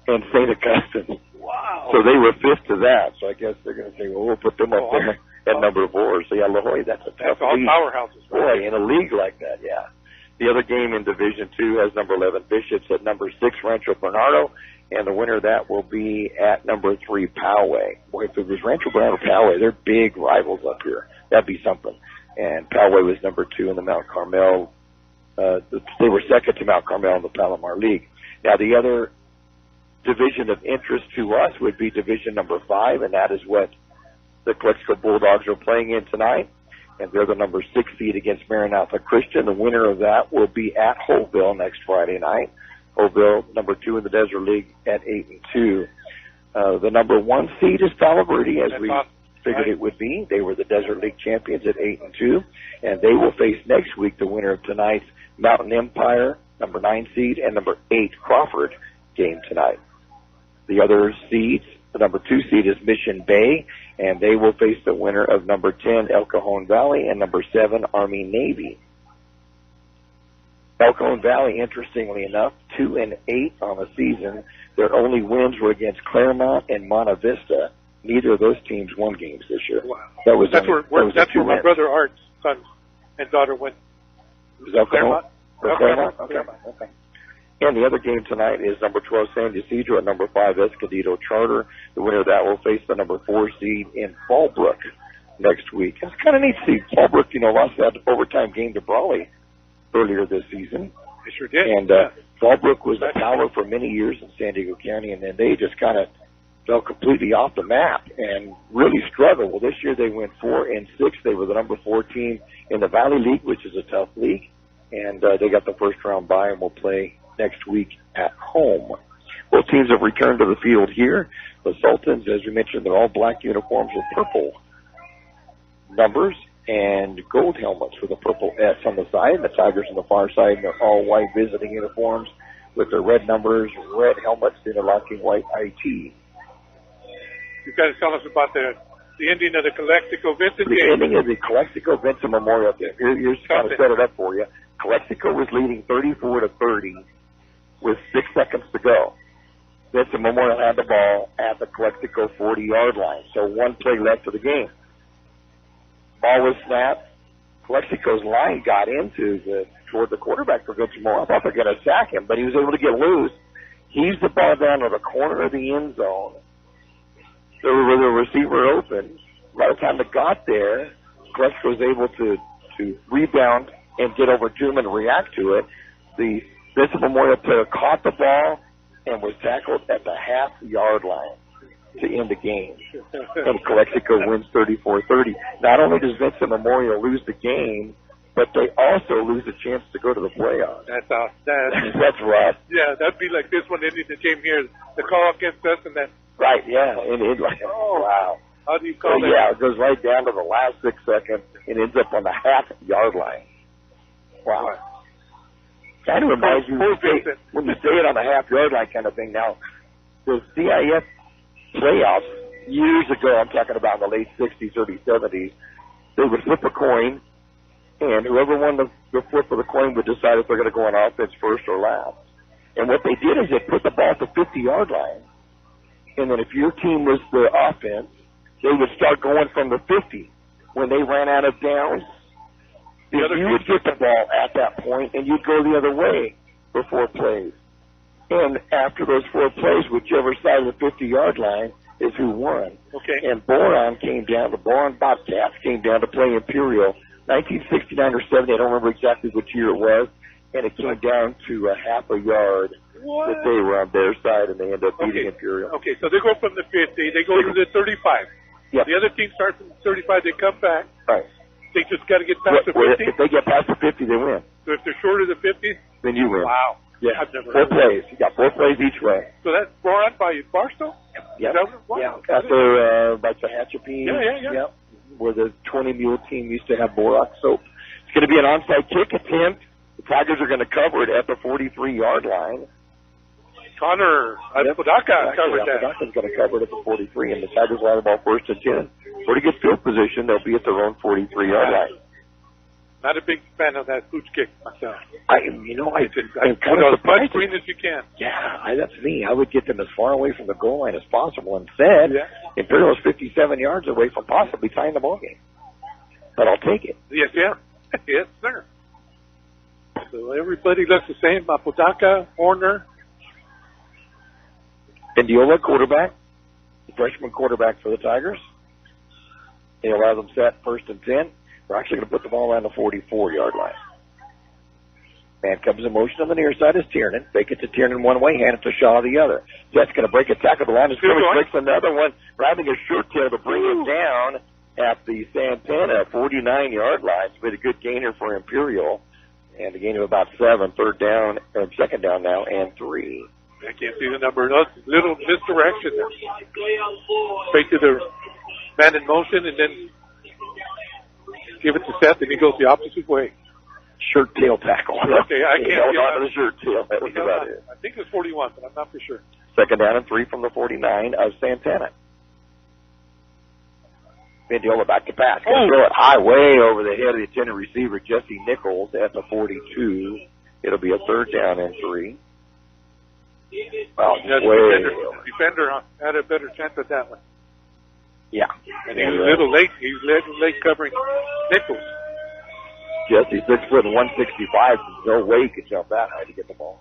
[SPEAKER 7] and St. Augustine.
[SPEAKER 3] Wow.
[SPEAKER 7] So they were fifth to that. So I guess they're going to say, well, we'll put them up at number 4. So, yeah, La Jolla, that's a tough
[SPEAKER 3] all
[SPEAKER 7] league.
[SPEAKER 3] powerhouses. Right?
[SPEAKER 7] Boy, in a league like that, yeah. The other game in Division 2 has number 11 Bishops at number 6 Rancho Bernardo, and the winner of that will be at number 3 Poway. Boy, if it was Rancho Bernardo Poway, they're big rivals up here. That'd be something. And Poway was number 2 in the Mount Carmel. They were second to Mount Carmel in the Palomar League. Now, the other division of interest to us would be Division number 5, and that is what the Kxo Bulldogs are playing in tonight. And they're the number 6 seed against Maranatha Christian. The winner of that will be at Holtville next Friday night. Holtville, number 2 in the Desert League at 8-2. The number 1 seed is Palo Verde, as we figured it would be. They were the Desert League champions at 8-2, and they will face next week the winner of tonight's Mountain Empire, number 9 seed, and number 8 Crawford game tonight. The other seeds, the number 2 seed is Mission Bay, and they will face the winner of number 10 El Cajon Valley and number 7 Army Navy. El Cajon Valley, interestingly enough, 2-8 on the season. Their only wins were against Claremont and Monta Vista. Neither of those teams won games this year.
[SPEAKER 3] Wow.
[SPEAKER 7] That's
[SPEAKER 3] where my brother Art's son and daughter went.
[SPEAKER 7] Was that
[SPEAKER 3] Claremont?
[SPEAKER 7] Claremont? Okay. And the other game tonight is number 12 San Ysidro and number 5 Escondido Charter. The winner of that will face the number 4 seed in Fallbrook next week. It's kind of neat to see Fallbrook, lost that overtime game to Brawley earlier this season.
[SPEAKER 3] They sure did.
[SPEAKER 7] And Fallbrook was a power for many years in San Diego County, and then they just kind of fell completely off the map and really struggled. Well, this year they went 4-6. They were the number 4 team in the Valley League, which is a tough league, and they got the first round bye and will play next week at home. Both teams have returned to the field here. The Sultans, as we mentioned, they're all black uniforms with purple numbers and gold helmets with a purple S on the side. The Tigers on the far side, they're all white visiting uniforms with their red numbers, red helmets, interlocking white IT.
[SPEAKER 3] You got to tell us about the ending of the Calexico Vincent game.
[SPEAKER 7] The ending of the Calexico Vincent Memorial game. Here's kind of set it up for you. Calexico was leading 34-30 with 6 seconds to go. Vincent Memorial had the ball at the Calexico 40-yard line, so 1 play left of the game. Ball was snapped. Calexico's line got toward the quarterback for Vincent Memorial. I thought they were going to sack him, but he was able to get loose. He's the ball down to the corner of the end zone. The receiver open. By the time it got there, Calexico was able to rebound and get over to him and react to it. The Vincent Memorial player caught the ball and was tackled at the half-yard line to end the game. And Calexico wins 34-30. Not only does Vincent Memorial lose the game, but they also lose a chance to go to the playoffs.
[SPEAKER 3] That's
[SPEAKER 7] rough.
[SPEAKER 3] Yeah, that'd be like this one ending the game here. The call against us and then.
[SPEAKER 7] Right, yeah. Wow.
[SPEAKER 3] How do you call that?
[SPEAKER 7] Yeah, it goes right down to the last 6 seconds and ends up on the half-yard line. Wow. Kind of reminds you when you say it on the half-yard line kind of thing. Now, the CIF playoffs years ago, I'm talking about in the late 60s, early 70s, they would flip a coin, and whoever won the flip of the coin would decide if they're going to go on offense first or last. And what they did is they put the ball at the 50-yard line, and then if your team was the offense, they would start going from the 50. When they ran out of downs, you would get the ball at that point, and you'd go the other way for 4 plays. And after those 4 plays, whichever side of the 50-yard line is who won.
[SPEAKER 3] Okay.
[SPEAKER 7] And the Boron Bobcats came down to play Imperial, 1969 or 70, I don't remember exactly which year it was, and it came down to a half a yard that they were on their side, and they ended up beating Imperial.
[SPEAKER 3] Okay, so they go from the 50, they go to the 35.
[SPEAKER 7] Yep.
[SPEAKER 3] The other team starts from the 35, they come back.
[SPEAKER 7] Right.
[SPEAKER 3] They just got to get past the 50?
[SPEAKER 7] If they get past the 50, they win.
[SPEAKER 3] So if they're short of the 50?
[SPEAKER 7] Then you win.
[SPEAKER 3] Wow.
[SPEAKER 7] Yeah.
[SPEAKER 3] I've never
[SPEAKER 7] 4 plays. You got 4 plays each way.
[SPEAKER 3] So that's brought on by Barstow?
[SPEAKER 7] Yep.
[SPEAKER 3] Wow.
[SPEAKER 7] Yeah. After by Tehachapi.
[SPEAKER 3] Yeah.
[SPEAKER 7] Yep. Where the 20-mule team used to have borax soap. It's going to be an onside kick attempt. The Tigers are going to cover it at the 43-yard line.
[SPEAKER 3] Connor Apodaca covered that.
[SPEAKER 7] Apodaca's going to cover it at the 43, and the Tigers will have the ball 1st and 10. Pretty good field position. They'll be at their own 43-yard line.
[SPEAKER 3] Not a big fan of that pooch kick myself.
[SPEAKER 7] I'm kind
[SPEAKER 3] Go
[SPEAKER 7] of
[SPEAKER 3] as much
[SPEAKER 7] surprised.
[SPEAKER 3] green as you can.
[SPEAKER 7] Yeah, that's me. I would get them as far away from the goal line as possible. Instead, Imperial is 57 yards away from possibly tying the ball game. But I'll take it.
[SPEAKER 3] Yes, yeah. Yes, sir. So everybody looks the same. Apodaca, Horner.
[SPEAKER 7] Indiola, quarterback. The freshman quarterback for the Tigers. He'll have them set 1st and 10. We're actually going to put the ball around the 44-yard line. Man comes in motion on the near side is Tiernan. Fake it to Tiernan one way, hand it to Shaw the other. Jets going to break a tackle. The line of scrimmage breaks another one, grabbing a short tail to bring it down at the Santana 49-yard line. It's been a good gainer for Imperial. And a gain of about 7, second down now, and 3.
[SPEAKER 3] I can't see the number. Little misdirection there. Straight to the man in motion and then give it to Seth, and he goes the opposite way.
[SPEAKER 7] Shirt tail tackle.
[SPEAKER 3] Okay, I can't
[SPEAKER 7] get the shirt tail. That was about it.
[SPEAKER 3] I think it's 41, but I'm not for sure.
[SPEAKER 7] Second down and 3 from the 49 of Santana. Mendiola back to pass. Going to throw it high way over the head of the intended receiver, Jesse Nichols, at the 42. It'll be a 3rd down and 3. Well,
[SPEAKER 3] defender had a better chance at that one.
[SPEAKER 7] Yeah.
[SPEAKER 3] And he was a little late. He was late covering Nichols.
[SPEAKER 7] Jesse, 6 foot and 165. No way he could jump that high to get the ball.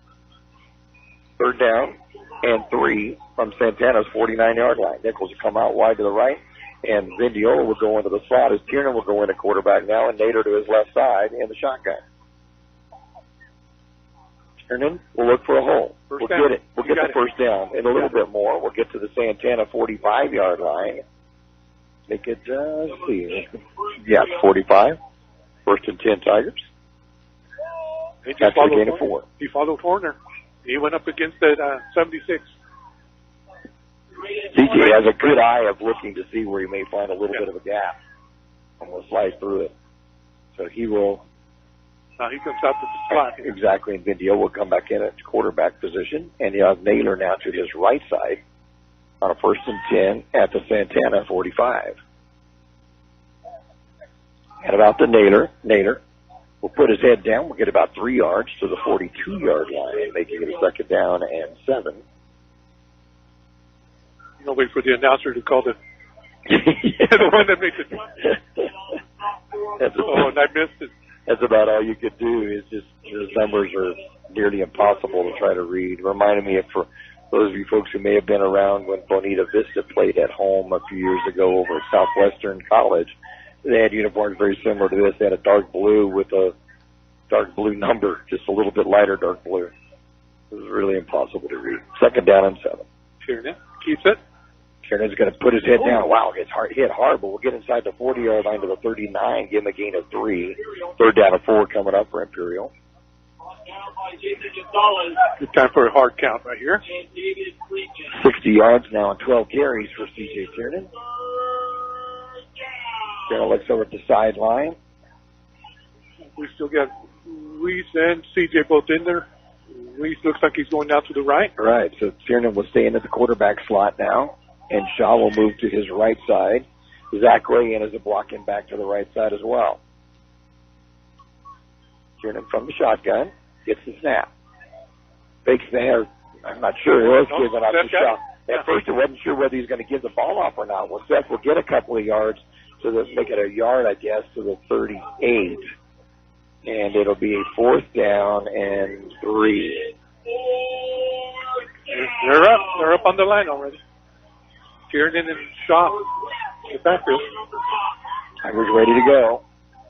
[SPEAKER 7] 3rd down and 3 from Santana's 49-yard line. Nichols will come out wide to the right, and Vindiola will go into the slot as Tiernan will go into quarterback now, and Nader to his left side in the shotgun. Tiernan will look for a hole. We'll get it. We'll get the 1st down and a little bit more. We'll get to the Santana 45-yard line. Make it, let's see. Yeah, 45. 1st and 10 Tigers. That's a gain of 4.
[SPEAKER 3] He followed Horner. He went up against that 76.
[SPEAKER 7] CJ has a good eye of looking to see where he may find a little bit of a gap, and will slide through it. So he will.
[SPEAKER 3] Now he comes out to the slot.
[SPEAKER 7] Exactly, and Vindio will come back in at quarterback position, and you have Naylor now to his right side on a 1st and 10 at the Santana 45. And about the Naylor will put his head down. We'll get about 3 yards to the 42-yard line, making it a 2nd down and 7.
[SPEAKER 3] I'll wait for the announcer to call the one that makes it. And I missed it.
[SPEAKER 7] That's about all you could do. Is just those numbers are nearly impossible to try to read. Reminded me of, for those of you folks who may have been around when Bonita Vista played at home a few years ago over at Southwestern College. They had uniforms very similar to this. They had a dark blue with a dark blue number, just a little bit lighter dark blue. It was really impossible to read. 2nd down and 7.
[SPEAKER 3] Tiernan keeps it.
[SPEAKER 7] Tiernan's going to put his head down. Wow, it's hit hard, but we'll get inside the 40-yard line to the 39, give him a gain of 3. 3rd down and 4 coming up for Imperial.
[SPEAKER 3] Good time for a hard count right here.
[SPEAKER 7] 60 yards now and 12 carries for C.J. Tiernan. Tiernan looks over at the sideline.
[SPEAKER 3] We still got Reese and C.J. both in there. Reese looks like he's going out to the right.
[SPEAKER 7] Right, so Tiernan will stay into the quarterback slot now, and Shaw will move to his right side. Zach Ray in as a blocking back to the right side as well. Tiernan from the shotgun gets the snap. Fakes the hair. I'm not sure he was giving up the shot. At first, I wasn't sure whether he's going to give the ball off or not. Well, Seth will get a couple of yards to make it a yard, I guess, to the 38. And it'll be a 4th down and 3.
[SPEAKER 3] They're up. They're up on the line already. Tiernan and Shaw in the backfield.
[SPEAKER 7] Tigers ready to go.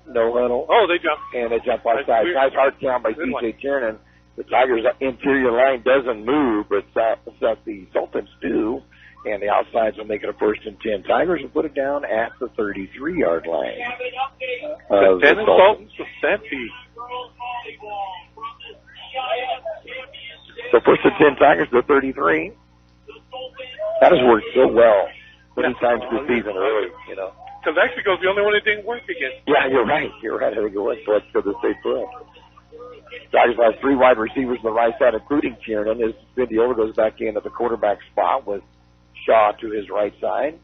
[SPEAKER 7] No huddle.
[SPEAKER 3] Oh, they jump.
[SPEAKER 7] And they jump outside. Nice hard count by C.J. Tiernan. The Tigers' interior line doesn't move, but the Sultans do. And the outsides will make it a 1st and 10. Tigers will put it down at the 33-yard line.
[SPEAKER 3] Santana Sultans with Santi.
[SPEAKER 7] So 1st and 10 Tigers to 33. That has worked so well many times this season early, you know.
[SPEAKER 3] Because Mexico's the only one that didn't work against.
[SPEAKER 7] Yeah, you're right. I think it was. So let's go to the state put. Tigers have 3 wide receivers on the right side, including Tiernan, as Vindiola goes back in at the quarterback spot with Shaw to his right side.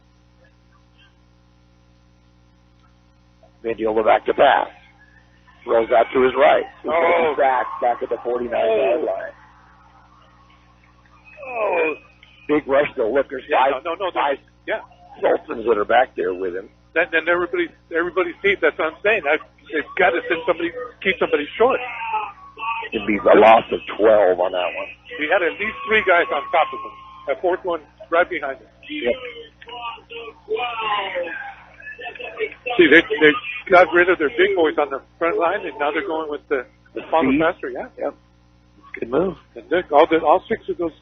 [SPEAKER 7] Vindiola back to pass. Rolls out to his right.
[SPEAKER 3] Oh.
[SPEAKER 7] Back at the 49-yard line. Oh. Big rush, though. Look, there's five Sultans that are back there with him.
[SPEAKER 3] Then everybody sees. That's what I'm saying. They've got to keep somebody short.
[SPEAKER 7] It'd be a loss of 12 on that one.
[SPEAKER 3] He had at least 3 guys on top of him. That fourth one right behind him.
[SPEAKER 7] Yep.
[SPEAKER 3] See, they got rid of their big boys on the front line, and now they're going with the smaller, faster. Yeah.
[SPEAKER 7] Yep. It's a good move.
[SPEAKER 3] And all 6 of those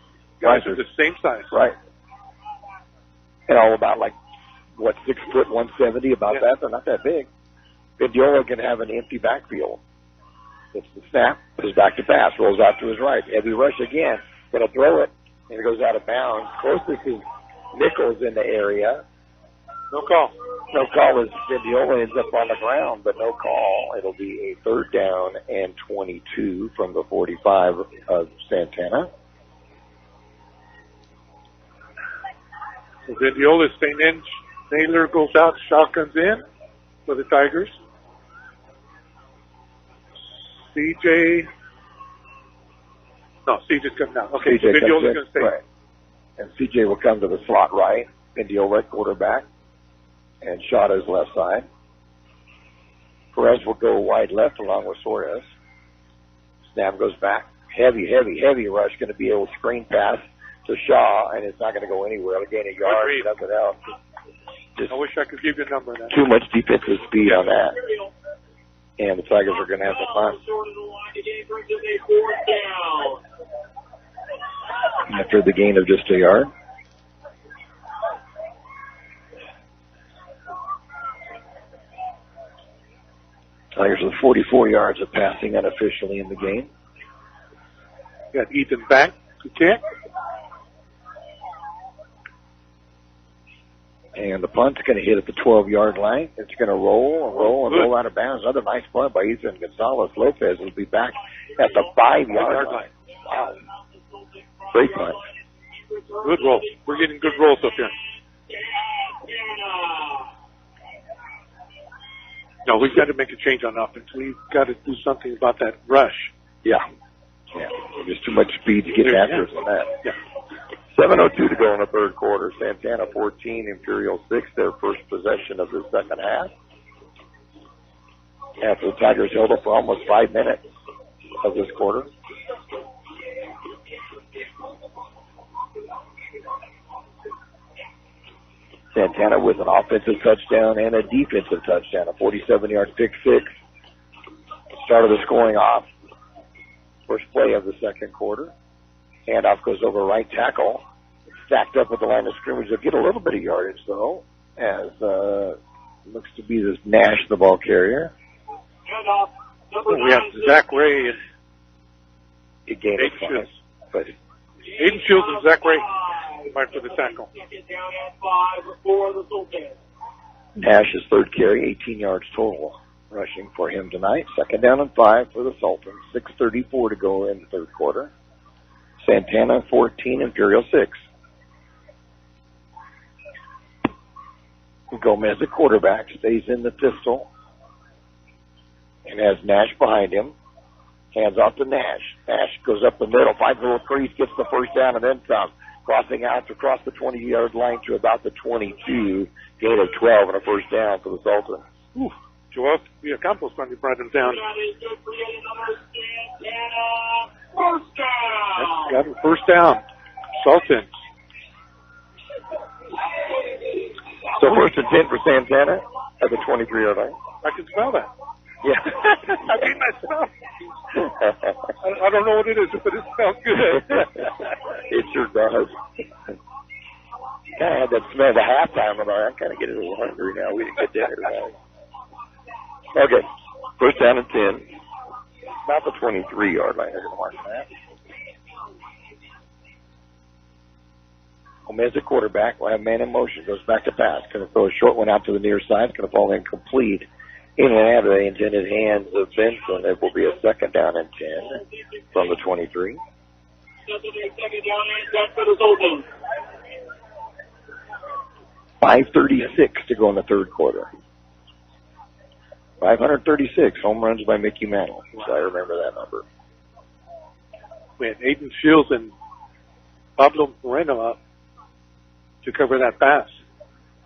[SPEAKER 3] guys are the same size.
[SPEAKER 7] Right. And all about 6 foot 170, about that. They're not that big. Mendiola can have an empty backfield. It's the snap, goes back to pass, rolls out to his right. Heavy rush again. Going to throw it, and it goes out of bounds. Closest is Nichols in the area.
[SPEAKER 3] No call.
[SPEAKER 7] No call as Mendiola ends up on the ground, but no call. It'll be a 3rd down and 22 from the 45 of Santana.
[SPEAKER 3] So Mendiola is staying in. Naylor goes out, shotguns in for the Tigers. CJ's coming out. Okay, so Mendiola's going to stay.
[SPEAKER 7] Right. And CJ will come to the slot right. Mendiola, quarterback. And Shada's left side. Perez will go wide left along with Suarez. Snap goes back. Heavy rush. Going to be able to screen pass to Shaw, and it's not going to go anywhere. It'll gain a yard, nothing else. Just
[SPEAKER 3] I wish I could give you a number on that.
[SPEAKER 7] Too much defensive speed on that. And the Tigers are going to have to punt. After the gain of just a yard. Tigers with 44 yards of passing unofficially in the game.
[SPEAKER 3] Got Ethan back to kick.
[SPEAKER 7] And the punt's going to hit at the 12-yard line. It's going to roll out of bounds. Another nice punt by Ethan Gonzalez. Lopez will be back at the 5-yard line. Wow. Great punt.
[SPEAKER 3] Good roll. We're getting good rolls up here. No, we've got to make a change on offense. We've got to do something about that rush.
[SPEAKER 7] Yeah. There's too much speed to get after us on that.
[SPEAKER 3] Yeah.
[SPEAKER 7] 7:02 to go in the 3rd quarter. Santana 14, Imperial 6, their first possession of the second half. After the Tigers held up for almost 5 minutes of this quarter. Santana with an offensive touchdown and a defensive touchdown, a 47-yard pick six. Started the scoring off. First play of the second quarter. Handoff goes over right tackle. Stacked up with the line of scrimmage. They'll get a little bit of yardage, though, as looks to be this Nash, the ball carrier.
[SPEAKER 3] We have Zach Ray and
[SPEAKER 7] It gained a 5. But
[SPEAKER 3] Aiden Shields and Zach Ray right for the tackle.
[SPEAKER 7] Nash's third carry, 18 yards total rushing for him tonight. Second down and 5 for the Sultans. 6:34 to go in the third quarter. Santana 14, Imperial 6. Gomez, the quarterback, stays in the pistol and has Nash behind him. Hands off to Nash. Nash goes up the middle, finds a little crease, gets the first down and then some. Crossing out across the 20-yard line to about the 22. Gain of 12 and a first down for the Sultans.
[SPEAKER 3] Joel Campos finally brought him down. Got him first down. Sultans.
[SPEAKER 7] So first and 10 for Santana at the 23-yard line.
[SPEAKER 3] I can smell that.
[SPEAKER 7] Yeah.
[SPEAKER 3] I mean, that smells. I don't know what it is, but it smells good.
[SPEAKER 7] It sure does. Kind of had that smell of the halftime, and I'm kind of getting a little hungry now. We didn't get dinner tonight. Okay, first down and 10. About the 23-yard line. They're going to mark that. Gomez, the quarterback, will have man in motion. Goes back to pass. Going to throw a short one out to the near side. It's going to fall incomplete. In and out of the intended hands of Benson. It will be a second down and 10 from the 23. 5:36 to go in the third quarter. 536 home runs by Mickey Mantle. So I remember that number.
[SPEAKER 3] We had Aiden Shields and Pablo Moreno up to cover that pass.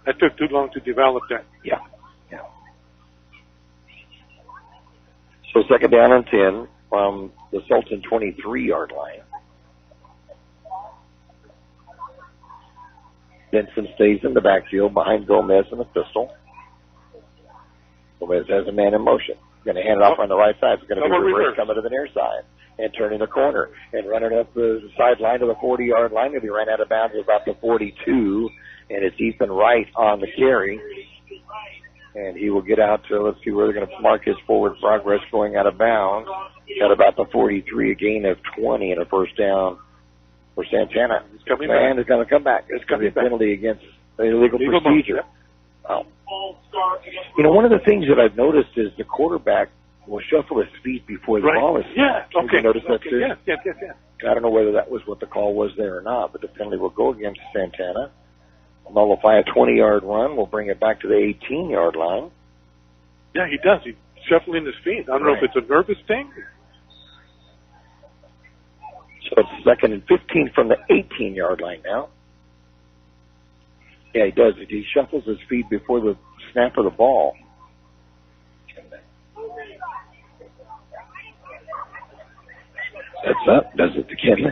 [SPEAKER 3] That took too long to develop that.
[SPEAKER 7] Yeah. So second down and 10 from the Sultan 23-yard line. Benson stays in the backfield behind Gomez in the pistol. Gomez has a man in motion. Going to hand it off on the right side. It's going to be reverse coming to the near side and turning the corner and running up the sideline to the 40-yard line. If he ran out of bounds at about the 42, and it's Ethan Wright on the carry. And he will get out to, let's see where they're going to mark his forward progress going out of bounds at about the 43, a gain of 20 and a first down for Santana.
[SPEAKER 3] He's coming back.
[SPEAKER 7] And it's going to come back. It's going to be a penalty against the illegal procedure. Wow. You know, one of the things that I've noticed is the quarterback will shuffle his feet before the ball is.
[SPEAKER 3] Yeah, okay.
[SPEAKER 7] You notice that too?
[SPEAKER 3] Yeah.
[SPEAKER 7] I don't know whether that was what the call was there or not, but the penalty will go against Santana. Nullify a 20-yard run. We'll bring it back to the 18-yard line.
[SPEAKER 3] Yeah, he does. He's shuffling his feet. I don't know if it's a nervous thing.
[SPEAKER 7] So it's second and 15 from the 18-yard line now. Yeah, he does. He shuffles his feet before the snap of the ball. That's up, does it to Kenley?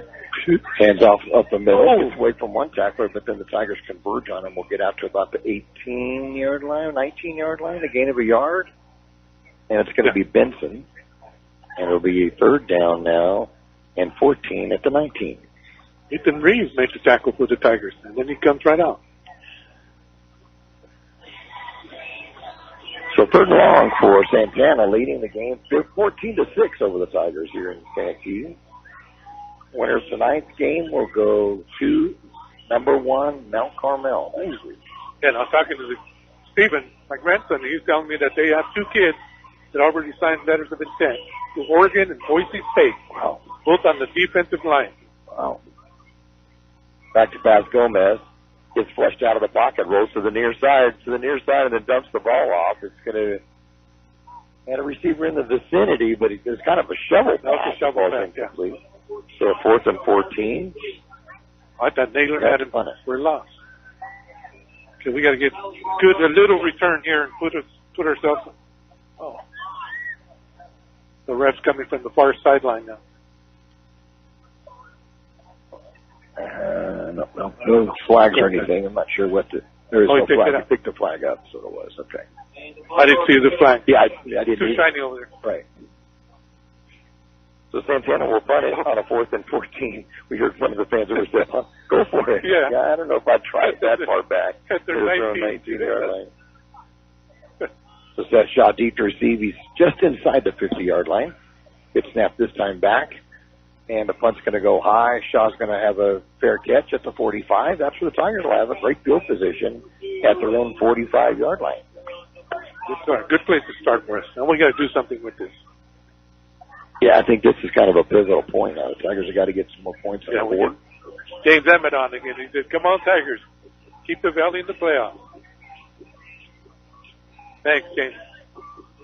[SPEAKER 7] Hands off up the middle. Gets away from one tackler, but then the Tigers converge on him. We'll get out to about the 18-yard line, 19-yard line, a gain of a yard. And it's going to be Benson. And it'll be a third down now and 14 at the 19.
[SPEAKER 3] Ethan Reeves makes the tackle for the Tigers, and then he comes right out.
[SPEAKER 7] So third and long for Santana, leading the game 14-6 over the Tigers here in Santana. Winners tonight's game will go to number 1, Mount Carmel.
[SPEAKER 3] And I was talking to Stephen, my grandson, and he was telling me that they have 2 kids that already signed letters of intent to Oregon and Boise State.
[SPEAKER 7] Wow.
[SPEAKER 3] Both on the defensive line.
[SPEAKER 7] Wow. Back to pass Gomez. Gets flushed out of the pocket, rolls to the near side, and then dumps the ball off. It's going to have a receiver in the vicinity, but it's kind of a shovel pass.
[SPEAKER 3] That's a shovel pass, yeah.
[SPEAKER 7] So 4th and 14.
[SPEAKER 3] I thought Naylor had him. We're lost. Okay, we got to get a little return here and put ourselves. Oh, the ref's coming from the far sideline now.
[SPEAKER 7] No flags or anything. I'm not sure what there is no flag. I picked the flag up, so it was. Okay.
[SPEAKER 3] I didn't see the flag.
[SPEAKER 7] Yeah, I didn't.
[SPEAKER 3] Too shiny over there.
[SPEAKER 7] Right. So Santana will punt it on a 4th and 14. We heard one of the fans who said, go for it.
[SPEAKER 3] Yeah.
[SPEAKER 7] I don't know if I'd try it that far back.
[SPEAKER 3] At their
[SPEAKER 7] 19-yard line. So set shot deep to receive. He's just inside the 50-yard line. Gets snapped this time back. And the punt's going to go high. Shaw's going to have a fair catch at the 45. That's where the Tigers will have a great field position at their own 45-yard line.
[SPEAKER 3] Good place to start for us. Now we got to do something with this.
[SPEAKER 7] Yeah, I think this is kind of a pivotal point now. The Tigers have got to get some more points on the board.
[SPEAKER 3] James Emmett on again. He said, come on, Tigers. Keep the Valley in the playoffs. Thanks, James.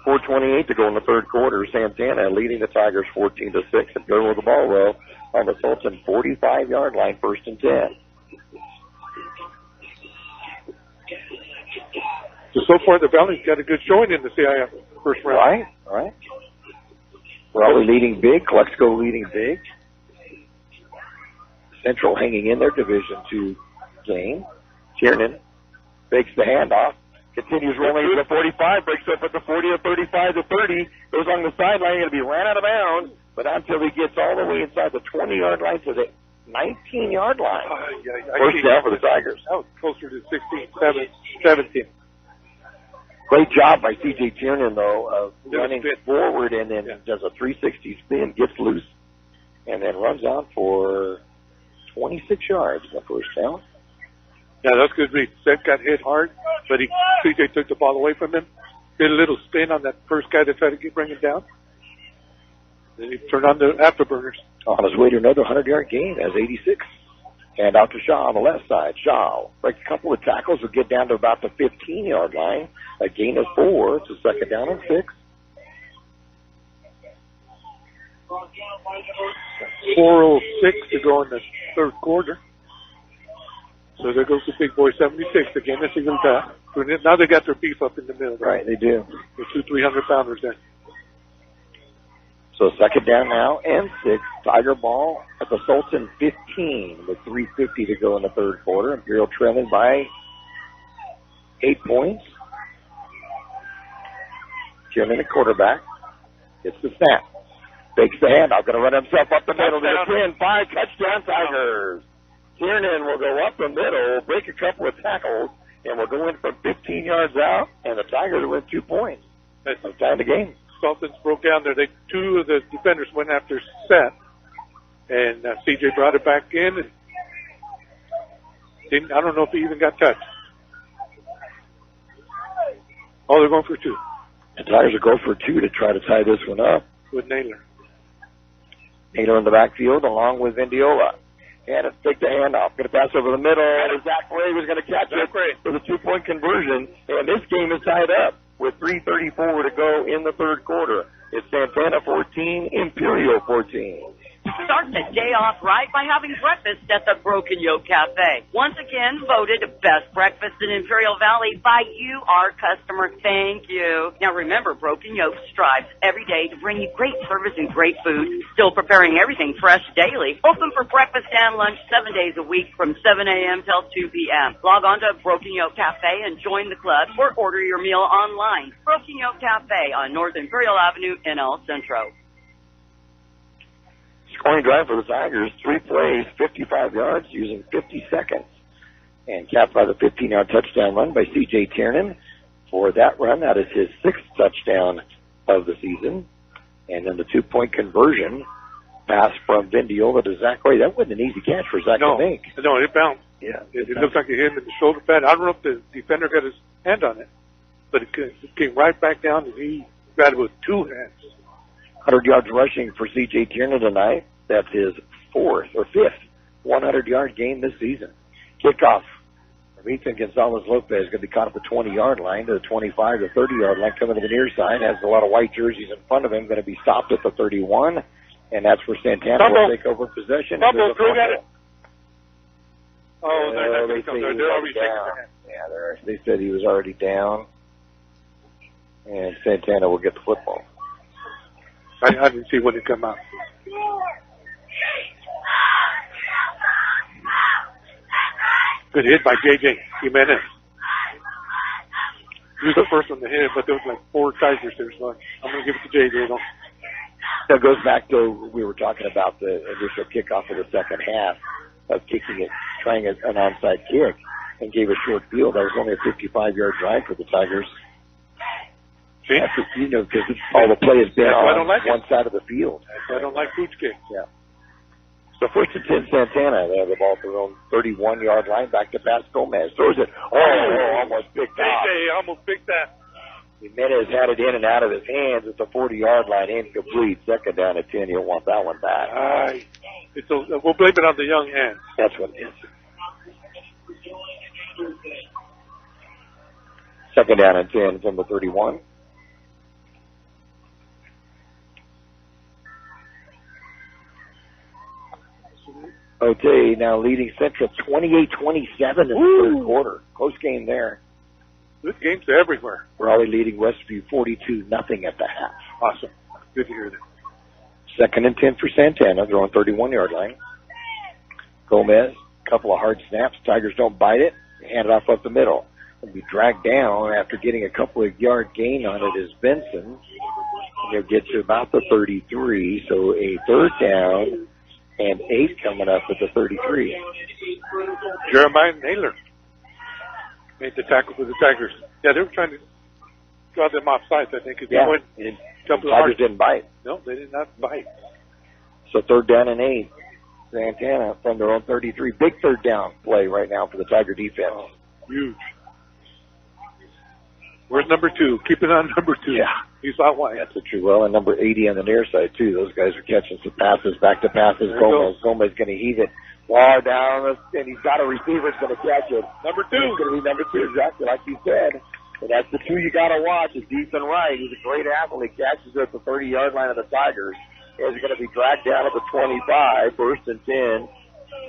[SPEAKER 7] 4:28 to go in the third quarter. Santana leading the Tigers 14-6 and going with the ball row on the Sultan 45-yard line, 1st and 10.
[SPEAKER 3] So far, the Valley's got a good showing in the CIF first round.
[SPEAKER 7] Right. Raleigh leading big. Kxo leading big. Central hanging in their Division II game. Tiernan fakes the handoff. Continues rolling to the 45, breaks up at the 40 to 35 to 30, goes on the sideline, going to be ran out of bounds, but until he gets all the way inside the 20-yard line to the 19-yard line. First down for the Tigers.
[SPEAKER 3] That was closer to 16, 17.
[SPEAKER 7] Great job by C.J. Tiernan, though, of running forward and then does a 360 spin, gets loose, and then runs out for 26 yards in the first down.
[SPEAKER 3] Yeah, that's good. Seth got hit hard, but CJ took the ball away from him. Did a little spin on that first guy that tried to bring him down. Then he turned on the afterburners.
[SPEAKER 7] On his way to another 100-yard gain as 86. Hand out to Shaw on the left side. Shaw breaks a couple of tackles, will get down to about the 15-yard line. A gain of 4. It's a second down and 6.
[SPEAKER 3] 4:06 to go in the third quarter. So there goes the big boy 76 again. That's a good pass. Now they got their beef up in the middle.
[SPEAKER 7] Right, they do.
[SPEAKER 3] The 2 300-pounders there.
[SPEAKER 7] So second down now and 6. Tiger ball at the Sultan 15 with 3:50 to go in the third quarter. Imperial trailing by 8 points. Tiernan, the quarterback, gets the snap. Fakes the handoff. Going to run himself up the middle. They're 10-5. Touchdown Tigers. Tiernan will go up the middle, break a couple of tackles, and will go in from 15 yards out, and the Tigers win 2 points. That's the time of the game.
[SPEAKER 3] Sultans broke down there. Two of the defenders went after Seth, and CJ brought it back in. And I don't know if he even got touched. Oh, they're going for 2.
[SPEAKER 7] The Tigers will go for 2 to try to tie this one up.
[SPEAKER 3] With Naylor.
[SPEAKER 7] Naylor in the backfield along with Vendiola. And it's take the handoff. Going to pass over the middle. And Zach Ray was going to catch it for the 2-point conversion. And this game is tied up with 3:34 to go in the third quarter. It's Santana 14, Imperial 14.
[SPEAKER 5] Start the day off right by having breakfast at the Broken Yoke Cafe. Once again, voted best breakfast in Imperial Valley by you, our customer. Thank you. Now remember, Broken Yoke strives every day to bring you great service and great food, still preparing everything fresh daily. Open for breakfast and lunch 7 days a week from 7 a.m. till 2 p.m. Log on to Broken Yoke Cafe and join the club or order your meal online. Broken Yoke Cafe on North Imperial Avenue in El Centro.
[SPEAKER 7] Scoring drive for the Tigers, 3 plays, 55 yards, using 50 seconds. And capped by the 15-yard touchdown run by C.J. Tiernan. For that run, that is his 6th touchdown of the season. And then the 2-point conversion pass from Vendiola to Zach Ray. That wasn't an easy catch for Zach to make.
[SPEAKER 3] No, it bounced.
[SPEAKER 7] Yeah.
[SPEAKER 3] It looked like it hit him in the shoulder pad. I don't know if the defender got his hand on it, but it came right back down, and he got it with 2 hands.
[SPEAKER 7] 100 yards rushing for C.J. Tiernan tonight. That's his 4th or 5th 100-yard game this season. Kickoff from Ethan Gonzalez-Lopez going to be caught at the 20-yard line to the 25 to 30-yard line, coming to the near side. Has a lot of white jerseys in front of him. Going to be stopped at the 31, and that's where Santana will take over possession.
[SPEAKER 3] Drew got it.
[SPEAKER 7] Oh, they're already down. Yeah, they said he was already down, and Santana will get the football.
[SPEAKER 3] I didn't see when it come out. Good hit by J.J. Jimenez. He was the first one to hit it, but there was like 4 Tigers there, so I'm going to give it to J.J. though.
[SPEAKER 7] That goes back to, we were talking about the initial kickoff of the second half of kicking it, trying an onside kick, and gave a short field. That was only a 55-yard drive for the Tigers.
[SPEAKER 3] See?
[SPEAKER 7] Because all the play has been on one side of the field.
[SPEAKER 3] I don't like pooch kicks.
[SPEAKER 7] Yeah. So first and 10, Santana. They have the ball at their own 31-yard line. Back to pass Gomez. Throws it. Almost picked off.
[SPEAKER 3] Almost picked that.
[SPEAKER 7] Jimenez had it in and out of his hands at the 40-yard line. Incomplete. Second down at 10. He'll want that one back.
[SPEAKER 3] We'll blame it on the young hands.
[SPEAKER 7] That's what it is. Second down and 10 from the 31. O'Day now leading Central 28-27 in the third quarter. Close game there.
[SPEAKER 3] Good games everywhere.
[SPEAKER 7] Raleigh leading Westview 42-0 at the half.
[SPEAKER 3] Awesome. Good to hear that.
[SPEAKER 7] Second and 10 for Santana. They're on 31-yard line. Gomez, a couple of hard snaps. Tigers don't bite it. Hand it off up the middle. Will be dragged down after getting a couple of yard gain on it is Benson. He'll get to about the 33. So a third down and 8 coming up at the 33.
[SPEAKER 3] Jeremiah Naylor made the tackle for the Tigers. Yeah, they were trying to draw them off sides, I think.
[SPEAKER 7] Tigers didn't bite.
[SPEAKER 3] No, they did not bite.
[SPEAKER 7] So third down and 8. Santana from their own 33. Big third down play right now for the Tiger defense.
[SPEAKER 3] Oh, huge. Where's number 2? Keep it on number 2.
[SPEAKER 7] Yeah.
[SPEAKER 3] He's out wide.
[SPEAKER 7] That's a true. Well, and number 80 on the near side, too. Those guys are catching some passes, back to passes. Gomez going to heave it Far down, and he's got a receiver that's going to catch it.
[SPEAKER 3] Number 2.
[SPEAKER 7] It's going to be number 2, exactly like you said. And that's the 2 you got to watch. Is Ethan Wright. He's a great athlete. Catches it at the 30-yard line of the Tigers. He's going to be dragged down at the 25. First and 10.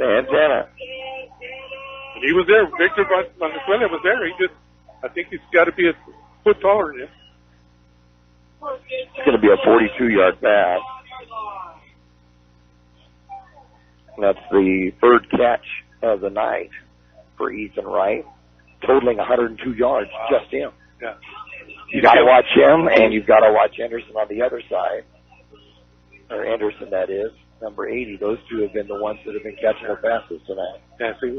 [SPEAKER 7] Santana.
[SPEAKER 3] And he was there. Victor Venezuela was there. I think he's got to be a foot taller than him.
[SPEAKER 7] It's going to be a 42-yard pass. That's the third catch of the night for Ethan Wright, totaling 102 yards, just him.
[SPEAKER 3] Yeah.
[SPEAKER 7] You got to watch him, and you've got to watch Anderson on the other side. Or Anderson, that is, number 80. Those two have been the ones that have been catching the passes tonight.
[SPEAKER 3] Yeah, see,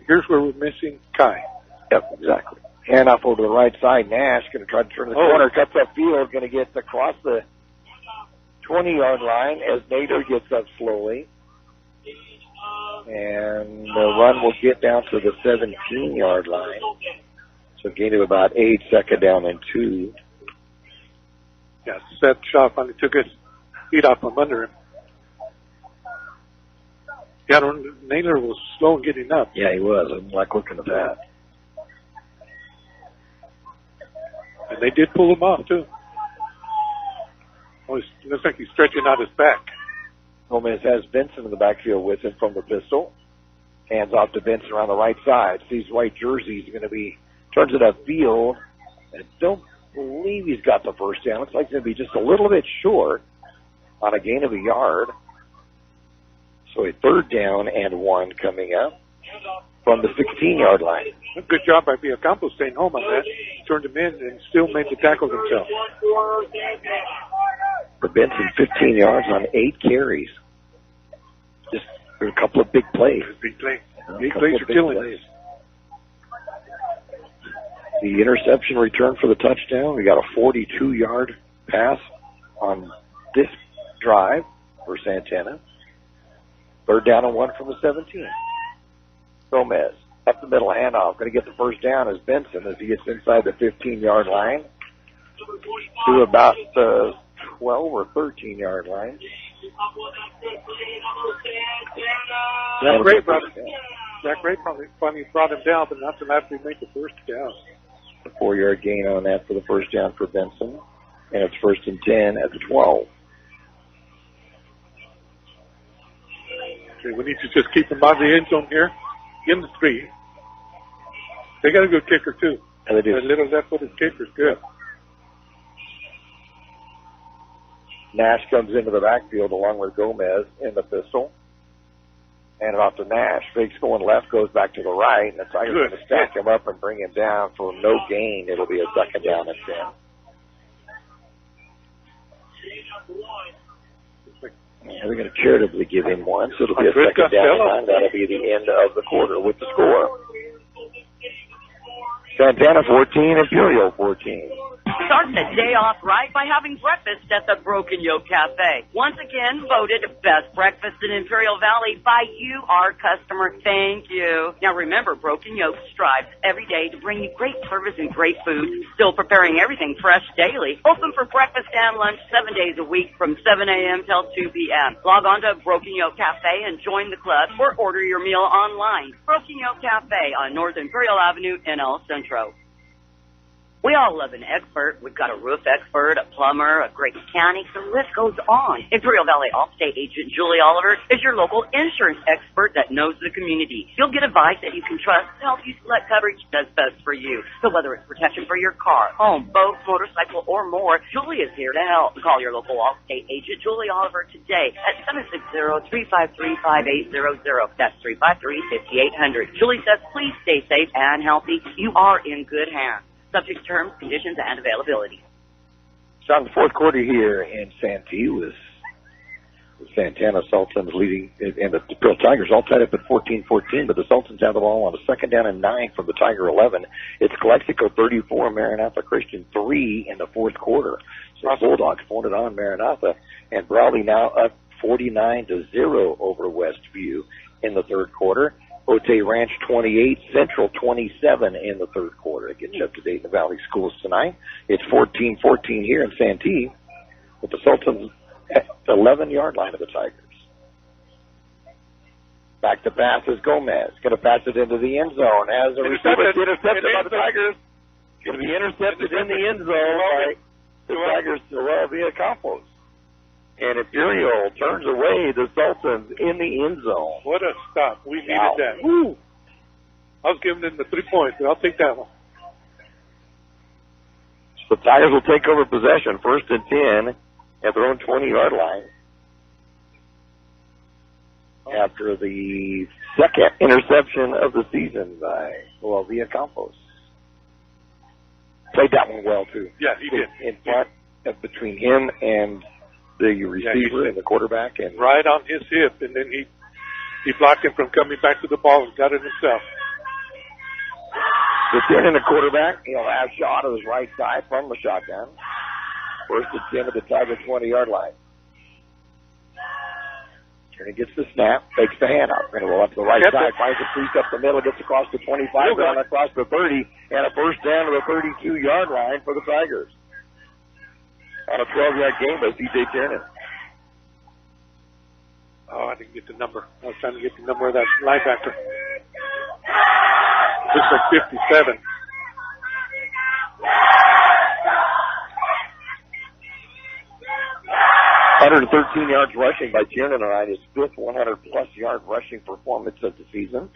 [SPEAKER 3] here's where we're missing Kai.
[SPEAKER 7] Yep, exactly. Hand off over to the right side. Nash going to try to turn the corner, cuts up field, going to get across the 20-yard line as Nader gets up slowly. And the run will get down to the 17-yard line. So gain of about 8, second down and 2.
[SPEAKER 3] Yeah, Seth Shaw finally took his feet off from under him. Yeah, Naylor was slow in getting up.
[SPEAKER 7] Yeah, he was. I'm like looking at that.
[SPEAKER 3] And they did pull him off, too. Oh, it looks like he's stretching out his back.
[SPEAKER 7] Gomez has Benson in the backfield with him from the pistol. Hands off to Benson around the right side. Sees white jersey. He's going to be, turns it upfield. I don't believe he's got the first down. Looks like he's going to be just a little bit short on a gain of a yard. So a third down and 1 coming up from the 16-yard line.
[SPEAKER 3] Good job by Villacampo staying home on that. Turned him in and still made the tackle himself.
[SPEAKER 7] For Benson, 15 yards on 8 carries. Just a couple of big plays.
[SPEAKER 3] Big plays. Big plays are killing.
[SPEAKER 7] The interception return for the touchdown. We got a 42-yard pass on this drive for Santana. Third down and 1 from the 17. Gomez up the middle, handoff. Going to get the first down as Benson as he gets inside the 15-yard line to about the 12 or 13-yard line.
[SPEAKER 3] Zach Ray probably brought him down, but not to actually make the first down.
[SPEAKER 7] A 4-yard gain on that for the first down for Benson. And it's first and 10 at the 12.
[SPEAKER 3] Okay, we need to just keep them out of the end zone here. Give them the 3. They got a good kicker, too.
[SPEAKER 7] And they do.
[SPEAKER 3] That little left-footed kicker's good.
[SPEAKER 7] Nash comes into the backfield along with Gomez in the pistol. Hand it off to Nash. Fakes going left, goes back to the right. And the Tigers going to stack him up and bring him down for no gain. It'll be a second down and 10. Yeah, they're going to charitably give him 1, so it'll be a second down and 9. That'll be the end of the quarter with the score. Santana 14, Imperial 14.
[SPEAKER 5] Start the day off right by having breakfast at the Broken Yoke Cafe. Once again, voted best breakfast in Imperial Valley by you, our customer. Thank you. Now remember, Broken Yoke strives every day to bring you great service and great food, still preparing everything fresh daily. Open for breakfast and lunch 7 days a week from 7 a.m. till 2 p.m. Log on to Broken Yoke Cafe and join the club or order your meal online. Broken Yoke Cafe on North Imperial Avenue in El Centro. We all love an expert. We've got a roof expert, a plumber, a great mechanic. The list goes on. Imperial Valley Allstate agent Julie Oliver is your local insurance expert that knows the community. You'll get advice that you can trust to help you select coverage that's best for you. So whether it's protection for your car, home, boat, motorcycle, or more, Julie is here to help. Call your local Allstate agent Julie Oliver today at 760-353-5800. That's 353-5800. Julie says, please stay safe and healthy. You are in good hands. Subject to terms, conditions, and availability.
[SPEAKER 7] So in the fourth quarter here in Santee with Santana Sultans leading, and the Imperial Tigers all tied up at 14-14, but the Sultans have the ball on a second down and 9 from the Tiger 11. It's Calexico 34, Maranatha Christian 3 in the fourth quarter. So the Bulldogs pulled it on Maranatha, and Brawley now up 49-0 over Westview in the third quarter. Otay Ranch 28, Central 27 in the third quarter. It gets you up to date in the Valley Schools tonight. It's 14-14 here in Santee with the Sultans at the 11-yard line of the Tigers. Back to pass is Gomez. Going to pass it into the end zone. As a receiver, intercepted by the Tigers. Going to be intercepted in the end zone by the Tigers via Campos. And Imperial turns away the Sultans in the end zone.
[SPEAKER 3] What a stop. We needed that. Woo! I was giving them the 3 points, but I'll take that one.
[SPEAKER 7] The Tigers will take over possession, 1st and 10 at their own 20-yard line. After the second interception of the season by via Campos. Played that one well, too.
[SPEAKER 3] Yeah, he did.
[SPEAKER 7] In front, between him and the receiver and the quarterback. And
[SPEAKER 3] right on his hip, and then he blocked him from coming back to the ball and got it himself.
[SPEAKER 7] The 10 and the quarterback, he'll have Shaw to his right side from the shotgun. 1st and 10 at the Tiger 20-yard line. Tierney gets the snap, fakes the handoff. Going to roll up to the right side, finds a crease up the middle, gets across the 25, down across the 30, and a first down to the 32-yard line for the Tigers. On a 12-yard gain by C.J. Tierney.
[SPEAKER 3] Oh, I didn't get the number. I was trying to get the number of that linebacker. Looks like 57.
[SPEAKER 7] $113 yards rushing by Tierney tonight, his 5th 100-plus yard rushing performance of the season.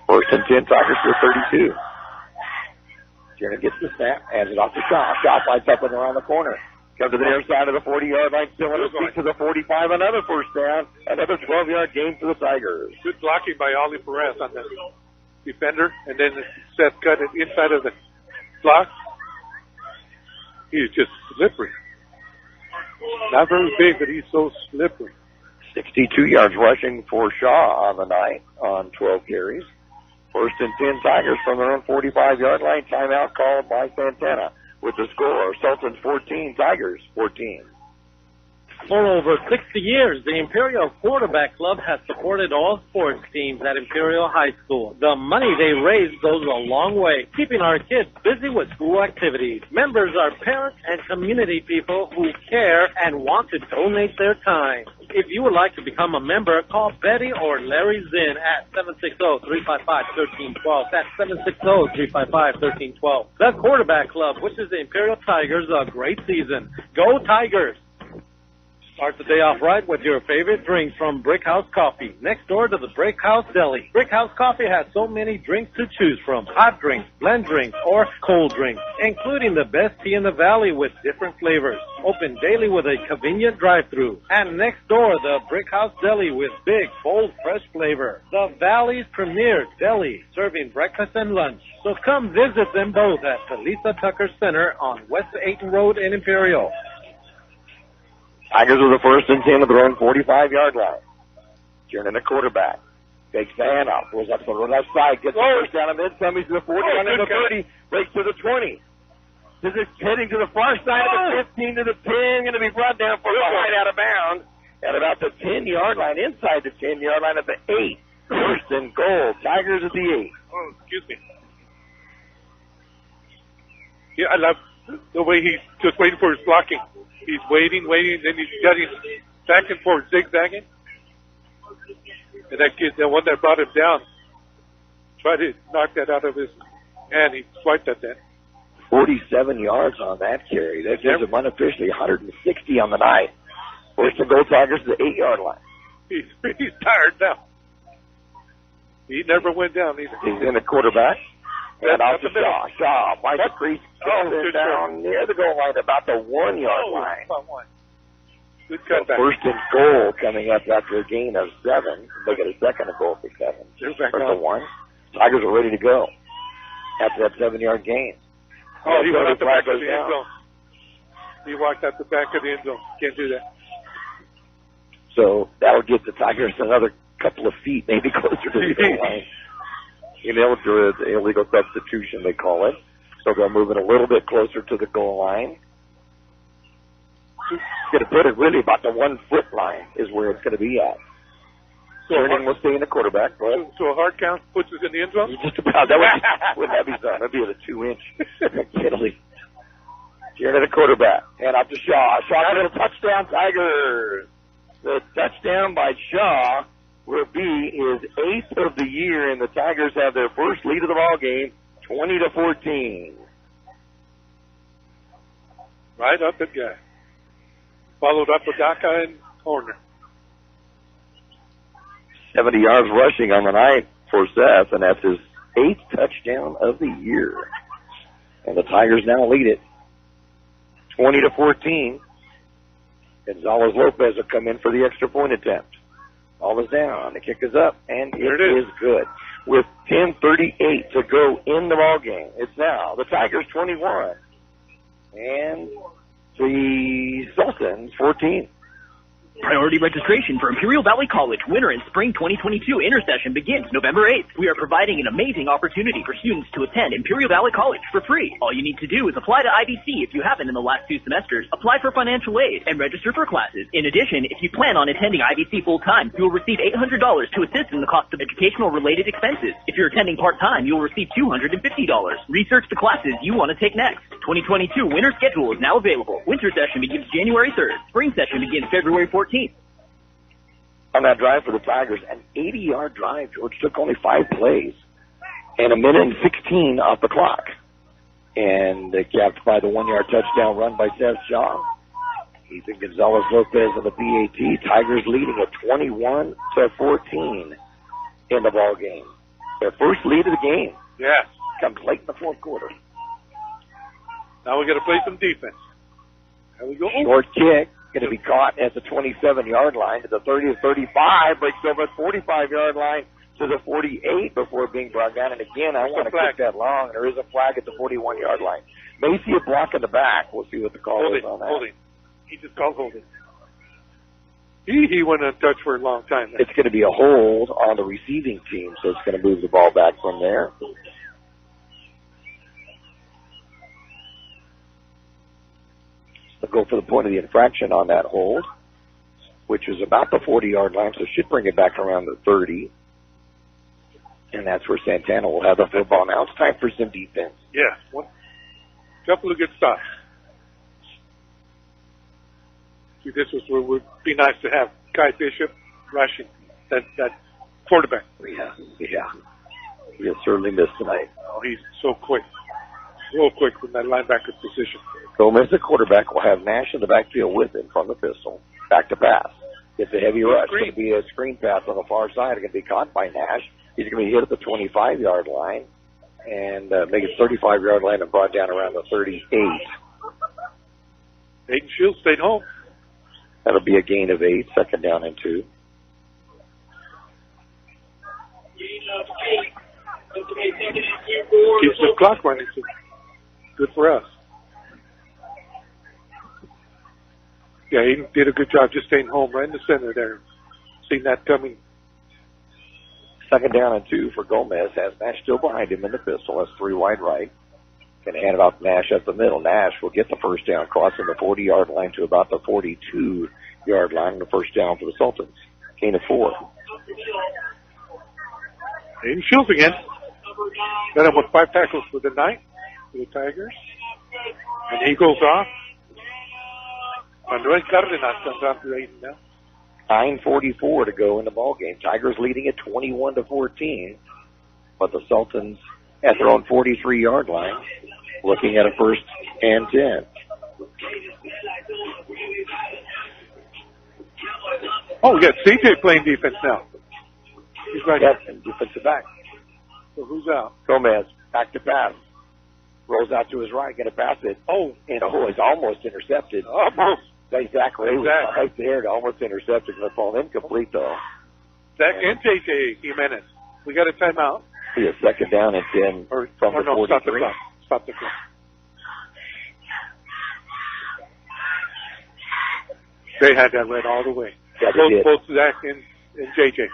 [SPEAKER 7] 1st and 10, Tigers to 32. Tierney gets the snap, hands it off to Shaw. Shaw flies up and around the corner. Comes to the near side of the 40-yard line, still on his feet to the 45. Another first down, another 12-yard gain for the Tigers.
[SPEAKER 3] Good blocking by Ollie Perez on the defender, and then Seth cut it inside of the block. He's just slippery. Not very big, but he's so slippery.
[SPEAKER 7] 62 yards rushing for Shaw on the night on 12 carries. 1st and 10 Tigers from their own 45-yard line. Timeout called by Santana with the score. Sultans 14, Tigers 14.
[SPEAKER 8] For over 60 years, the Imperial Quarterback Club has supported all sports teams at Imperial High School. The money they raise goes a long way, keeping our kids busy with school activities. Members are parents and community people who care and want to donate their time. If you would like to become a member, call Betty or Larry Zinn at 760-355-1312. That's 760-355-1312. The Quarterback Club wishes the Imperial Tigers a great season. Go Tigers! Start the day off right with your favorite drinks from Brick House Coffee, next door to the Brick House Deli. Brick House Coffee has so many drinks to choose from, hot drinks, blend drinks, or cold drinks, including the best tea in the valley with different flavors. Open daily with a convenient drive-thru. And next door, the Brick House Deli with big, bold, fresh flavor. The Valley's premier deli, serving breakfast and lunch. So come visit them both at the Lisa Tucker Center on West 8th Road in Imperial.
[SPEAKER 7] Tigers are the 1st and 10 of their own 45-yard line. Tierney, the quarterback, takes the handoff, goes up to the left side, gets the first down and then he's to the 40, and then the 30, breaks to the 20. This is heading to the far side of the 15 to the 10, going to be brought down for a right out of bounds at about the 10-yard line, inside the 10-yard line at the 8. 1st and goal, Tigers at the 8.
[SPEAKER 3] Oh, excuse me. Yeah, I love the way he's just waiting for his blocking. He's waiting, then he's got his back and forth zigzagging. And that kid, the one that brought him down, tried to knock that out of his hand. He swiped at that.
[SPEAKER 7] 47 yards on that carry. That gives him unofficially 160 on the night. 1st and goal, Tigers to the 8-yard line.
[SPEAKER 3] He's tired now. He never went down either.
[SPEAKER 7] He's in the quarterback. And out to Shaw. Shaw finds a crease. Down near the goal line, about the 1-yard line.
[SPEAKER 3] Good cutback.
[SPEAKER 7] 1st and goal coming up after a gain of 7. They get a second and goal for 7. First and 1. Tigers are ready to go after that 7-yard gain.
[SPEAKER 3] Oh, he went out the back of the end zone. He walked out the back of the end zone. Can't do that.
[SPEAKER 7] So that'll get the Tigers another couple of feet, maybe closer to the goal line. Illegal substitution, they call it. So they'll move it a little bit closer to the goal line. It's going to put it really about the 1-foot line is where it's going to be at. Turning will stay in the quarterback.
[SPEAKER 3] So a hard count puts us in the end zone?
[SPEAKER 7] Just about. That wouldn't that be done? That'd be at a 2-inch penalty. Tierney, the quarterback. And up to Shaw. Shaw, a little touchdown, Tigers. The touchdown by Shaw will be his 8th of the year, and the Tigers have their first lead of the ball game, 20-14.
[SPEAKER 3] Right up at guy. Followed up with Daka and Horner.
[SPEAKER 7] 70 yards rushing on the night for Seth, and that's his 8th touchdown of the year. And the Tigers now lead it 20-14. Gonzalez Lopez will come in for the extra point attempt. Ball is down. The kick is up, and it is good. With 10:38 to go in the ball game, it's now the Tigers 21 and the Sultans 14.
[SPEAKER 4] Priority registration for Imperial Valley College Winter and Spring 2022 Intersession begins November 8th. We are providing an amazing opportunity for students to attend Imperial Valley College for free. All you need to do is apply to IVC if you haven't in the last 2 semesters, apply for financial aid, and register for classes. In addition, if you plan on attending IVC full-time, you will receive $800 to assist in the cost of educational-related expenses. If you're attending part-time, you will receive $250. Research the classes you want to take next. 2022 winter schedule is now available. Winter session begins January 3rd. Spring session begins February 14th.
[SPEAKER 7] On that drive for the Tigers, an 80-yard drive, George, took only 5 plays and 1:16 off the clock. And capped by the 1-yard touchdown run by Seth Shaw. Ethan Gonzalez Lopez on the PAT. Tigers leading at 21-14 in the ball game. Their first lead of the game.
[SPEAKER 3] Yes.
[SPEAKER 7] Comes late in the fourth quarter.
[SPEAKER 3] Now we got to play some defense. There we go.
[SPEAKER 7] Short kick. Going to be caught at the 27-yard line to the 30-35, breaks over the 45-yard line to the 48 before being brought down. And again, I want to kick that long. There is a flag at the 41-yard line. May see a block in the back. We'll see what the call is on that.
[SPEAKER 3] Holding. He just called holding. He went untouched for a long time.
[SPEAKER 7] It's going to be a hold on the receiving team, so it's going to move the ball back from there. They'll go for the point of the infraction on that hold, which is about the 40-yard line, so should bring it back around the 30. And that's where Santana will have the football. Now it's time for some defense.
[SPEAKER 3] Yeah, one couple of good stops. See, this was where it would be nice to have Kai Bishop rushing that quarterback.
[SPEAKER 7] Yeah. He has certainly missed tonight.
[SPEAKER 3] Oh, he's so quick. Real quick from that linebacker position.
[SPEAKER 7] Gomez, the quarterback, will have Nash in the backfield with him from the pistol. Back to pass. It's a heavy rush. It's going to be a screen pass on the far side. It's going to be caught by Nash. He's going to be hit at the 25-yard line and make it 35-yard line and brought down around the 38.
[SPEAKER 3] Aiden Shields stayed home.
[SPEAKER 7] That'll be a gain of 8, second down and 2.
[SPEAKER 3] Keeps the clock running. So good for us. Yeah, he did a good job just staying home right in the center there. Seeing that coming.
[SPEAKER 7] Second down and 2 for Gomez. Has Nash still behind him in the pistol. That's 3 wide right. Going to hand it off to Nash up the middle. Nash will get the first down, crossing the 40-yard line to about the 42-yard line. And the first down for the Sultans. Gain of 4.
[SPEAKER 3] Aiden Shields again. Got him with 5 tackles for the night for the Tigers. And he goes off. Manuel Cardenas comes out to Aiden now.
[SPEAKER 7] 9:44 to go in the ball game. Tigers leading at 21-14, but the Sultans at their own 43-yard line, looking at a first and 10.
[SPEAKER 3] Oh, we got CJ playing defense now. He's right.
[SPEAKER 7] Yep, and defensive back.
[SPEAKER 3] So who's out?
[SPEAKER 7] Gomez, back to pass. Rolls out to his right, going to pass it.
[SPEAKER 3] Oh,
[SPEAKER 7] and it's almost intercepted.
[SPEAKER 3] Almost.
[SPEAKER 7] Exactly. It was right there. It almost intercepted. The ball incomplete, though.
[SPEAKER 3] Zach and JJ Jimenez. We got a timeout.
[SPEAKER 7] See a second down and 10 from the 43.
[SPEAKER 3] Stop the clock. They had that read all the way.
[SPEAKER 7] Yeah,
[SPEAKER 3] both Zach and JJ.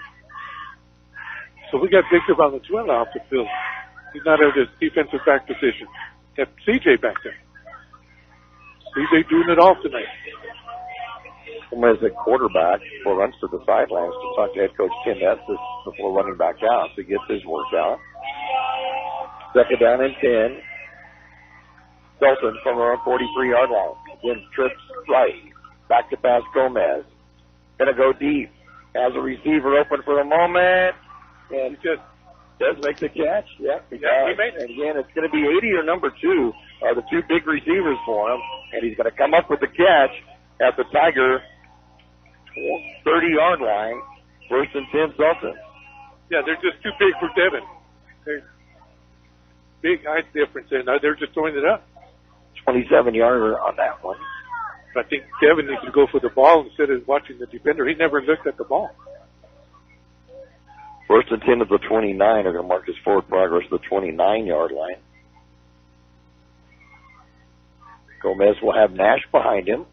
[SPEAKER 3] So we got Victor Valenzuela off the field. He's not at his defensive back position. Kept CJ back there. CJ doing it all tonight.
[SPEAKER 7] As a quarterback, runs to the sidelines to talk to head coach Tim Estes before running back out to get his work out. Second down and 10. Sultan from around 43-yard line. Again, trips right. Back to pass Gomez. Going to go deep. has a receiver open for a moment, and
[SPEAKER 3] He just
[SPEAKER 7] does make the catch. Yeah, he
[SPEAKER 3] made it.
[SPEAKER 7] And again, it's going to be 80 or number 2 are the two big receivers for him, and he's going to come up with the catch at the Tiger 30-yard line, 1st and 10 Sultans.
[SPEAKER 3] Yeah, they're just too big for Devin. They're big height difference, and they're just throwing it up.
[SPEAKER 7] 27-yarder on that one.
[SPEAKER 3] I think Devin needs to go for the ball instead of watching the defender. He never looked at the ball.
[SPEAKER 7] 1st and 10 at the 29 are going to mark his forward progress to the 29-yard line. Gomez will have Nash behind him,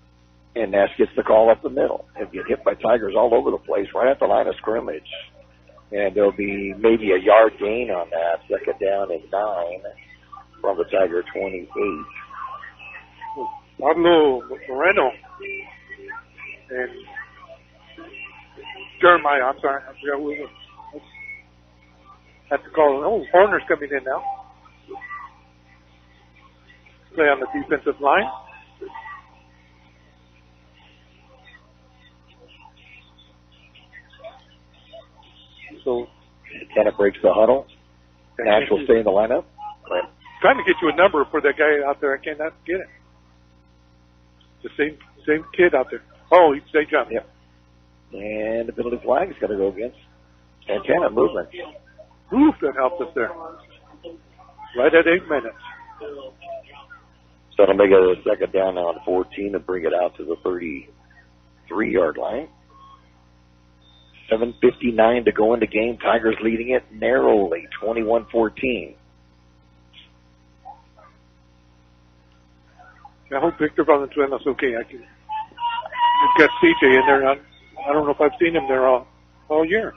[SPEAKER 7] and Nash gets the call up the middle. He'll get hit by Tigers all over the place right at the line of scrimmage. And there'll be maybe a yard gain on that. 2nd down and 9 from the Tiger 28.
[SPEAKER 3] Pablo Moreno and Jeremiah, I'm sorry. I forgot who it was. Have to call. Oh, Horner's coming in now. Play on the defensive line. So
[SPEAKER 7] Santana breaks the huddle. Nash will stay in the lineup.
[SPEAKER 3] Trying to get you a number for that guy out there. I cannot get it. The same kid out there. Oh, they jumped.
[SPEAKER 7] Yep. And the penalty flag is going to go against Santana movement.
[SPEAKER 3] Oof, that helped us there. Right at 8 minutes.
[SPEAKER 7] So it'll make it a 2nd down on 14 and bring it out to the 33-yard line. 7:59 to go in the game. Tigers leading it narrowly, 21-14.
[SPEAKER 3] I hope Victor Valenzuela's okay. We've got CJ in there. I don't know if I've seen him there all year.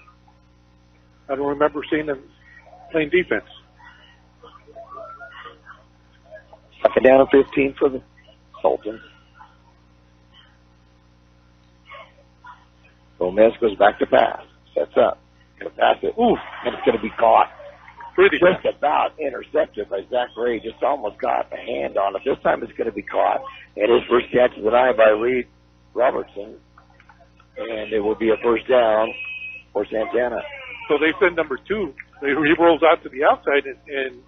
[SPEAKER 3] I don't remember seeing him playing defense.
[SPEAKER 7] 2nd down and 15 for the Sultans. Gomez goes back to pass. Sets up. Going to pass it. Oof. And it's going to be caught. Just about intercepted by Zach Ray. Just almost got a hand on it. This time it's going to be caught. And his first catch of the night by Reed Robertson. And it will be a 1st down for Santana.
[SPEAKER 3] So they send number 2. He rolls out to the outside, and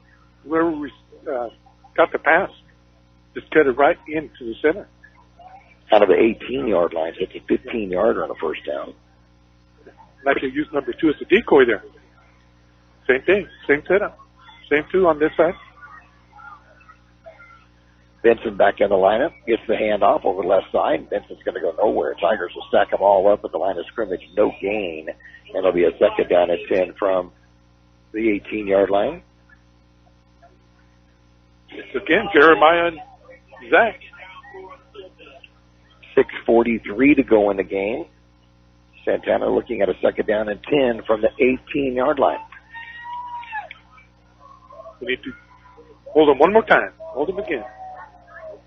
[SPEAKER 3] whoever got the pass just cut it right into the center.
[SPEAKER 7] Out of the 18-yard line. So it's a 15-yarder on a 1st down.
[SPEAKER 3] Like they use number 2 as a decoy there. Same thing. Same setup. Same 2 on this side.
[SPEAKER 7] Benson back in the lineup. Gets the handoff over the left side. Benson's going to go nowhere. Tigers will stack them all up at the line of scrimmage. No gain. And it'll be a 2nd down and 10 from the 18-yard line.
[SPEAKER 3] It's again Jeremiah and Zach.
[SPEAKER 7] 6:43 to go in the game. Santana looking at a 2nd down and 10 from the 18-yard line.
[SPEAKER 3] We need to hold him one more time. Hold him again.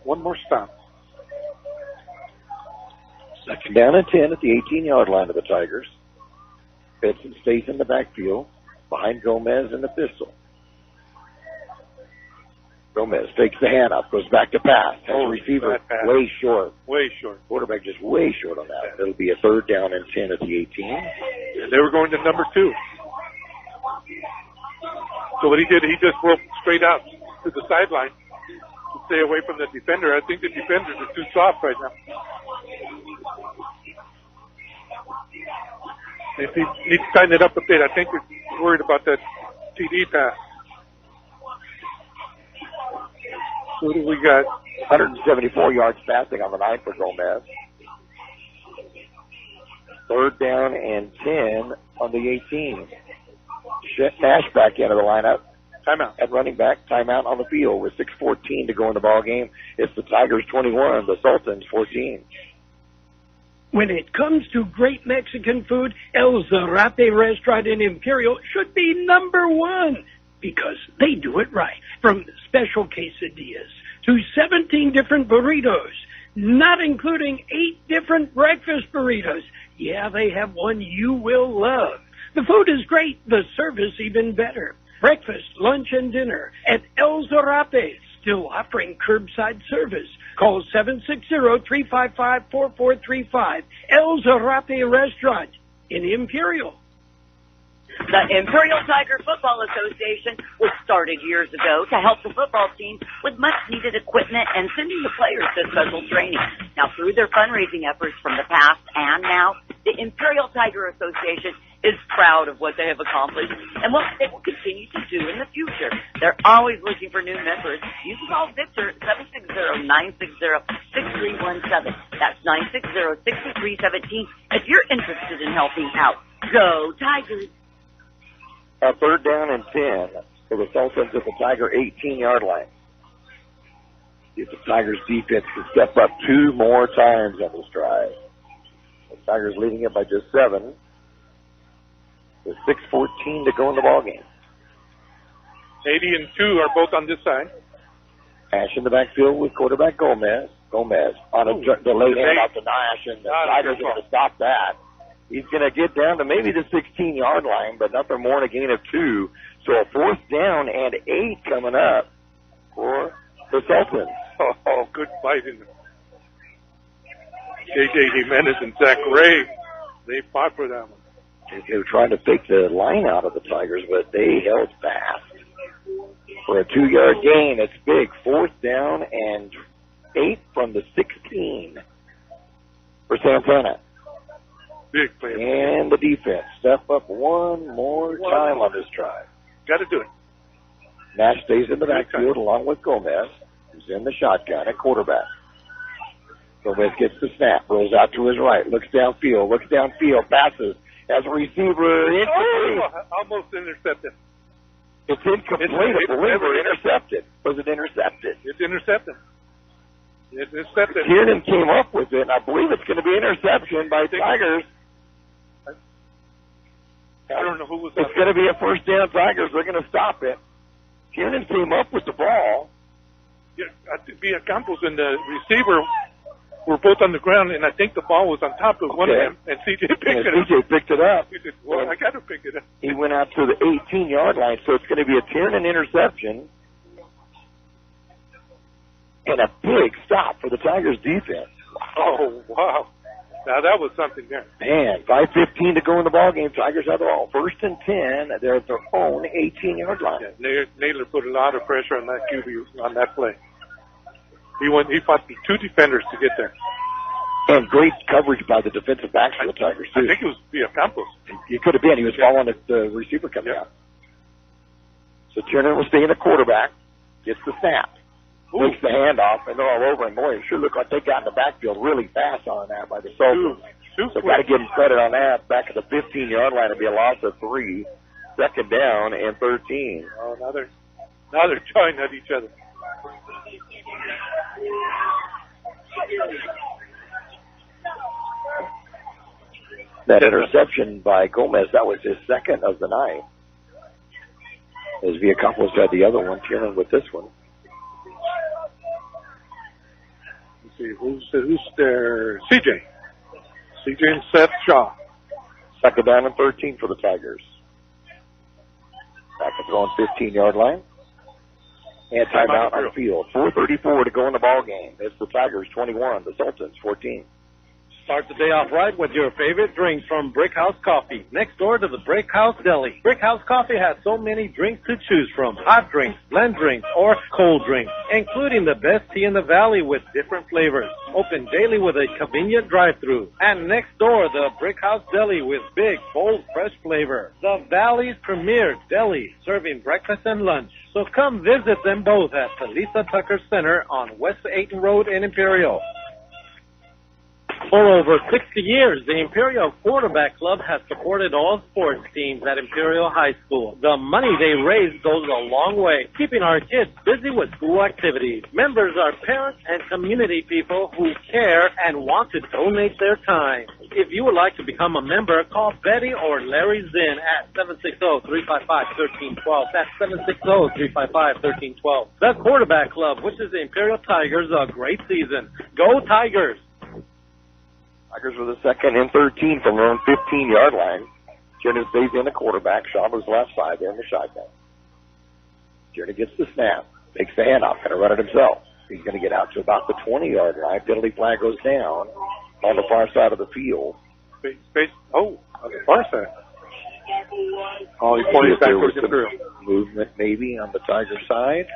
[SPEAKER 3] One more stop.
[SPEAKER 7] 2nd down and 10 at the 18-yard line of the Tigers. Benson stays in the backfield behind Gomez and the pistol. Gomez takes the handoff, goes back to pass. Receiver way short.
[SPEAKER 3] Way short.
[SPEAKER 7] Quarterback just way short on that. It'll be a 3rd down and 10 at the 18.
[SPEAKER 3] And they were going to number 2. So what he did, he just broke straight out to the sideline to stay away from the defender. I think the defenders are too soft right now. If he needs to tighten it up a bit, I think we're worried about that TD pass. What do we got?
[SPEAKER 7] 174 yards passing on the night for Gomez. 3rd down and 10 on the 18. Nash back into the lineup.
[SPEAKER 3] Timeout.
[SPEAKER 7] At running back, timeout on the field with 6:14 to go in the ball game. It's the Tigers 21, the Sultans 14.
[SPEAKER 1] When it comes to great Mexican food, El Zarape Restaurant in Imperial should be number 1 because they do it right. From special quesadillas to 17 different burritos, not including 8 different breakfast burritos. Yeah, they have one you will love. The food is great, the service even better. Breakfast, lunch, and dinner at El Zarape, still offering curbside service. Call 760-355-4435. El Zarape Restaurant. in Imperial.
[SPEAKER 5] The Imperial Tiger Football Association was started years ago to help the football team with much-needed equipment and sending the players to special training. Now, through their fundraising efforts from the past and now, the Imperial Tiger Association is proud of what they have accomplished and what they will continue to do in the future. They're always looking for new members. You can call Victor 760-960-6317. That's 960-6317 if you're interested in helping out. Go Tigers!
[SPEAKER 7] A third down and 10 for the Sultans at the Tiger 18-yard line. If the Tigers defense can step up 2 more times on this drive. The Tigers leading it by just 7. With 6:14 to go in the ballgame.
[SPEAKER 3] 80 and 2 are both on this side.
[SPEAKER 7] Ash in the backfield with quarterback Gomez. Gomez on a delayed handoff to Nash, and the Tigers are going to stop that. He's going to get down to maybe the 16-yard line, but nothing more than a gain of 2. So a 4th down and 8 coming up for the Sultans.
[SPEAKER 3] Oh, good fight in there. J.J. Jimenez and Zach Ray, they fought for that one.
[SPEAKER 7] They were trying to take the line out of the Tigers, but they held fast. For a 2-yard gain, it's big. 4th down and 8 from the 16 for Santana.
[SPEAKER 3] Big play.
[SPEAKER 7] And the defense step up one more time on this drive.
[SPEAKER 3] Got to do it.
[SPEAKER 7] Nash stays in the backfield along with Gomez, who's in the shotgun at quarterback. Gomez gets the snap, rolls out to his right, looks downfield, passes as a receiver.
[SPEAKER 3] Almost intercepted.
[SPEAKER 7] It's incomplete. I believe it intercepted. Was it intercepted?
[SPEAKER 3] It's intercepted. It's intercepted.
[SPEAKER 7] Kiernan came up with it, and I believe it's going to be interception by Tigers.
[SPEAKER 3] I don't know who was.
[SPEAKER 7] It's going to be a 1st down Tigers. They're going to stop it. Kiernan came up with the ball.
[SPEAKER 3] Yeah, Villa Campos and the receiver were both on the ground, and I think the ball was on top of one of them, and CJ picked it up.
[SPEAKER 7] CJ picked it up.
[SPEAKER 3] He said, well, I got to pick it up.
[SPEAKER 7] He went out to the 18-yard line, so it's going to be a Kiernan interception and a big stop for the Tigers defense.
[SPEAKER 3] Oh, wow. Now, that was something there.
[SPEAKER 7] Man, 5:15 to go in the ballgame. Tigers have the ball. 1st and 10. They're at their own 18-yard line.
[SPEAKER 3] Yeah, Naylor put a lot of pressure on that QB on that play. He fought 2 defenders to get there.
[SPEAKER 7] And great coverage by the defensive backs for the Tigers, too.
[SPEAKER 3] I think it was Villa Campos.
[SPEAKER 7] It could have been. He was following the receiver coming out. So Tiernan will stay in the quarterback, gets the snap, makes the handoff, and they're all over him. Boy, it sure looked like they got in the backfield really fast on that by the Sultans. So got to give them credit on that. Back at the 15-yard line, it'll be a loss of 3. 2nd down and 13.
[SPEAKER 3] Oh, now they're trying at each other.
[SPEAKER 7] That interception by Gomez, that was his 2nd of the night. As Villacampos had the other one, Tiernan with this one.
[SPEAKER 3] Let's see, who's there? CJ and Seth Shaw.
[SPEAKER 7] 2nd down and 13 for the Tigers. Back at their own 15-yard line. And timeout on the field. 4:34 to go in the ball game. It's the Tigers 21, the Sultans 14.
[SPEAKER 8] Start the day off right with your favorite drinks from Brick House Coffee, next door to the Brick House Deli. Brick House Coffee has so many drinks to choose from, hot drinks, blend drinks, or cold drinks, including the best tea in the valley with different flavors. Open daily with a convenient drive-thru. And next door, the Brick House Deli with big, bold, fresh flavor. The Valley's premier deli, serving breakfast and lunch. So come visit them both at the Lisa Tucker Center on West 8th Road in Imperial. For over 60 years, the Imperial Quarterback Club has supported all sports teams at Imperial High School. The money they raise goes a long way, keeping our kids busy with school activities. Members are parents and community people who care and want to donate their time. If you would like to become a member, call Betty or Larry Zinn at 760-355-1312. That's 760-355-1312. The Quarterback Club wishes the Imperial Tigers a great season. Go Tigers!
[SPEAKER 7] Tigers with a 2nd and 13 from their own 15-yard line. Tiernan stays in the quarterback. Schaub's left side there in the shotgun. Tiernan gets the snap. Takes the handoff. Going to run it himself. He's going to get out to about the 20-yard line. Penalty flag goes down on the far side of the field.
[SPEAKER 3] On the far side. Oh, he's pointing back towards Imperial.
[SPEAKER 7] Movement maybe on the Tiger side.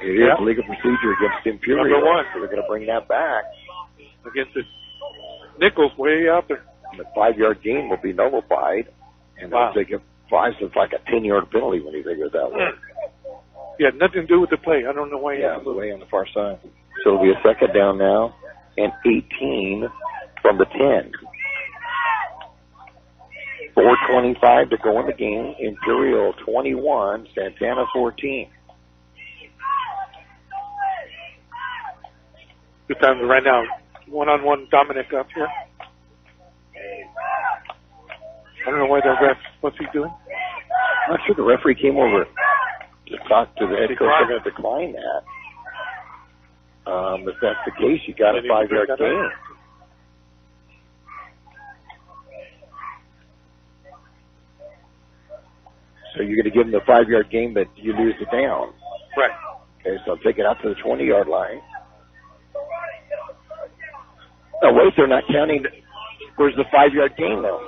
[SPEAKER 7] It is legal procedure against Imperial.
[SPEAKER 3] Number 1.
[SPEAKER 7] So they're going to bring that back.
[SPEAKER 3] Against the Nichols way out there.
[SPEAKER 7] And the 5-yard gain will be nullified. And they'll take it 5, so it's like a 10-yard penalty when you think of it that way.
[SPEAKER 3] Yeah, nothing to do with the play. I don't know why.
[SPEAKER 7] Yeah, the way on the far side. So it'll be a second down now, and 18 from the 10. 4:25 to go in the game. Imperial 21, Santana 14.
[SPEAKER 3] Good time right now. One-on-one Dominic up here. I don't know why the ref. What's he doing?
[SPEAKER 7] I'm not sure the referee came over to talk to the head coach. They're going to decline that. If that's the case, you got a 5-yard gain. So you're going to give them the 5-yard gain, but you lose the down.
[SPEAKER 3] Right.
[SPEAKER 7] Okay, so take it out to the 20-yard line. Oh, wait, they're not counting. Where's the 5-yard gain, though?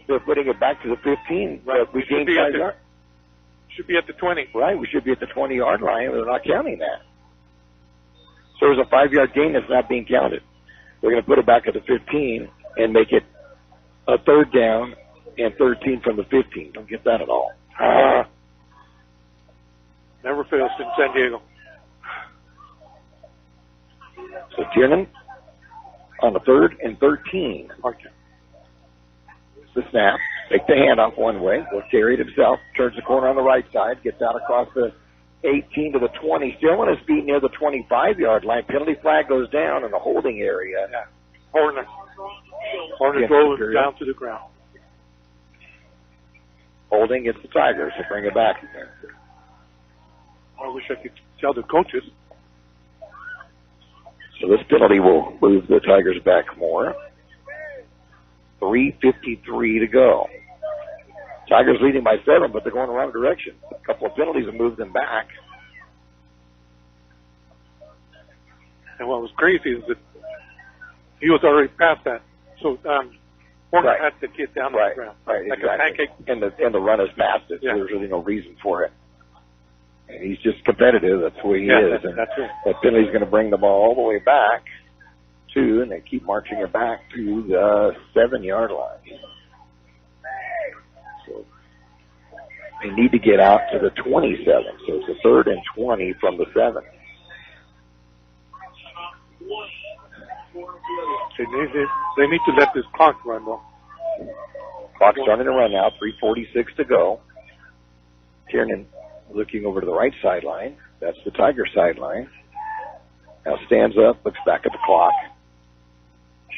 [SPEAKER 7] They're putting it back to the 15.
[SPEAKER 3] Right.
[SPEAKER 7] We gained 5 yards.
[SPEAKER 3] Should be at the 20.
[SPEAKER 7] Right, we should be at the 20-yard line. They're not counting that. So there's a 5-yard gain that's not being counted. They're going to put it back at the 15 and make it a third down and 13 from the 15. Don't get that at all.
[SPEAKER 3] Never fails in San Diego.
[SPEAKER 7] So Tiernan on the 3rd and 13.
[SPEAKER 3] Okay.
[SPEAKER 7] The snap. Take the handoff one way. Will carry it himself. Turns the corner on the right side. Gets out across the 18 to the 20. Still on his feet near the 25-yard line. Penalty flag goes down in the holding area.
[SPEAKER 3] Yeah. Horner goes down to the ground.
[SPEAKER 7] Holding gets the Tigers to bring it back.
[SPEAKER 3] I wish I could tell the coaches.
[SPEAKER 7] So this penalty will move the Tigers back more. 3:53 to go. Tigers leading by 7, but they're going the wrong direction. A couple of penalties have moved them back.
[SPEAKER 3] And what was crazy is that he was already past that. So Horner had to get down on the ground.
[SPEAKER 7] Right,
[SPEAKER 3] like
[SPEAKER 7] exactly.
[SPEAKER 3] a pancake.
[SPEAKER 7] And the run is past it, so there's really no reason for it. And he's just competitive. That's the way he is.
[SPEAKER 3] That's it.
[SPEAKER 7] That penalty's going to bring the ball all the way back to, and they keep marching it back to the 7-yard line. So they need to get out to the 27. So it's a 3rd and 20 from the 7.
[SPEAKER 3] They need to let this clock run, though.
[SPEAKER 7] Clock's starting to run now. 3:46 to go. Tiernan looking over to the right sideline. That's the Tiger sideline. Now stands up, looks back at the clock.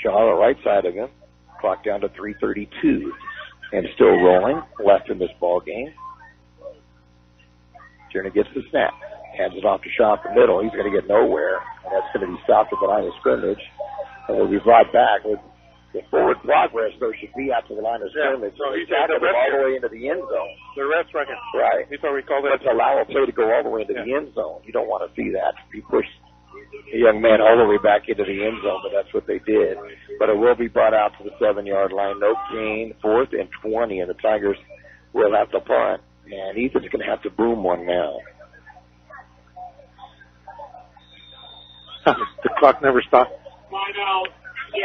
[SPEAKER 7] Shaw, the right side of him. Clock down to 3:32. And still rolling. Left in this ball game. Tiernan gets the snap. Hands it off to Shaw in the middle. He's going to get nowhere. And that's going to be south of the line of scrimmage. And will be brought back. With the forward progress, though, should be out to the line of scrimmage.
[SPEAKER 3] So he's
[SPEAKER 7] all the way into the end zone.
[SPEAKER 3] The ref's reckon.
[SPEAKER 7] Right.
[SPEAKER 3] He's already called that.
[SPEAKER 7] Let's allow a play to go all the way into the end zone. You don't want to see that. He pushed a young man all the way back into the end zone, but that's what they did. But it will be brought out to the 7-yard line. No gain, 4th and 20, and the Tigers will have to punt. And Ethan's going to have to boom one now.
[SPEAKER 3] The clock never stopped.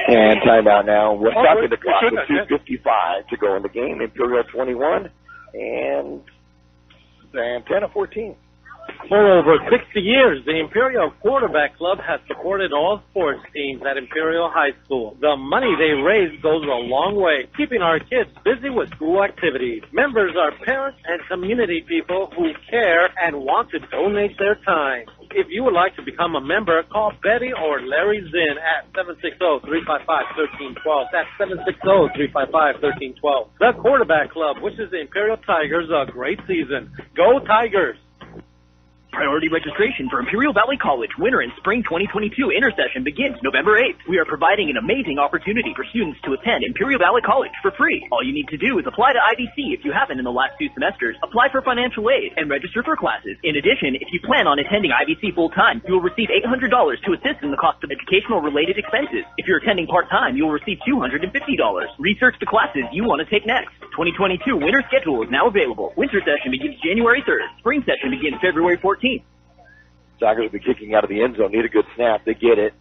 [SPEAKER 7] And timeout now. We're stopping the clock with 2:55 to go in the game. Imperial 21 and Santana 14.
[SPEAKER 8] For over 60 years, the Imperial Quarterback Club has supported all sports teams at Imperial High School. The money they raise goes a long way, keeping our kids busy with school activities. Members are parents and community people who care and want to donate their time. If you would like to become a member, call Betty or Larry Zinn at 760-355-1312. That's 760-355-1312. The Quarterback Club wishes the Imperial Tigers a great season. Go Tigers!
[SPEAKER 4] Priority registration for Imperial Valley College Winter and Spring 2022 intersession begins November 8th. We are providing an amazing opportunity for students to attend Imperial Valley College for free. All you need to do is apply to IVC if you haven't in the last 2 semesters, apply for financial aid, and register for classes. In addition, if you plan on attending IVC full-time, you will receive $800 to assist in the cost of educational-related expenses. If you're attending part-time, you will receive $250. Research the classes you want to take next. 2022 winter schedule is now available. Winter session begins January 3rd. Spring session begins February 14th.
[SPEAKER 7] Tigers will be kicking out of the end zone. Need a good snap. They get it.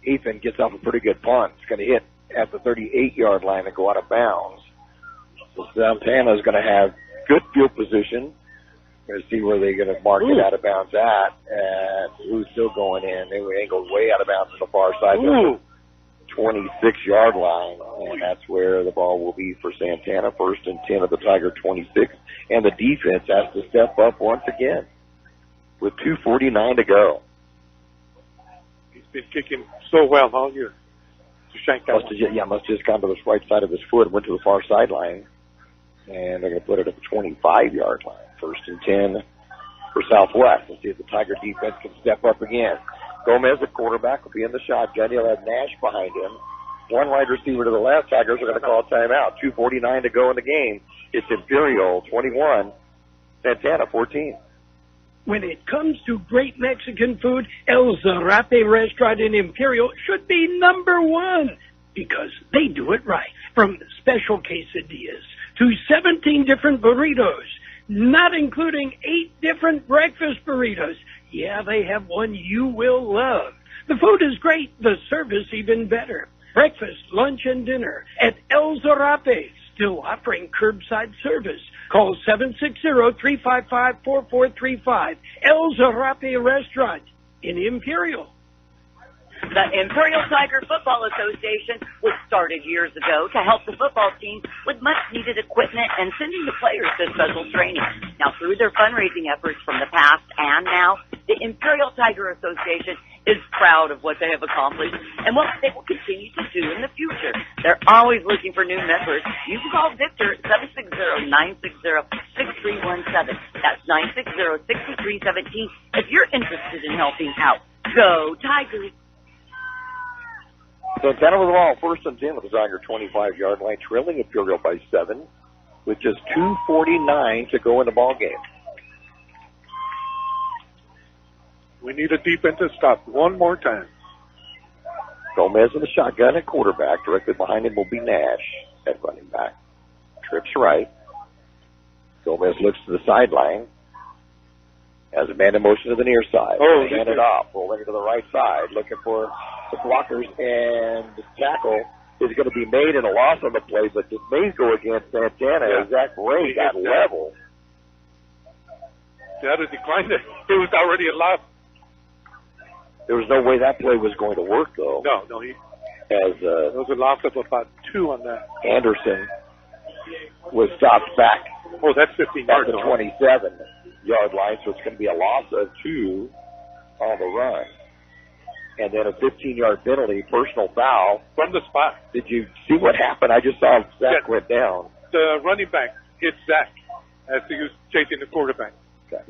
[SPEAKER 7] Ethan gets off a pretty good punt. It's going to hit at the 38-yard line and go out of bounds. So Santana is going to have good field position. Going to see where they're going to mark it out of bounds at. And who's still going in? They angled way out of bounds on the far side. 26-yard line. And that's where the ball will be for Santana. 1st and 10 of the Tiger 26. And the defense has to step up once again with 2:49 to go.
[SPEAKER 3] He's been kicking so well all year. To shank that
[SPEAKER 7] must have just gone to the right side of his foot and went to the far sideline. And they're going to put it at the 25-yard line. 1st and 10 for Southwest. Let's see if the Tiger defense can step up again. Gomez, the quarterback, will be in the shotgun. He'll have Nash behind him. One wide receiver to the left. Tigers are going to call a timeout. 2:49 to go in the game. It's Imperial 21, Santana 14.
[SPEAKER 1] When it comes to great Mexican food, El Zarape restaurant in Imperial should be number 1 because they do it right. From special quesadillas to 17 different burritos, not including 8 different breakfast burritos. Yeah, they have one you will love. The food is great, the service even better. Breakfast, lunch, and dinner at El Zarape. Still offering curbside service. Call 760-355-4435. El Zarape Restaurant in Imperial.
[SPEAKER 5] The Imperial Tiger Football Association was started years ago to help the football team with much-needed equipment and sending the players to special training. Now, through their fundraising efforts from the past and now, the Imperial Tiger Association is proud of what they have accomplished and what they will continue to do in the future. They're always looking for new members. You can call Victor at 760-960-6317. That's 960-6317 if you're interested in helping out. Go Tigers!
[SPEAKER 7] Santana with the ball, 1st and 10 with the Tiger 25-yard line, trailing Imperial by 7 with just 2:49 to go in the ball game.
[SPEAKER 3] We need a defensive stop one more time.
[SPEAKER 7] Gomez in the shotgun at quarterback. Directly behind him will be Nash at running back. Trips right. Gomez looks to the sideline. Has a man in motion to the near side. Hand it off. Rolling to the right side. Looking for the blockers. And the tackle is going to be made and a loss on the play. But this may go against Santana. Yeah. Zach Ray got level.
[SPEAKER 3] They had to decline it. It was already a loss.
[SPEAKER 7] There was no way that play was going to work, though.
[SPEAKER 3] No. There was a loss of about 2 on that.
[SPEAKER 7] Anderson was stopped back.
[SPEAKER 3] Oh, that's 15 yards.
[SPEAKER 7] At the 27-yard line, so it's going to be a loss of 2 on the run. And then a 15-yard penalty, personal foul.
[SPEAKER 3] From the spot.
[SPEAKER 7] Did you see what happened? I just saw Zach went down.
[SPEAKER 3] The running back hit Zach as he was chasing the quarterback.
[SPEAKER 7] Okay.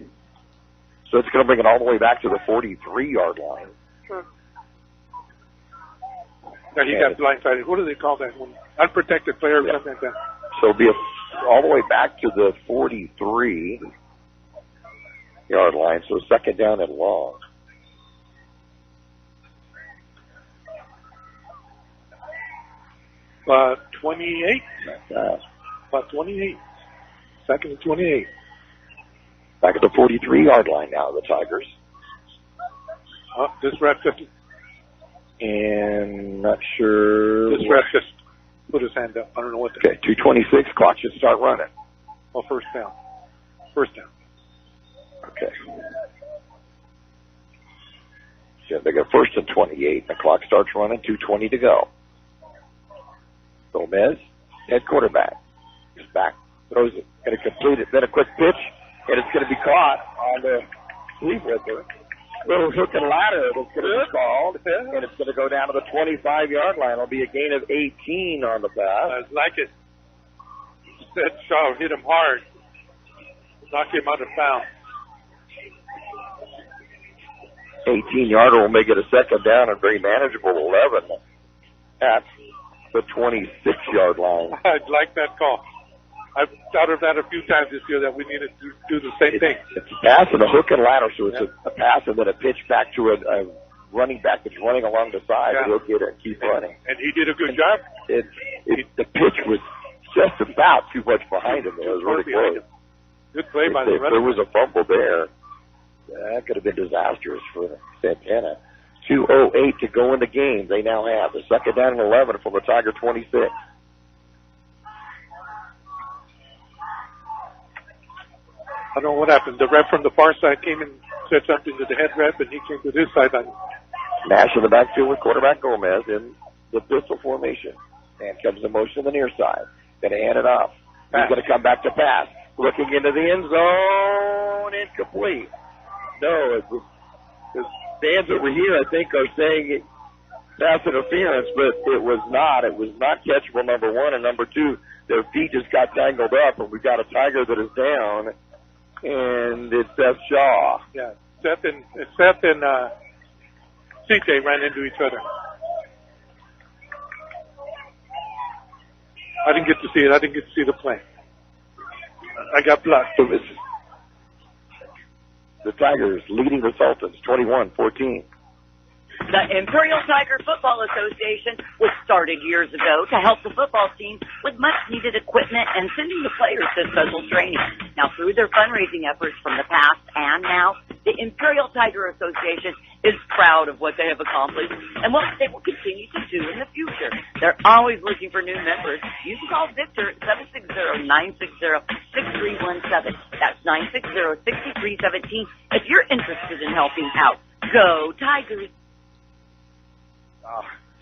[SPEAKER 7] So it's going to bring it all the way back to the 43-yard line.
[SPEAKER 3] Sure. Now he got blindsided. What do they call that one? Unprotected player or something like that.
[SPEAKER 7] So it'll be all the way back to the 43-yard line. So 2nd down and long.
[SPEAKER 3] About 28. About 28. 2nd and 28.
[SPEAKER 7] Back at the 43-yard line now, the Tigers.
[SPEAKER 3] This ref just...
[SPEAKER 7] And not sure...
[SPEAKER 3] This ref just put his hand up. I don't know what...
[SPEAKER 7] Okay, 2:26. Clock should start running.
[SPEAKER 3] Oh, 1st down. 1st down.
[SPEAKER 7] Okay. Yeah, they got 1st and 28. The clock starts running. 2:20 to go. Gomez, head quarterback. He's back. Throws it. Going to complete it. Then a quick pitch. And it's going to be caught on the sleeve ripper. Little hook and ladder that's going to be called. And it's going to go down to the 25-yard line. It'll be a gain of 18 on the pass.
[SPEAKER 3] I like it. That Shaw hit him hard. Knocked him out of bounds.
[SPEAKER 7] 18-yarder will make it a second down and very manageable 11 at the 26-yard line.
[SPEAKER 3] I'd like that call. I've thought of that a few times this year that we needed to do the same thing.
[SPEAKER 7] It's a pass and a hook and ladder, so it's a pass and then a pitch back to a running back that's running along the side.
[SPEAKER 3] Yeah.
[SPEAKER 7] He'll get it and keep running.
[SPEAKER 3] And he did a good job.
[SPEAKER 7] The pitch was just about too much behind him. It was really close.
[SPEAKER 3] Good play by the running back.
[SPEAKER 7] There was a fumble there. That could have been disastrous for Santana. 2:08 to go in the game. They now have the second down and 11 from the Tiger 26.
[SPEAKER 3] I don't know what happened. The ref from the far side came and said something to the head ref, and he came to this sideline.
[SPEAKER 7] Nash in the backfield with quarterback Gomez in the pistol formation. And comes in motion on the near side. Going to hand it off. He's going to come back to pass. Looking into the end zone. Incomplete. No, it was the fans over here, I think, are saying pass interference, but it was not. It was not catchable, number one. And number two, their feet just got tangled up, and we've got a Tiger that is down. And it's Seth Shaw.
[SPEAKER 3] Yeah, Seth and CJ ran into each other. I didn't get to see it. I didn't get to see the play. I got blood.
[SPEAKER 7] The Tigers leading the Sultans 21-14.
[SPEAKER 5] The Imperial Tiger Football Association was started years ago to help the football team with much-needed equipment and sending the players to special training. Now, through their fundraising efforts from the past and now, the Imperial Tiger Association is proud of what they have accomplished and what they will continue to do in the future. They're always looking for new members. You can call Victor at 760-960-6317. That's 960-6317 if you're interested in helping out. Go Tigers!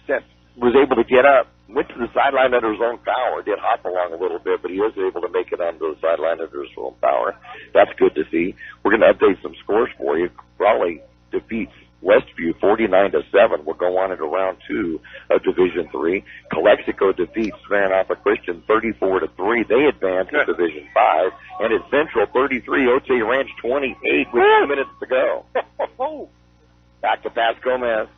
[SPEAKER 7] Seth was able to get up, went to the sideline under his own power, did hop along a little bit, but he was able to make it onto the sideline under his own power. That's good to see. We're going to update some scores for you. Raleigh defeats Westview 49-7. We'll go on into round 2 of Division 3. Calexico defeats Van Alpha Christian 34-3. They advance to Division 5. And at Central 33, Otay Ranch 28 with 2 minutes to go. Back to pass Gomez.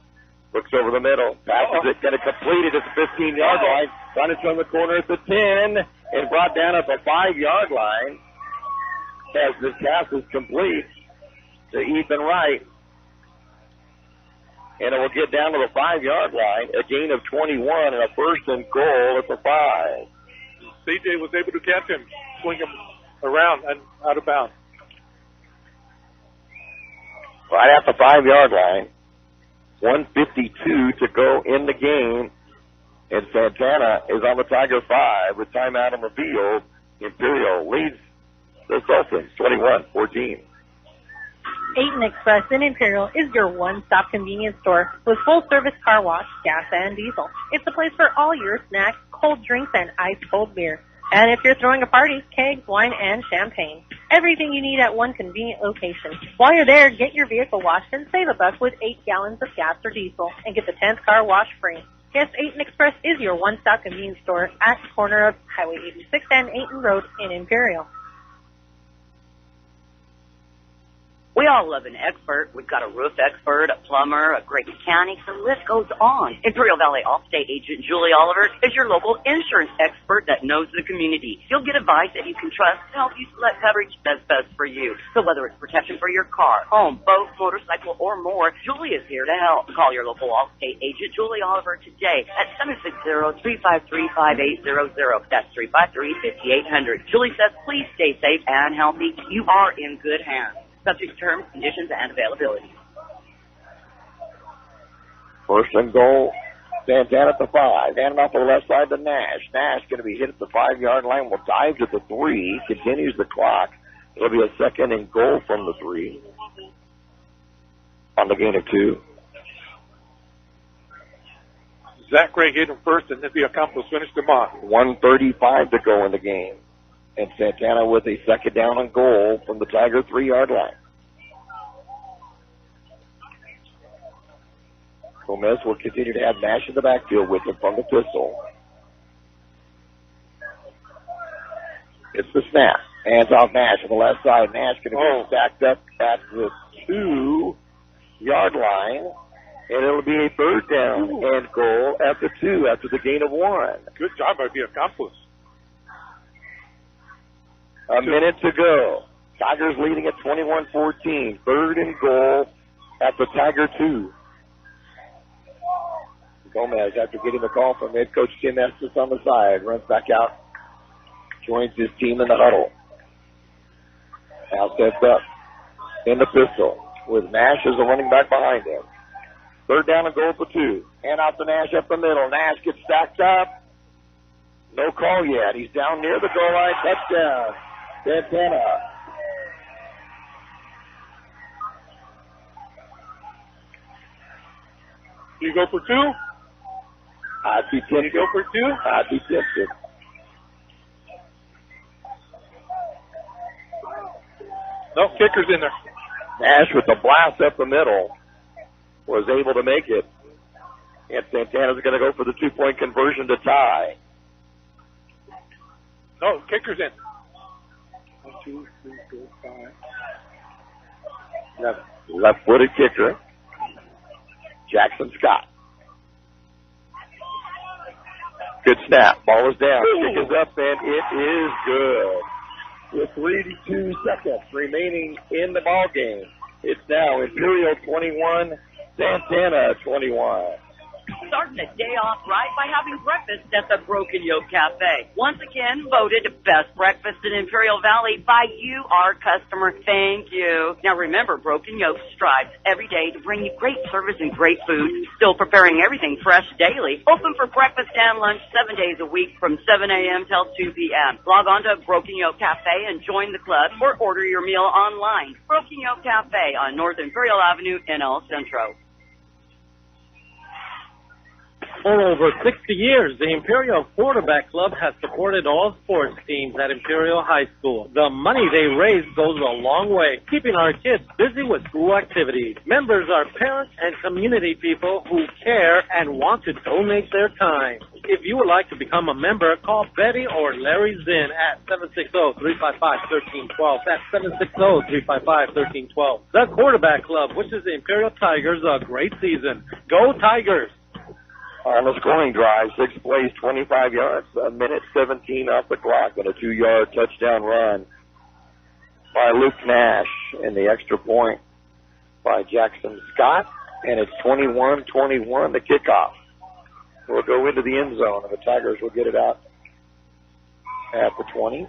[SPEAKER 7] Looks over the middle. Passes it. Going to complete it at the 15-yard line. Trying to turn the corner at the 10. And brought down at the 5-yard line. As this pass is complete to Ethan Wright. And it will get down to the 5-yard line. A gain of 21 and a first and goal at the 5.
[SPEAKER 3] CJ was able to catch him, swing him around and out of bounds.
[SPEAKER 7] Right at the 5-yard line. 1:52 to go in the game. And Santana is on the Tiger 5 with timeout on the field. Imperial leads the Sultans 21-14.
[SPEAKER 6] Ayton Express in Imperial is your one-stop convenience store with full-service car wash, gas, and diesel. It's a place for all your snacks, cold drinks, and ice-cold beer. And if you're throwing a party, kegs, wine, and champagne. Everything you need at one convenient location. While you're there, get your vehicle washed and save $1 with 8 gallons of gas or diesel and get the 10th car wash free. Yes, Ayton Express is your one-stop convenience store at the corner of Highway 86 and Ayton Road in Imperial.
[SPEAKER 5] We all love an expert. We've got a roof expert, a plumber, a great mechanic. The list goes on. Imperial Valley Allstate agent Julie Oliver is your local insurance expert that knows the community. You'll get advice that you can trust to help you select coverage that's best for you. So whether it's protection for your car, home, boat, motorcycle, or more, Julie is here to help. Call your local Allstate agent Julie Oliver today at 760-353-5800. That's 353-5800. Julie says, please stay safe and healthy. You are in good hands. Subject to terms, conditions, and availability.
[SPEAKER 7] First and goal, Santana at the 5. Handing off to the left side to Nash. Nash going to be hit at the 5-yard line. Will dive to the 3. Continues the clock. It'll be a second and goal from the 3. On the gain of 2.
[SPEAKER 3] Zach Gray hit him first, and Nippy Campos finished him off.
[SPEAKER 7] 1:35 to go in the game. And Santana with a second down and goal from the Tiger 3-yard line. Gomez will continue to have Nash in the backfield with him from the pistol. It's the snap. Hands off Nash on the left side. Nash going to be stacked up at the 2. yard line, and it'll be a third down and goal at the 2 after the gain of 1.
[SPEAKER 3] Good job by Campos.
[SPEAKER 7] A minute to go. Tigers leading at 21-14. Third and goal at the Tiger 2. Gomez, after getting the call from head coach Tim Estes on the side, runs back out, joins his team in the huddle. Now sets up in the pistol with Nash as the running back behind him. Third down and goal for 2. And out to Nash up the middle. Nash gets stacked up. No call yet. He's down near the goal line. Touchdown. Santana.
[SPEAKER 3] You go for 2?
[SPEAKER 7] I'd be tempted.
[SPEAKER 3] You go for 2?
[SPEAKER 7] I'd be tempted.
[SPEAKER 3] No, kicker's in there.
[SPEAKER 7] Nash with the blast up the middle was able to make it. And Santana's going to go for the 2-point conversion to tie.
[SPEAKER 3] No, kicker's in. 1, 2, 3, 4, 5.
[SPEAKER 7] Left-footed kicker, Jackson Scott. Good snap. Ball is down. Kick is up, and it is good. With 32 seconds remaining in the ball game, it's now Imperial 21, Santana 21.
[SPEAKER 5] Starting the day off right by having breakfast at the Broken Yoke Cafe. Once again, voted best breakfast in Imperial Valley by you, our customer. Thank you. Now remember, Broken Yoke strives every day to bring you great service and great food. Still preparing everything fresh daily. Open for breakfast and lunch 7 days a week from 7 a.m. till 2 p.m. Log on to Broken Yoke Cafe and join the club or order your meal online. Broken Yoke Cafe on North Imperial Avenue in El Centro.
[SPEAKER 8] For over 60 years, the Imperial Quarterback Club has supported all sports teams at Imperial High School. The money they raise goes a long way, keeping our kids busy with school activities. Members are parents and community people who care and want to donate their time. If you would like to become a member, call Betty or Larry Zinn at 760-355-1312. That's 760-355-1312. The Quarterback Club wishes the Imperial Tigers a great season. Go Tigers!
[SPEAKER 7] On the scoring drive, 6 plays, 25 yards, a minute 17 off the clock, and a 2-yard touchdown run by Luke Nash, and the extra point by Jackson Scott, and it's 21-21, the kickoff. We'll go into the end zone, and the Tigers will get it out at the 20.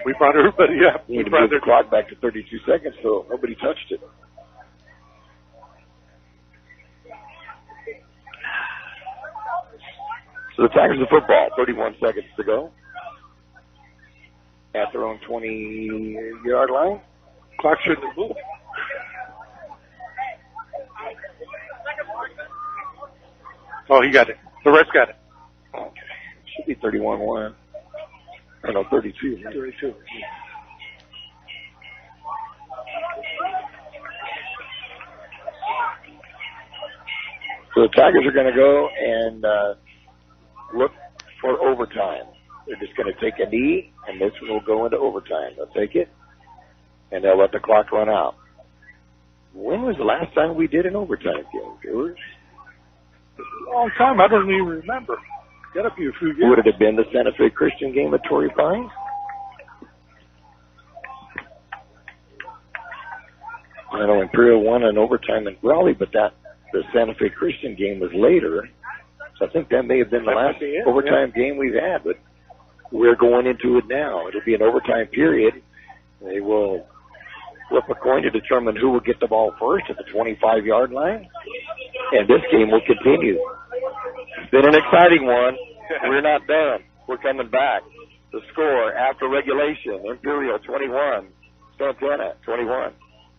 [SPEAKER 3] We brought everybody up.
[SPEAKER 7] We need to move the clock back to 32 seconds, so nobody touched it. So the Tigers of football, 31 seconds to go. At their own 20-yard line.
[SPEAKER 3] Clock shouldn't move. Oh, he got it. The rest got it.
[SPEAKER 7] Okay. Should be 31-1. Or no, 32.
[SPEAKER 3] 32.
[SPEAKER 7] So the Tigers are going to go and look for overtime. They're just going to take a knee, and this will go into overtime. They'll take it, and they'll let the clock run out. When was the last time we did an overtime game, George?
[SPEAKER 3] A long time. I don't even remember. Got to be a few years.
[SPEAKER 7] Would it have been the Santa Fe Christian game at Torrey Pines? I know Imperial won an overtime in Raleigh, but the Santa Fe Christian game was later. So I think that may have been the last overtime game we've had, but we're going into it now. It'll be an overtime period. They will flip a coin to determine who will get the ball first at the 25-yard line, and this game will continue. It's been an exciting one. We're not done. We're coming back. The score after regulation, Imperial 21, Santana 21.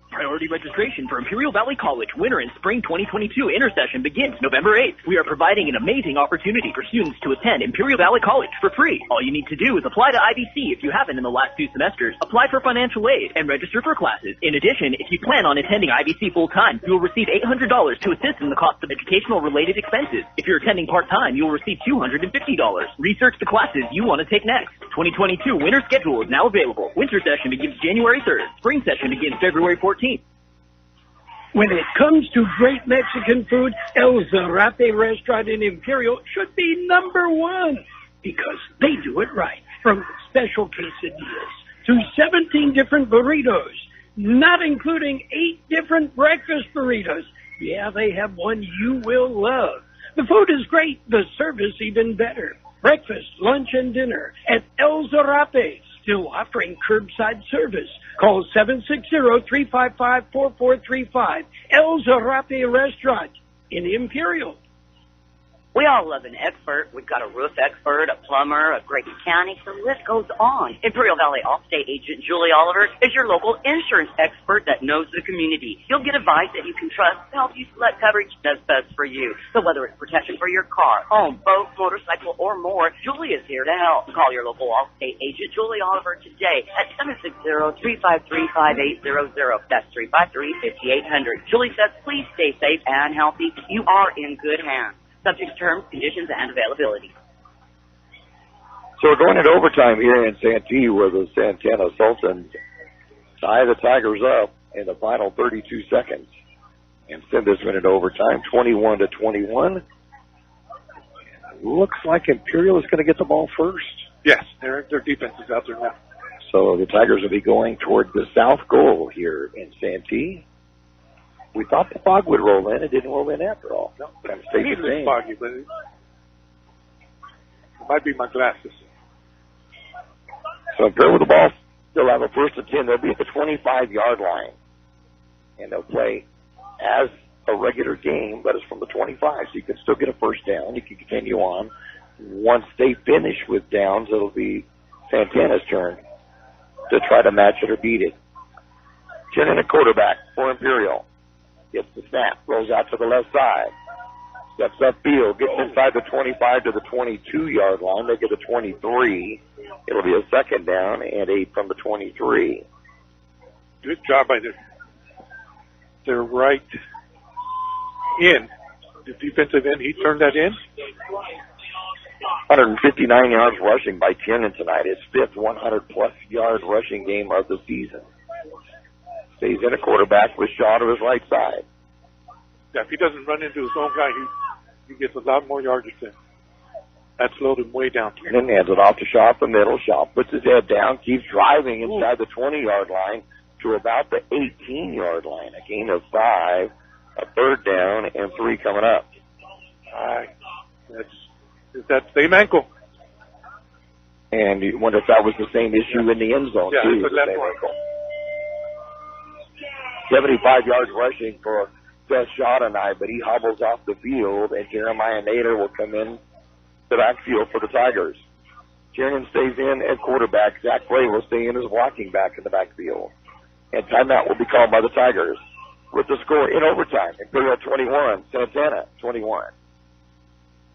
[SPEAKER 4] Priority registration for Imperial Valley College Winter and Spring 2022 Intersession begins November 8th. We are providing an amazing opportunity for students to attend Imperial Valley College for free. All you need to do is apply to IVC if you haven't in the last 2 semesters, apply for financial aid, and register for classes. In addition, if you plan on attending IVC full-time, you will receive $800 to assist in the cost of educational-related expenses. If you're attending part-time, you will receive $250. Research the classes you want to take next. 2022 winter schedule is now available. Winter session begins January 3rd. Spring session begins February 14th.
[SPEAKER 1] When it comes to great Mexican food, El Zarape Restaurant in Imperial should be number one because they do it right. From special quesadillas to 17 different burritos, not including 8 different breakfast burritos. Yeah, they have one you will love. The food is great, the service even better. Breakfast, lunch, and dinner at El Zarape. Still offering curbside service. Call 760-355-4435. El Zarape Restaurant in Imperial.
[SPEAKER 5] We all love an expert. We've got a roof expert, a plumber, a great mechanic. The list goes on. Imperial Valley Allstate agent Julie Oliver is your local insurance expert that knows the community. You'll get advice that you can trust to help you select coverage that's best for you. So whether it's protection for your car, home, boat, motorcycle, or more, Julie is here to help. Call your local Allstate agent Julie Oliver today at 760-353-5800. That's 353-5800. Julie says, please stay safe and healthy. You are in good hands. Subject to terms, conditions, and availability.
[SPEAKER 7] So we're going into overtime here in Santee where the Santana Sultans tie the Tigers up in the final 32 seconds and send this one into overtime, 21-21. Looks like Imperial is going to get the ball first.
[SPEAKER 3] Yes, their defense is out there now.
[SPEAKER 7] So the Tigers will be going toward the south goal here in Santee. We thought the fog would roll in. It didn't roll in after all.
[SPEAKER 3] No,
[SPEAKER 7] it stayed the same.
[SPEAKER 3] Foggy, but it might be my glasses.
[SPEAKER 7] So Imperial with the ball, they'll have a first and 10. They'll be at the 25-yard line. And they'll play as a regular game, but it's from the 25. So you can still get a first down. You can continue on. Once they finish with downs, it'll be Santana's turn to try to match it or beat it. Turning a quarterback for Imperial. Gets the snap, rolls out to the left side, steps upfield, gets inside the 25 to the 22-yard line. They get a 23. It'll be a second down and 8 from the 23.
[SPEAKER 3] Good job by their right end. The defensive end, he turned that in.
[SPEAKER 7] 159 yards rushing by Tiernan tonight. His 5th 100-plus yard rushing game of the season. Stays in a quarterback with Shaw to his right side.
[SPEAKER 3] Yeah, if he doesn't run into his own guy, he gets a lot more yardage than. That slowed him way down.
[SPEAKER 7] And then hands it off to Shaw up the middle. Shaw puts his head down, keeps driving inside the 20-yard line to about the 18-yard line. A gain of 5, a third down, and 3 coming up.
[SPEAKER 3] That's that same ankle.
[SPEAKER 7] And you wonder if that was the same issue in the end zone, too.
[SPEAKER 3] The same ankle.
[SPEAKER 7] 75 yards rushing for Seth Shaw tonight, but he hobbles off the field, and Jeremiah Nader will come in the backfield for the Tigers. Tiernan stays in at quarterback. Zach Clay will stay in as walking back in the backfield. And timeout will be called by the Tigers with the score in overtime. Imperial 21, Santana 21.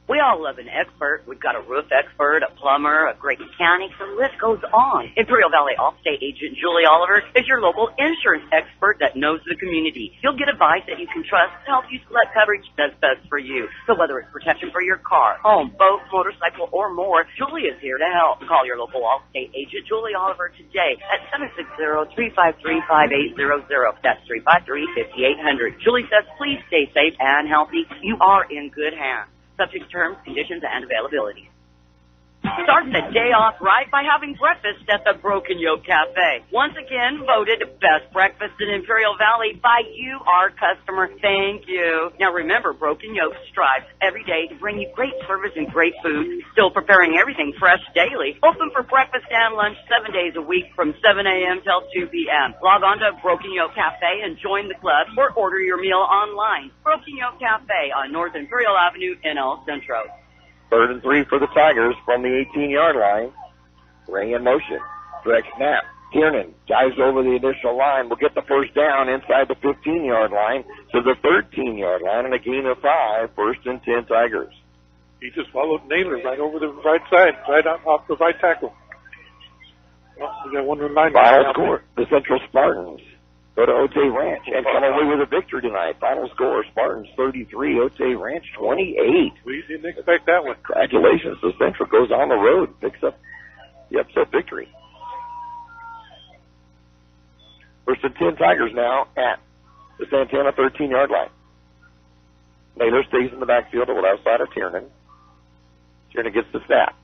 [SPEAKER 5] We all love an expert. We've got a roof expert, a plumber, a great mechanic. The list goes on. Imperial Valley Allstate agent Julie Oliver is your local insurance expert that knows the community. You'll get advice that you can trust to help you select coverage that's best for you. So whether it's protection for your car, home, boat, motorcycle, or more, Julie is here to help. Call your local Allstate agent Julie Oliver today at 760-353-5800. That's 353-5800. Julie says, please stay safe and healthy. You are in good hands. Subject to terms, conditions, and availability. Start the day off right by having breakfast at the Broken Yoke Cafe. Once again, voted best breakfast in Imperial Valley by you, our customer. Thank you. Now remember, Broken Yoke strives every day to bring you great service and great food. Still preparing everything fresh daily. Open for breakfast and lunch 7 days a week from 7 a.m. till 2 p.m. Log on to Broken Yoke Cafe and join the club or order your meal online. Broken Yoke Cafe on North Imperial Avenue in El Centro.
[SPEAKER 7] 3rd and 3 for the Tigers from the 18-yard line. Ring in motion. Direct snap. Tiernan dives over the initial line. Will get the first down inside the 15-yard line to the 13-yard line and a gain of 5. 1st and 10 Tigers.
[SPEAKER 3] He just followed Naylor right over the right side, right off the right tackle. Oh, we got one reminder.
[SPEAKER 7] Final score. The Central Spartans go to Otay Ranch and come away with a victory tonight. Final score, Spartans 33, Otay Ranch 28.
[SPEAKER 3] We didn't expect that one.
[SPEAKER 7] Congratulations. The Central goes on the road, picks up the upset victory. 1st and 10 Tigers now at the Santana 13-yard line. Naylor stays in the backfield to the left side of Tiernan. Tiernan gets the snap.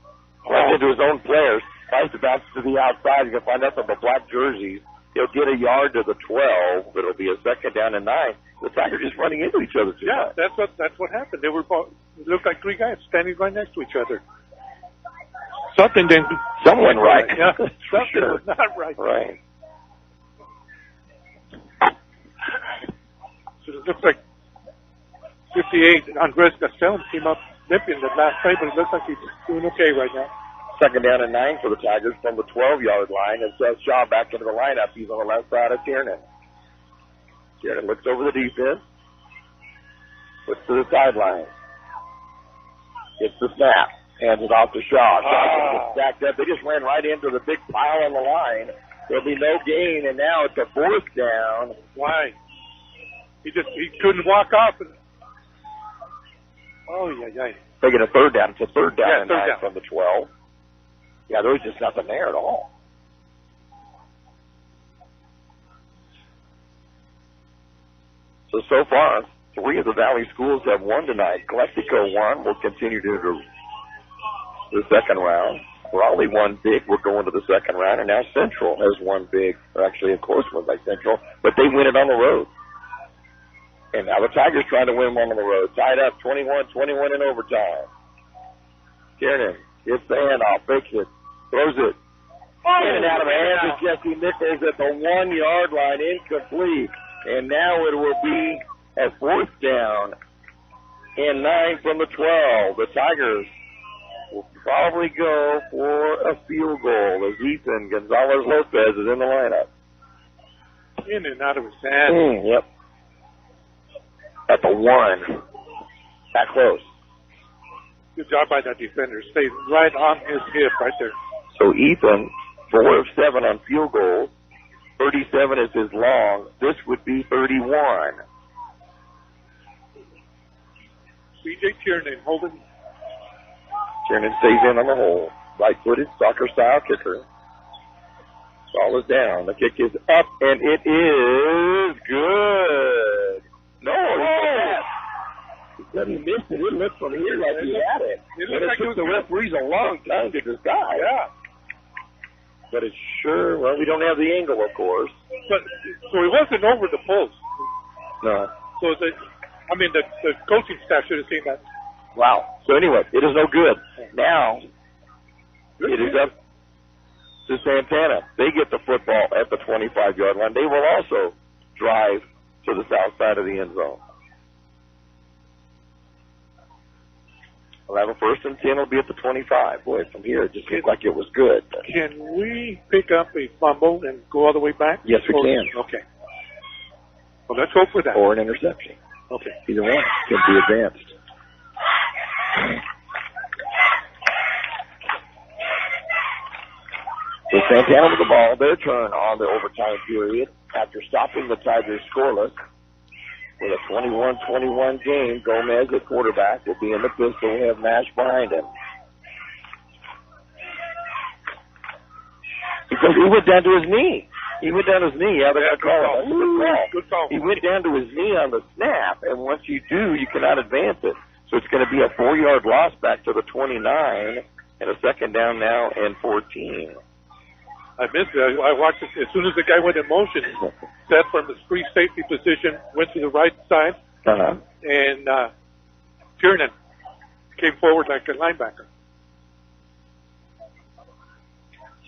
[SPEAKER 7] Runs into his own players. Tries to bounce to the outside. You can find out from the black jerseys. He'll get a yard to the 12, but it'll be a second down and 9. The Tigers just running into each other too much.
[SPEAKER 3] That's what happened. They were it looked like three guys standing right next to each other. Something didn't.
[SPEAKER 7] Someone right.
[SPEAKER 3] Yeah, something was not right.
[SPEAKER 7] Right.
[SPEAKER 3] So it looks like 58. Andres Gastelum came up limping the last play, but it looks like he's doing okay right now.
[SPEAKER 7] Second down and 9 for the Tigers from the 12-yard line. And Seth Shaw back into the lineup. He's on the left side of Tiernan. Tiernan looks over the defense. Looks to the sideline. Gets the snap. Hands it off to Shaw. Shaw gets stacked up. They just ran right into the big pile on the line. There'll be no gain, and now it's a fourth down.
[SPEAKER 3] Why? He couldn't walk up. Yeah.
[SPEAKER 7] Taking a third down. It's a third down and 9
[SPEAKER 3] down.
[SPEAKER 7] from the 12. Yeah, there was just nothing there at all. So far, 3 of the Valley schools have won tonight. Kxo won. We'll continue to the second round. Raleigh won big. We're going to the second round. And now Central has won big. Or actually, of course, won by Central. But they win it on the road. And now the Tigers trying to win one on the road. Tied up 21-21 in overtime. Tiernan gets the handoff. Fakes it. Throws it. In and out of the hands of Jesse Nichols at the 1-yard line. Incomplete. And now it will be a fourth down and 9 from the 12. The Tigers will probably go for a field goal as Ethan Gonzalez-Lopez is in the lineup.
[SPEAKER 3] In and out of his hands.
[SPEAKER 7] Yep. At the 1. That close.
[SPEAKER 3] Good job by that defender. Stayed right on his hip right there.
[SPEAKER 7] So Ethan, 4 of 7 on field goals. 37 is his long. This would be 31.
[SPEAKER 3] C.J. Tiernan holding.
[SPEAKER 7] Tiernan stays in on the hole. Right-footed, soccer-style kicker. Ball is down. The kick is up, and it is good. No, he said he missed it. It looked from here like he had it. It took the referees a long time to decide.
[SPEAKER 3] Yeah.
[SPEAKER 7] But it's sure, well, we don't have the angle, of course.
[SPEAKER 3] But so it wasn't over the post.
[SPEAKER 7] No.
[SPEAKER 3] So the coaching staff should have seen that.
[SPEAKER 7] Wow. So anyway, it is no good. Now, it is up to Santana. They get the football at the 25-yard line. They will also drive to the south side of the end zone. We'll have a 1st and 10. Will be at the 25. Boy, from here, it just looked like it was good.
[SPEAKER 3] Can we pick up a fumble and go all the way back?
[SPEAKER 7] Yes, we can.
[SPEAKER 3] Okay. Well, let's hope for that.
[SPEAKER 7] Or an interception.
[SPEAKER 3] Okay.
[SPEAKER 7] Either one can be advanced. So Santana with the ball. Their turn on the overtime period after stopping the Tigers scoreless. With a 21-21 game, Gomez at quarterback will be in the pistol. We have Nash behind him. Because he went down to his knee. Yeah, they're going to call it.
[SPEAKER 3] Good call.
[SPEAKER 7] He went down to his knee on the snap, and once you do, you cannot advance it. So it's going to be a 4-yard loss back to the 29, and a second down now and 14.
[SPEAKER 3] I missed it. I watched it as soon as the guy went in motion. Seth from his free safety position went to the right side, and Tiernan came forward like a linebacker.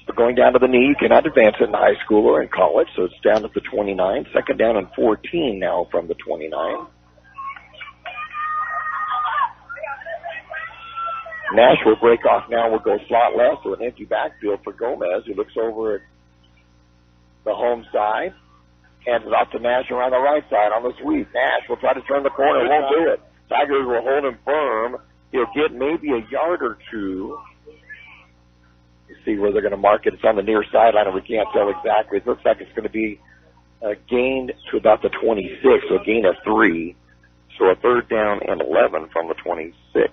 [SPEAKER 7] So going down to the knee, you cannot advance it in high school or in college, so it's down at the 29. Second down and 14 now from the 29. Nash will break off now. We'll go slot left to an empty backfield for Gomez, who looks over at the home side. Hands it off to Nash around the right side on the sweep. Nash will try to turn the corner. Won't do it. Tigers will hold him firm. He'll get maybe a yard or two. You see where they're going to mark it. It's on the near sideline, and we can't tell exactly. It looks like it's going to be gained to about the 26, so a gain of 3. So a third down and 11 from the 26.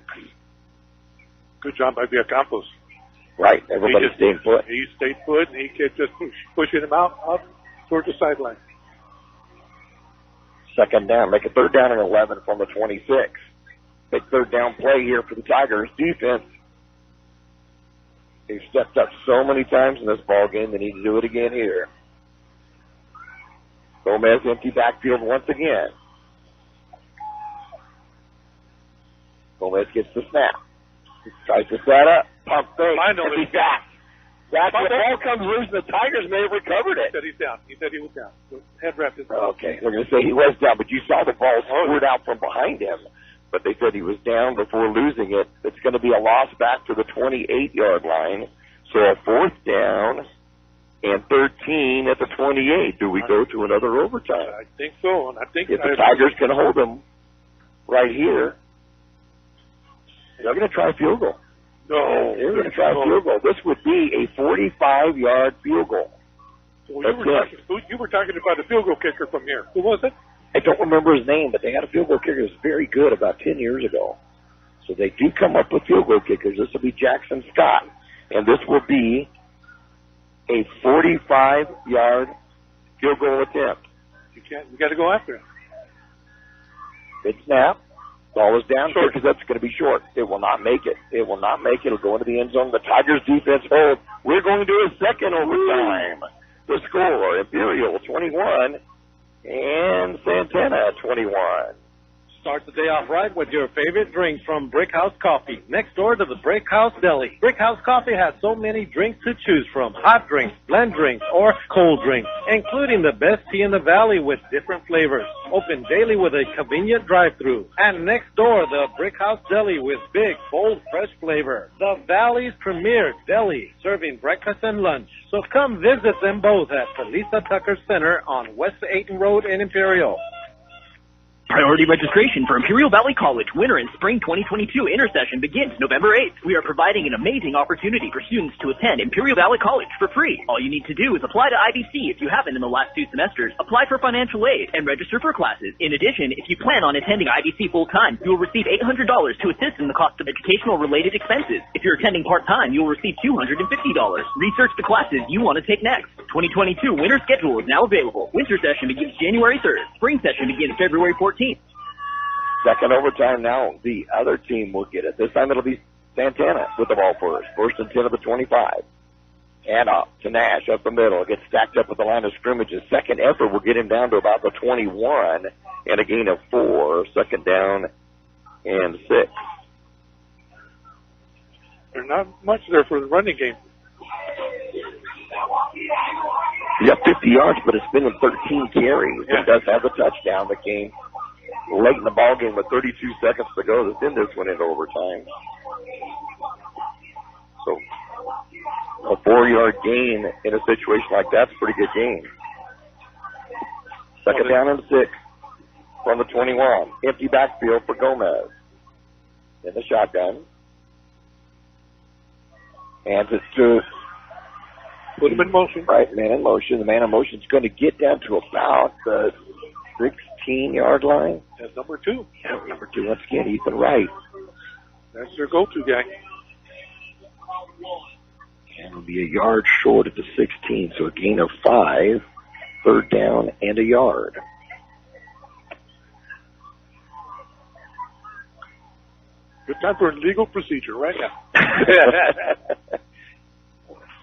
[SPEAKER 3] Good job by Villacampos.
[SPEAKER 7] Right. Everybody stayed put.
[SPEAKER 3] He stayed put, and he kept just pushing him out towards the sideline.
[SPEAKER 7] Second down. Make a third down and 11 from the 26. Big third down play here for the Tigers. Defense. They've stepped up so many times in this ball game. They need to do it again here. Gomez empty backfield once again. Gomez gets the snap. Tries to set up. Pump fake.
[SPEAKER 3] Finally.
[SPEAKER 7] He's back. Back. The ball comes loose. The Tigers may have recovered it.
[SPEAKER 3] He said he's down. He said he was down. The head ref is
[SPEAKER 7] Okay, they're going to say he was down, but you saw the ball squirt out from behind him. But they said he was down before losing it. It's going to be a loss back to the 28-yard line. So a fourth down and 13 at the 28. Do we go to another overtime?
[SPEAKER 3] I think so. And I think
[SPEAKER 7] if the Tigers can hold them right here, they're going to try a field goal.
[SPEAKER 3] No.
[SPEAKER 7] They're going to try a field goal. This would be a 45-yard field goal.
[SPEAKER 3] Well, you were talking about the field goal kicker from here. Who was it?
[SPEAKER 7] I don't remember his name, but they had a field goal kicker that was very good about 10 years ago. So they do come up with field goal kickers. This will be Jackson Scott. And this will be a 45-yard field goal attempt.
[SPEAKER 3] You got to go after it.
[SPEAKER 7] Good snap. Ball is down because that's going to be short. It will not make it. It will not make it. It'll go into the end zone. The Tigers defense hold. We're going to do a second overtime. The score, Imperial 21 and Santana 21.
[SPEAKER 8] Start the day off right with your favorite drinks from Brickhouse Coffee, next door to the Brickhouse Deli. Brickhouse Coffee has so many drinks to choose from, hot drinks, blend drinks, or cold drinks, including the best tea in the valley with different flavors. Open daily with a convenient drive-thru. And next door, the Brickhouse Deli with big, bold, fresh flavor. The Valley's premier deli, serving breakfast and lunch. So come visit them both at the Lisa Tucker Center on West 8th Road in Imperial.
[SPEAKER 4] Priority registration for Imperial Valley College Winter and Spring 2022 intersession begins November 8th. We are providing an amazing opportunity for students to attend Imperial Valley College for free. All you need to do is apply to IBC if you haven't in the last 2 semesters, apply for financial aid, and register for classes. In addition, if you plan on attending IBC full-time, you will receive $800 to assist in the cost of educational-related expenses. If you're attending part-time, you will receive $250. Research the classes you want to take next. 2022 winter schedule is now available. Winter session begins January 3rd. Spring session begins February 14th.
[SPEAKER 7] Second overtime now. The other team will get it. This time it'll be Santana with the ball first. First and 10 of the 25. And up to Nash up the middle. Gets stacked up at the line of scrimmage. His second effort will get him down to about the 21 and a gain of 4. Second down and 6.
[SPEAKER 3] There's not much there for the running game.
[SPEAKER 7] He got 50 yards, but it's been in 13 carries. Yeah. It does have a touchdown that came late in the ball game with 32 seconds to go. That's in this one into overtime. So a 4-yard gain in a situation like that's a pretty good gain. Second down and 6 from the 21. Empty backfield for Gomez. In the shotgun. Hands it to
[SPEAKER 3] put him in motion.
[SPEAKER 7] Right, man in motion. The man in motion is going to get down to about the 16-yard line.
[SPEAKER 3] That's number 2.
[SPEAKER 7] Yeah, number 2. Once again, Ethan Wright.
[SPEAKER 3] That's their go-to guy.
[SPEAKER 7] And it'll be a yard short at the 16, so a gain of 5. Third down and a yard.
[SPEAKER 3] Good time for legal procedure right now.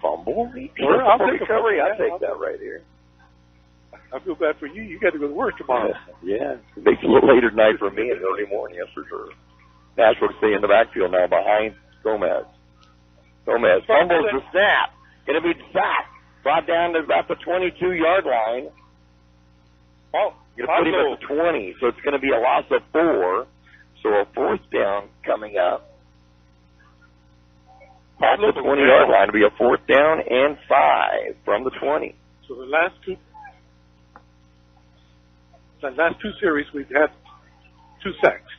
[SPEAKER 7] Fumble?
[SPEAKER 3] Or I'll take
[SPEAKER 7] recovery. I'll take that right here.
[SPEAKER 3] I feel bad for you. You got to go to work tomorrow.
[SPEAKER 7] Yeah. It makes it a little later tonight for me and early morning, yes, for sure. Nash will stay in the backfield now behind Gomez. Gomez fumbles the snap. Going to be sacked. Brought down to about the 22-yard line. Oh, going to put him at the 20, so it's going to be a loss of 4. So a fourth down coming up. At the 20-yard line, it'll be a fourth down and 5 from the 20.
[SPEAKER 3] So the last two series, we've had 2 sacks.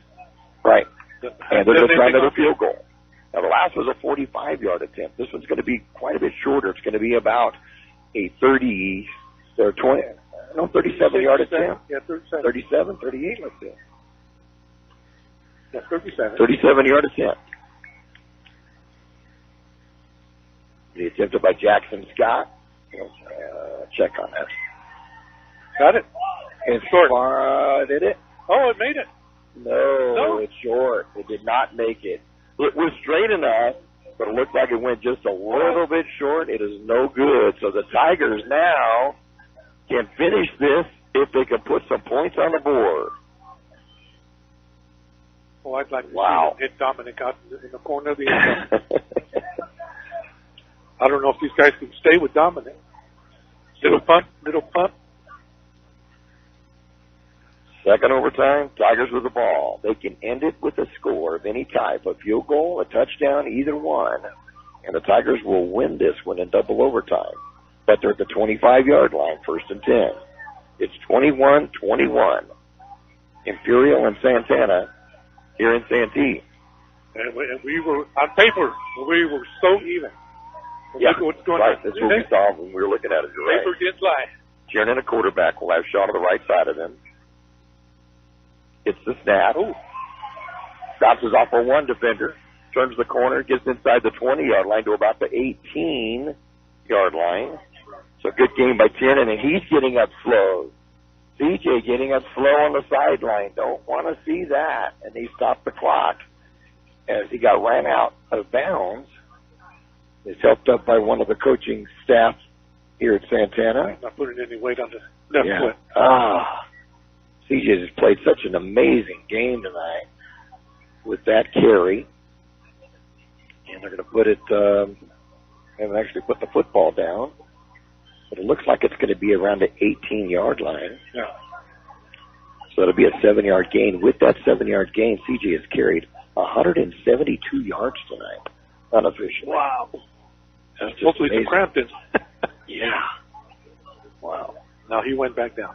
[SPEAKER 7] Right. And they're going to try another field goal. Now, the last was a 45-yard attempt. This one's going to be quite a bit shorter. It's going to be about a 37-yard attempt.
[SPEAKER 3] Yeah, 37.
[SPEAKER 7] 37, 38, let's see.
[SPEAKER 3] Yeah, 37.
[SPEAKER 7] 37-yard attempt. The attempted by Jackson Scott. Check on that.
[SPEAKER 3] Got it.
[SPEAKER 7] It's
[SPEAKER 3] short.
[SPEAKER 7] Did it?
[SPEAKER 3] Oh, it made it.
[SPEAKER 7] No, it's short. It did not make it. It was straight enough, but it looked like it went just a little bit short. It is no good. So the Tigers now can finish this if they can put some points on the board.
[SPEAKER 3] Oh, I'd like to see him hit Dominic out in the corner of the end zone. I don't know if these guys can stay with Dominic. Little punt.
[SPEAKER 7] Second overtime, Tigers with the ball. They can end it with a score of any type, a field goal, a touchdown, either one. And the Tigers will win this one in double overtime. But they're at the 25-yard line, 1st and 10. It's 21-21. Imperial and Santana here in Santee.
[SPEAKER 3] And we were, on paper, we were so even.
[SPEAKER 7] Yeah,
[SPEAKER 3] what's going
[SPEAKER 7] right.
[SPEAKER 3] on.
[SPEAKER 7] That's what we saw when we were looking at it. Right.
[SPEAKER 3] Paper didn't lie.
[SPEAKER 7] Tiernan, a quarterback, will have Shaw to the right side of him. It's the snap.
[SPEAKER 3] Ooh.
[SPEAKER 7] Bounces off for one defender. Turns the corner, gets inside the 20-yard line to about the 18-yard line. So good game by Tiernan, and he's getting up slow. CJ getting up slow on the sideline. Don't want to see that. And he stopped the clock as he got ran out of bounds. It's helped up by one of the coaching staff here at Santana.
[SPEAKER 3] Not putting any weight on the left foot.
[SPEAKER 7] CJ has played such an amazing game tonight with that carry. And they're going to put it, they haven't actually put the football down. But it looks like it's going to be around the 18-yard line.
[SPEAKER 3] Yeah.
[SPEAKER 7] So it'll be a 7-yard gain. With that 7-yard gain, CJ has carried 172 yards tonight. Unofficially.
[SPEAKER 3] Wow.
[SPEAKER 7] That's just
[SPEAKER 3] hopefully
[SPEAKER 7] amazing.
[SPEAKER 3] some Crampton.
[SPEAKER 7] Yeah. Wow.
[SPEAKER 3] Now he went back down.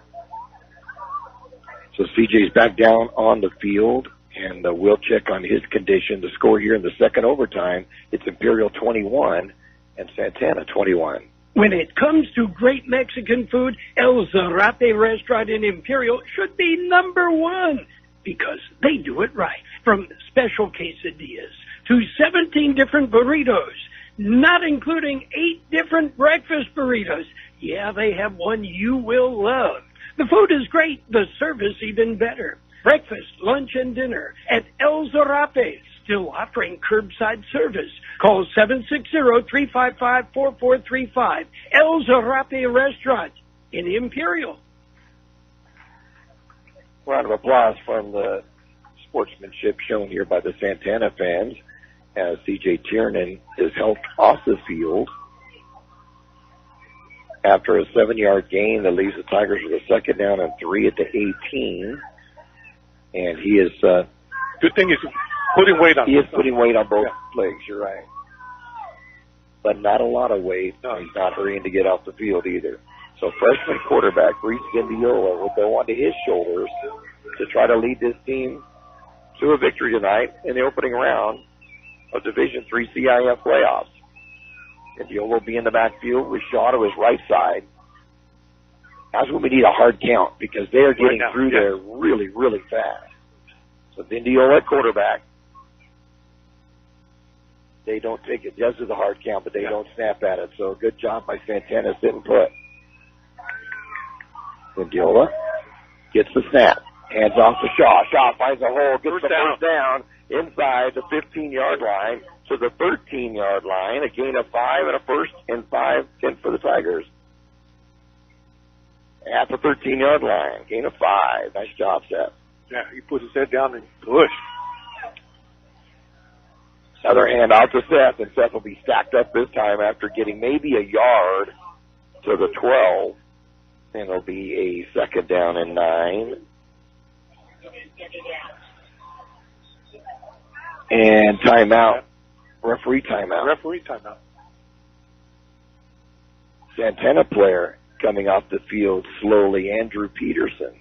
[SPEAKER 7] So CJ's back down on the field, and we'll check on his condition. The score here in the second overtime, it's Imperial 21 and Santana 21.
[SPEAKER 1] When it comes to great Mexican food, El Zarape restaurant in Imperial should be number one because they do it right. From special quesadillas to 17 different burritos, not including 8 different breakfast burritos. Yeah, they have one you will love. The food is great, the service even better. Breakfast, lunch, and dinner at El Zarape, still offering curbside service. Call 760-355-4435. El Zarape Restaurant in Imperial.
[SPEAKER 7] Round of applause from the sportsmanship shown here by the Santana fans as C.J. Tiernan is helped off the field after a 7-yard gain that leaves the Tigers with a second down and 3 at the 18. And he is...
[SPEAKER 3] good thing he's putting weight on.
[SPEAKER 7] He is putting weight on both legs, you're right. But not a lot of weight.
[SPEAKER 3] No.
[SPEAKER 7] He's not hurrying to get off the field either. So freshman quarterback Reese Vindiola will go onto his shoulders to try to lead this team to a victory tonight in the opening round of Division III CIF playoffs. Vindiola will be in the backfield with Shaw to his right side. That's when we need a hard count because they are getting through there really, really fast. So Vindiola at quarterback. They don't take it just as a hard count, but they don't snap at it. So good job by Santana sitting put. Vindiola gets the snap. Hands off to Shaw. Shaw finds a hole, gets the first down inside the 15-yard line to the 13-yard line. A gain of 5 and a first and 5, 10 for the Tigers. At the 13-yard line. Gain of 5. Nice job, Seth.
[SPEAKER 3] Yeah, he put his head down and pushed.
[SPEAKER 7] Another hand out to Seth, and Seth will be stacked up this time after getting maybe a yard to the 12. And it'll be a second down and 9. And timeout. Referee timeout.
[SPEAKER 3] Referee timeout.
[SPEAKER 7] Santana player coming off the field slowly. Andrew Peterson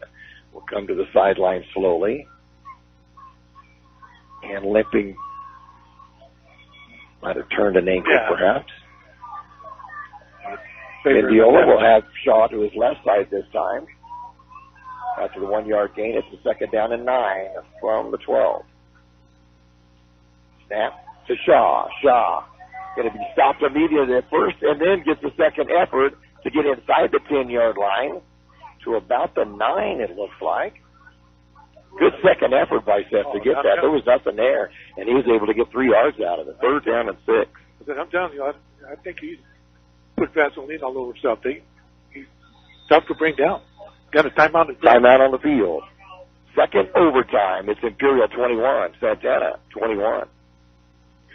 [SPEAKER 7] will come to the sideline slowly. And limping. Might have turned an ankle, perhaps. Vindiola will have Shaw to his left side this time. After the 1-yard gain, it's a second down and 9 from the 12. Snap to Shaw. Shaw going to be stopped immediately at first and then gets a second effort to get inside the 10-yard line. to about the 9, it looks like. Good second effort by Seth to get that. There was nothing there, and he was able to get 3 yards out of it. 3rd down and 6.
[SPEAKER 3] I'm telling you, I think he's put Vaseline all over himself. He's tough to bring down. Got a timeout.
[SPEAKER 7] Timeout on the field. Second overtime. It's Imperial 21, Santana 21.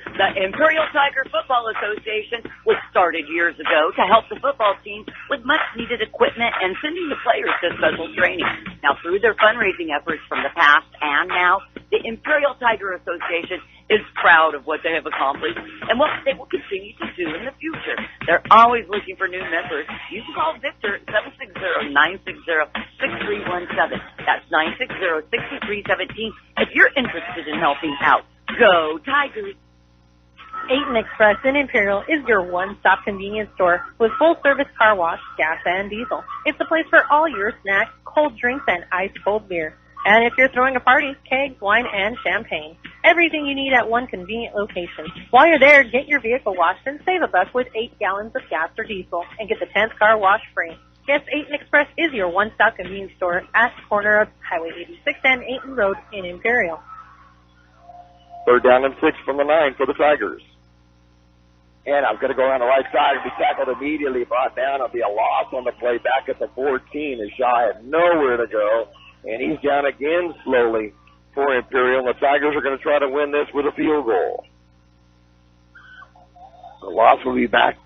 [SPEAKER 5] The Imperial Tiger Football Association was started years ago to help the football team with much-needed equipment and sending the players to special training. Now, through their fundraising efforts from the past and now, the Imperial Tiger Association is proud of what they have accomplished and what they will continue to do in the future. They're always looking for new members. You can call Victor at 760-960-6317. That's 960-6317 if you're interested in helping out. Go Tigers!
[SPEAKER 6] 8 Express in Imperial is your one-stop convenience store with full-service car wash, gas, and diesel. It's the place for all your snacks, cold drinks, and ice-cold beer. And if you're throwing a party, kegs, wine, and champagne. Everything you need at one convenient location. While you're there, get your vehicle washed and save $1 with 8 gallons of gas or diesel and get the 10th car wash free. Yes, 8 Express is your one-stop convenience store at the corner of Highway 86 and 8 Road in Imperial.
[SPEAKER 7] 3rd down and 6 from the 9 for the Tigers. And I'm going to go around the right side and be tackled immediately, brought down. It'll be a loss on the play back at the 14 as Shaw had nowhere to go. And he's down again slowly for Imperial. The Tigers are going to try to win this with a field goal. The loss will be back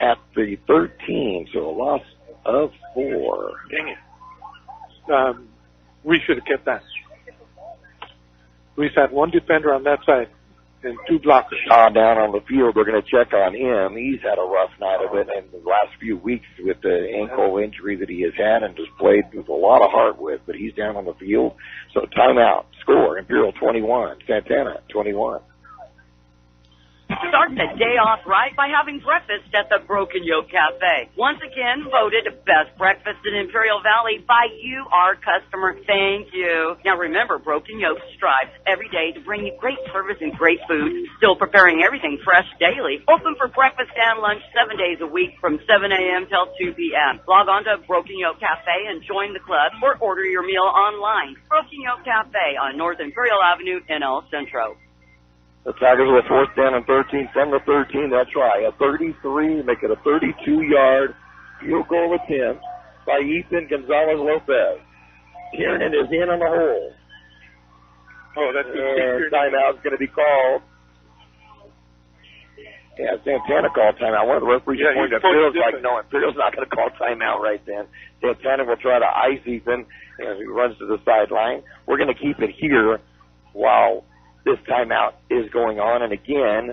[SPEAKER 7] at the 13, so a loss of 4.
[SPEAKER 3] Dang it. We should have kept that. We had one defender on that side and 2 blockers.
[SPEAKER 7] Shaw down on the field. They're going to check on him. He's had a rough night of it in the last few weeks with the ankle injury that he has had and has played with a lot of heart with, but he's down on the field. So timeout. Score, Imperial 21, Santana 21.
[SPEAKER 5] Start the day off right by having breakfast at the Broken Yoke Cafe. Once again, voted best breakfast in Imperial Valley by you, our customer. Thank you. Now remember, Broken Yoke strives every day to bring you great service and great food, still preparing everything fresh daily. Open for breakfast and lunch 7 days a week from 7 a.m. till 2 p.m. Log on to Broken Yoke Cafe and join the club or order your meal online. Broken Yoke Cafe on North Imperial Avenue in El Centro.
[SPEAKER 7] The Tigers with 4th down and 13 from the 13. They'll try a 33, make it a 32-yard field goal attempt by Ethan Gonzalez-Lopez. Kiernan is in on the hole.
[SPEAKER 3] Oh, that's
[SPEAKER 7] and timeout's going to be called. Yeah, Santana called timeout. One of the referees pointed at Imperial's like, no, Imperial's not going to call timeout right then. Santana will try to ice Ethan as he runs to the sideline. We're going to keep it here while this timeout is going on. And again,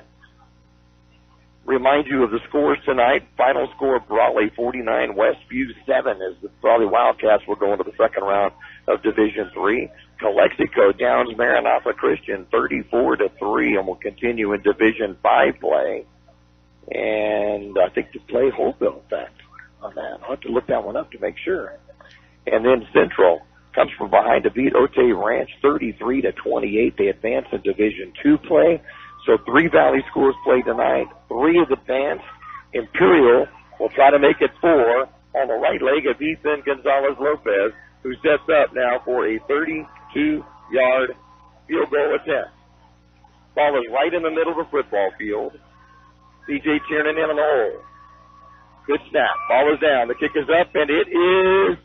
[SPEAKER 7] remind you of the scores tonight. Final score, Brawley 49, Westview 7 as the Brawley Wildcats will go into the second round of Division 3. Calexico downs Maranatha Christian 34-3 and will continue in Division 5 play. And I think to play Holtville, in fact, on that. I'll have to look that one up to make sure. And then Central comes from behind to beat Otay Ranch 33-28. They advance in Division 2 play. So 3 Valley schools play tonight. 3 is advanced. Imperial will try to make it 4 on the right leg of Ethan Gonzalez-Lopez, who sets up now for a 32-yard field goal attempt. Ball is right in the middle of the football field. C.J. Tiernan in on the hole. Good snap. Ball is down. The kick is up, and it is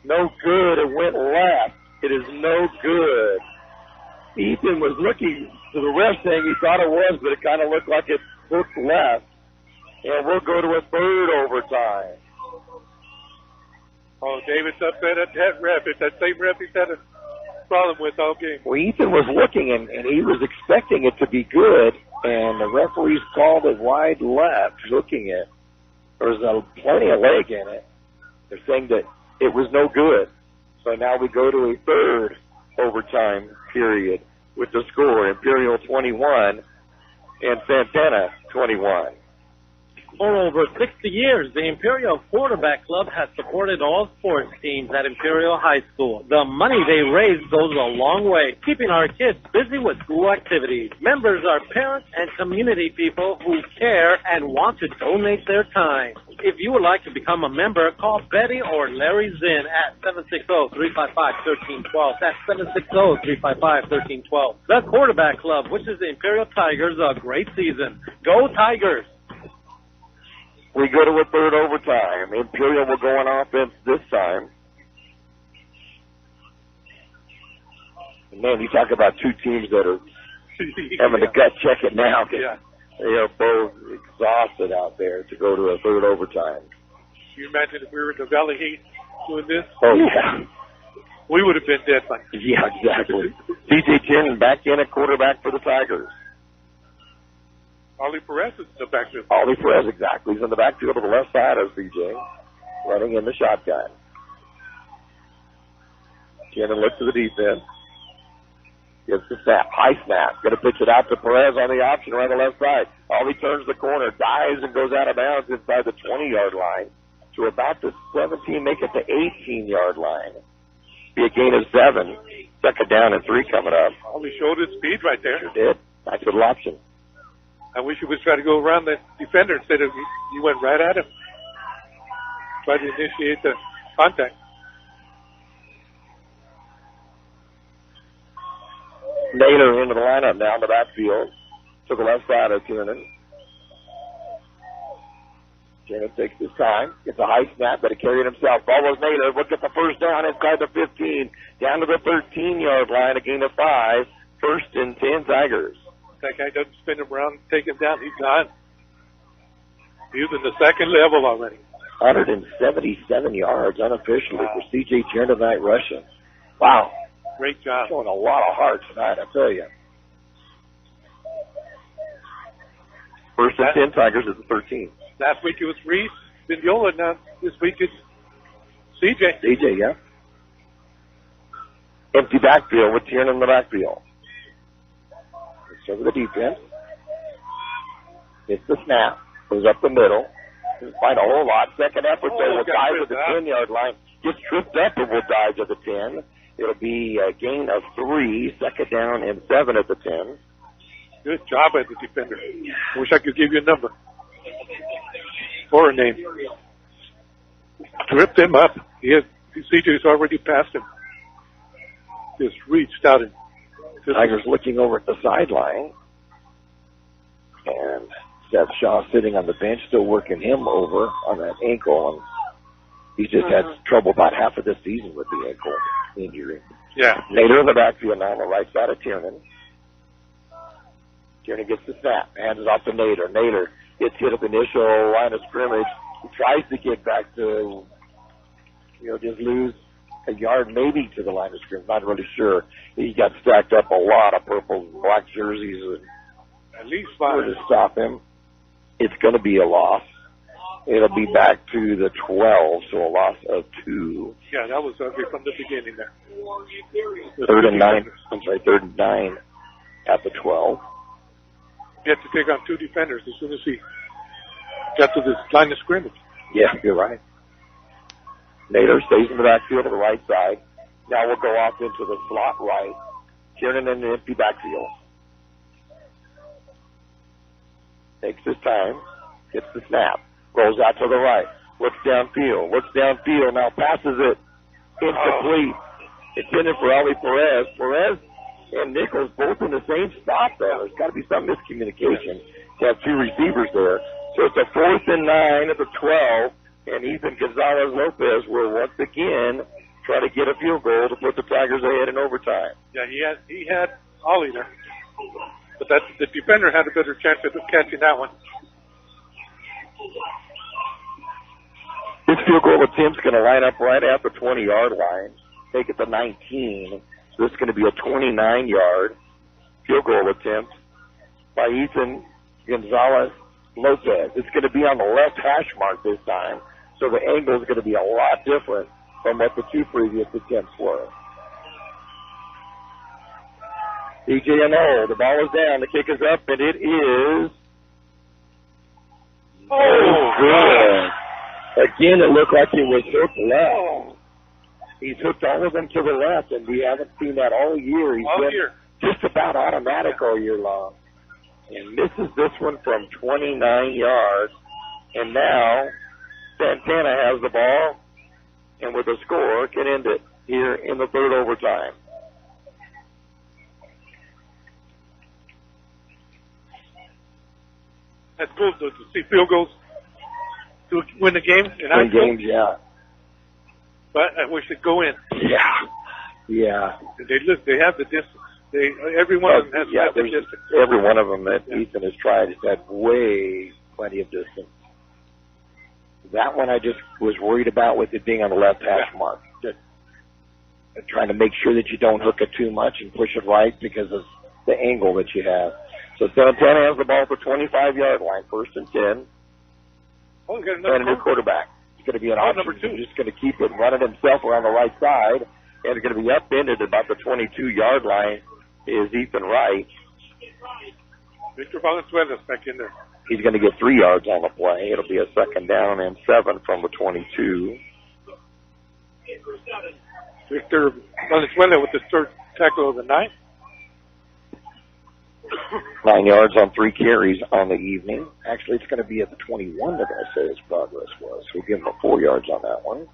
[SPEAKER 7] no good. It went left. It is no good. Ethan was looking to the ref saying he thought it was, but it kind of looked like it hooked left. And we'll go to a 3rd overtime.
[SPEAKER 3] Oh, David's upset at that ref. It's that same ref he's had a problem with all game.
[SPEAKER 7] Well, Ethan was looking, and he was expecting it to be good, and the referees called it wide left, hooking it. There was plenty of leg in it. They're saying that it was no good. So now we go to a 3rd overtime period with the score, Imperial 21 and Santana 21.
[SPEAKER 8] For over 60 years, the Imperial Quarterback Club has supported all sports teams at Imperial High School. The money they raise goes a long way, keeping our kids busy with school activities. Members are parents and community people who care and want to donate their time. If you would like to become a member, call Betty or Larry Zinn at 760-355-1312. That's 760-355-1312. The Quarterback Club wishes the Imperial Tigers a great season. Go Tigers!
[SPEAKER 7] We go to a third overtime. Imperial will go on offense this time. Man, you talk about two teams that are having to gut check it now.
[SPEAKER 3] Yeah.
[SPEAKER 7] They are both exhausted out there to go to a third overtime.
[SPEAKER 3] Can you imagine if we were in the Valley Heat doing this?
[SPEAKER 7] Oh, yeah.
[SPEAKER 3] We would have been dead by now.
[SPEAKER 7] Yeah, exactly. C.J. Chin back in at quarterback for the Tigers.
[SPEAKER 3] Ollie Perez is in the backfield.
[SPEAKER 7] Ollie Perez, exactly. He's in the backfield on the left side of C.J., running in the shotgun. Cannon looks to the defense. Gives the snap. High snap. Going to pitch it out to Perez on the option around the left side. Ollie turns the corner, dives, and goes out of bounds inside the 20-yard line to about the 17, make it the 18-yard line. Be a gain of 7. Second down and 3 coming up.
[SPEAKER 3] Ollie showed his speed right there.
[SPEAKER 7] Sure did. Nice little option.
[SPEAKER 3] I wish he was trying to go around the defender instead of he went right at him. Tried to initiate the contact.
[SPEAKER 7] Naylor into the lineup now in the backfield. To the left side of Tiernan. Tiernan takes his time. Gets a high snap, but he carried himself. Follows Naylor. Look at the first down inside the 15. Down to the 13-yard line. A gain of 5. First and 10 Tigers.
[SPEAKER 3] That guy doesn't spin him around and take him down. He's gone. He's in the second level already.
[SPEAKER 7] 177 yards unofficially for C.J. Tiernan tonight rushing. Wow.
[SPEAKER 3] Great job.
[SPEAKER 7] Showing a lot of heart tonight, I tell you. First and 10 Tigers is the 13.
[SPEAKER 3] Last week it was Reese, Vignola. Now this week it's C.J.
[SPEAKER 7] C.J., yeah. Empty backfield with Tiernan in the backfield. Over the defense. Hits the snap. Goes up the middle. Doesn't find a whole lot. Second effort, though, will dive at the 10-yard line. Gets tripped up and will dive to the 10. It'll be a gain of 3. Second down and 7 at the 10.
[SPEAKER 3] Good job at the defender. I wish I could give you a number. Or a name. Tripped him up. CJ's already passed him. Just reached out and
[SPEAKER 7] Tigers looking over at the sideline. And Seth Shaw sitting on the bench, still working him over on that ankle. And he's just had trouble about half of this season with the ankle injury.
[SPEAKER 3] Yeah.
[SPEAKER 7] Naylor in the backfield now on the right side of Tiernan. Tiernan gets the snap, hands it off to Naylor. Naylor gets hit at the initial line of scrimmage. He tries to get back to, just lose a yard maybe to the line of scrimmage. Not really sure. He got stacked up a lot of purple and black jerseys.
[SPEAKER 3] At least 5.
[SPEAKER 7] To stop him. It's going to be a loss. It'll be back to the 12, so a loss of 2.
[SPEAKER 3] Yeah, that was ugly from the beginning there.
[SPEAKER 7] Third and 9 at the 12.
[SPEAKER 3] He had to take on 2 defenders as soon as he got to this line of scrimmage.
[SPEAKER 7] Yeah, you're right. Naylor stays in the backfield on the right side. Now we'll go off into the slot right. Tiernan in the empty backfield. Takes his time. Gets the snap. Rolls out to the right. Looks downfield. Now passes it. Incomplete. Intended for Ollie Perez. Perez and Nichols both in the same spot, though. There's got to be some miscommunication to have 2 receivers there. So it's a 4th and 9 at the 12. And Ethan Gonzalez-Lopez will once again try to get a field goal to put the Tigers ahead in overtime.
[SPEAKER 3] Yeah, he had Ollie there. But the defender had a better chance of catching that one.
[SPEAKER 7] This field goal attempt's going to line up right at the 20-yard line. Take it to 19. So this is going to be a 29-yard field goal attempt by Ethan Gonzalez-Lopez. It's going to be on the left hash mark this time. So the angle is going to be a lot different from what the 2 previous attempts were. DJ&O, the ball is down, the kick is up, and it is Oh, good. Again, it looked like he was hooked left. He's hooked all of them to the left, and we haven't seen that all year. He's been just about automatic all year long. And misses this one from 29 yards. And now Santana has the ball, and with a score, can end it here in the third overtime.
[SPEAKER 3] That's cool to see field goals to win the game.
[SPEAKER 7] Win games, yeah.
[SPEAKER 3] But I wish they'd go in.
[SPEAKER 7] Yeah.
[SPEAKER 3] They have the distance. Every one of them has the distance.
[SPEAKER 7] Every one of them that Ethan has tried has had plenty of distance. That one I just was worried about with it being on the left hash mark. Trying to make sure that you don't hook it too much and push it right because of the angle that you have. So Santana has the ball for 25-yard line, 1st and 10.
[SPEAKER 3] Oh, we got another
[SPEAKER 7] and a new quarterback. It's going to be an option.
[SPEAKER 3] Number 2.
[SPEAKER 7] He's just going to keep it running himself around the right side, and it's going to be upended about the 22-yard line is Ethan Wright.
[SPEAKER 3] Victor Valenzuela's back in there.
[SPEAKER 7] He's going to get 3 yards on the play. It'll be a 2nd down and 7 from the 22.
[SPEAKER 3] Victor Valenzuela with the 3rd tackle of the night.
[SPEAKER 7] 9 yards on 3 carries on the evening. Actually, it's going to be at the 21 that I say his progress was. So we'll give him 4 yards on that one.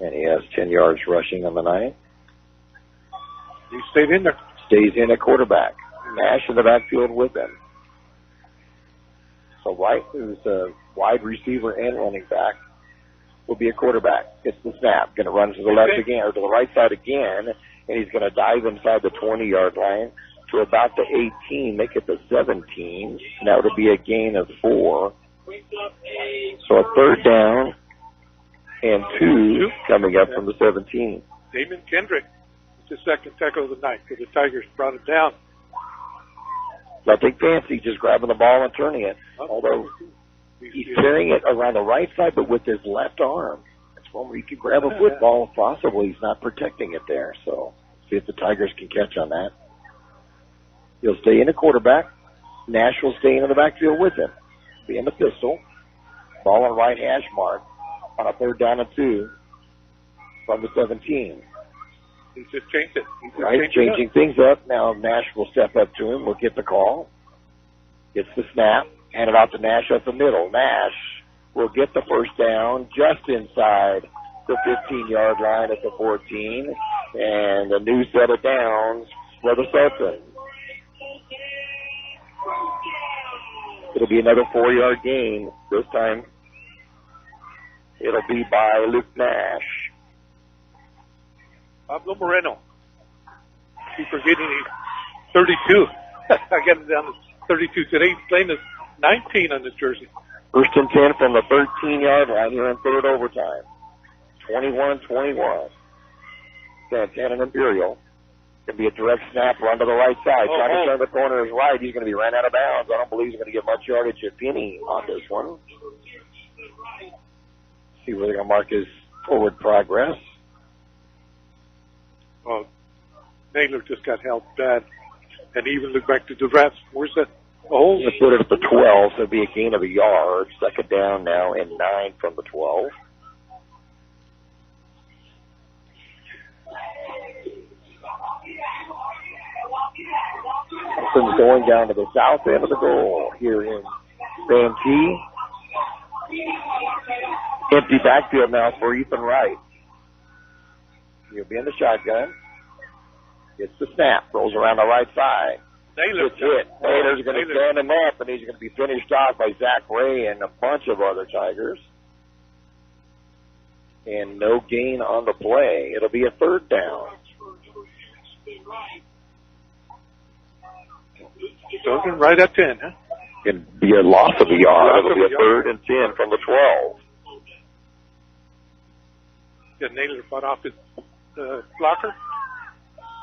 [SPEAKER 7] And he has 10 yards rushing on the night.
[SPEAKER 3] He stayed in there.
[SPEAKER 7] Stays in at quarterback. Nash in the backfield with him. So White, who's a wide receiver and running back, will be a quarterback. It's the snap. Going to run to the left again, or to the right side again, and he's going to dive inside the 20-yard line to about the 18, make it the 17. Now it'll be a gain of 4. So a 3rd down and 2 coming up from the 17.
[SPEAKER 3] Damon Kendrick, it's the 2nd tackle of the night because the Tigers brought him down.
[SPEAKER 7] Nothing fancy, just grabbing the ball and turning it. Although he's carrying it around the right side, but with his left arm. That's one where you can grab a football. Possibly he's not protecting it there. So see if the Tigers can catch on that. He'll stay in a quarterback. Nash will stay in the backfield with him. Be in the pistol. Ball on right hash mark on a 3rd down and 2 from the 17.
[SPEAKER 3] He just changed it.
[SPEAKER 7] Changing things up. Now Nash will step up to him. We'll get the call. Gets the snap. Hand it out to Nash up the middle. Nash will get the 1st down just inside the 15-yard line at the 14. And a new set of downs for the Sultans. It'll be another 4-yard gain. This time it'll be by Luke Nash.
[SPEAKER 3] Pablo Moreno. Keep forgetting he's 32. I got him down to 32 today. He's playing as 19 on this jersey.
[SPEAKER 7] 1st and 10 from the 13-yard line here in 3rd overtime. 21-21. Santana and Imperial. Going to be a direct snap, run to the right side. Trying to turn the corner is right. He's going to be ran out of bounds. I don't believe he's going to get much yardage, if any, on this one. See where they're going to mark his forward progress.
[SPEAKER 3] Oh, Naylor just got held bad. And even look back to the refs. Where's that? Oh,
[SPEAKER 7] let's put it at the 12, so it'll be a gain of a yard. 2nd down now and 9 from the 12. Wilson's going down to the south end of the goal here in Santee. Empty backfield now for Ethan Wright. He'll be in the shotgun. Gets the snap. Rolls around the right side.
[SPEAKER 3] Naylor.
[SPEAKER 7] Gets hit. Naylor's going to stand him up, and he's going to be finished off by Zach Ray and a bunch of other Tigers. And no gain on the play. It'll be a 3rd down.
[SPEAKER 3] Stoken right at 10, huh?
[SPEAKER 7] It'll be a loss of a yard. It'll be a 3rd and 10 from the 12.
[SPEAKER 3] Yeah, Naylor fought off his blocker,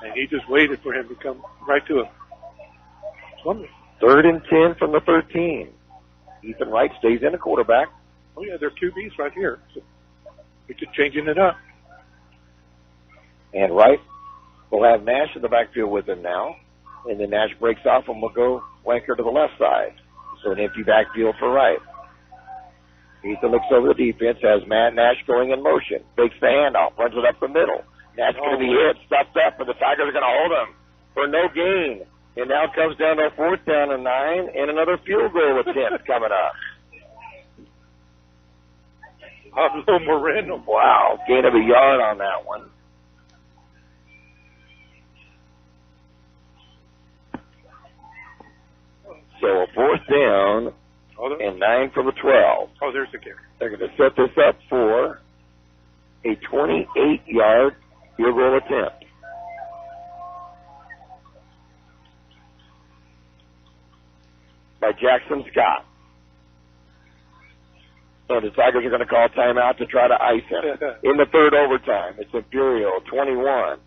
[SPEAKER 3] and he just waited for him to come right to him.
[SPEAKER 7] 3rd and 10 from the 13. Ethan Wright stays in a quarterback.
[SPEAKER 3] Oh, yeah, they're QBs right here. So we're just changing it up.
[SPEAKER 7] And Wright will have Nash in the backfield with him now. And then Nash breaks off and will go flanker to the left side. So an empty backfield for Wright. Ethan looks over the defense, has Matt Nash going in motion. Fakes the handoff, runs it up the middle. Nash going to be hit, stuffed up, and the Tigers are going to hold him for no gain. And now it comes down to a 4th down and 9, and another field goal attempt coming up.
[SPEAKER 3] Pablo Moreno.
[SPEAKER 7] Wow, gain of a yard on that one. So a 4th down and 9 from the 12.
[SPEAKER 3] Oh, there's the kick.
[SPEAKER 7] They're going to set this up for a 28-yard field goal attempt. By Jackson Scott. And the Tigers are going to call timeout to try to ice him. In the 3rd overtime, it's Imperial 21.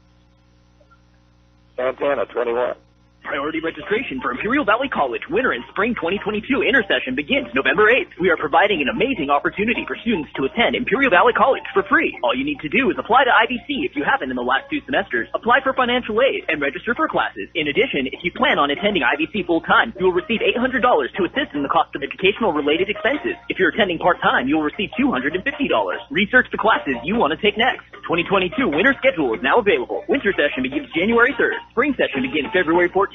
[SPEAKER 7] Santana 21.
[SPEAKER 4] Priority registration for Imperial Valley College Winter and Spring 2022 Intersession begins November 8th. We are providing an amazing opportunity for students to attend Imperial Valley College for free. All you need to do is apply to IVC if you haven't in the last 2 semesters, apply for financial aid, and register for classes. In addition, if you plan on attending IVC full-time, you will receive $800 to assist in the cost of educational-related expenses. If you're attending part-time, you will receive $250. Research the classes you want to take next. 2022 winter schedule is now available. Winter session begins January 3rd. Spring session begins February 14th.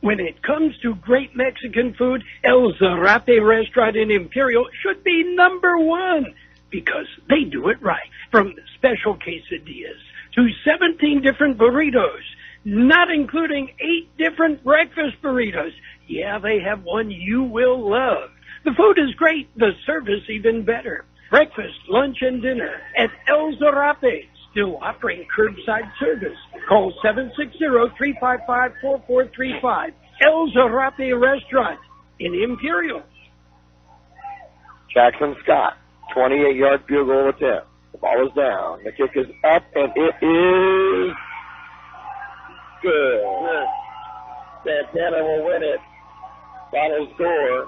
[SPEAKER 1] When it comes to great Mexican food, El Zarape restaurant in Imperial should be number 1 because they do it right. From special quesadillas to 17 different burritos, not including 8 different breakfast burritos. Yeah, they have one you will love. The food is great, the service even better. Breakfast, lunch, and dinner at El Zarape. Still offering curbside service. Call 760-355-4435. El Zarape Restaurant in Imperial.
[SPEAKER 7] Jackson Scott, 28-yard field goal attempt. The ball is down. The kick is up, and it is good. Santana will win it. Final score,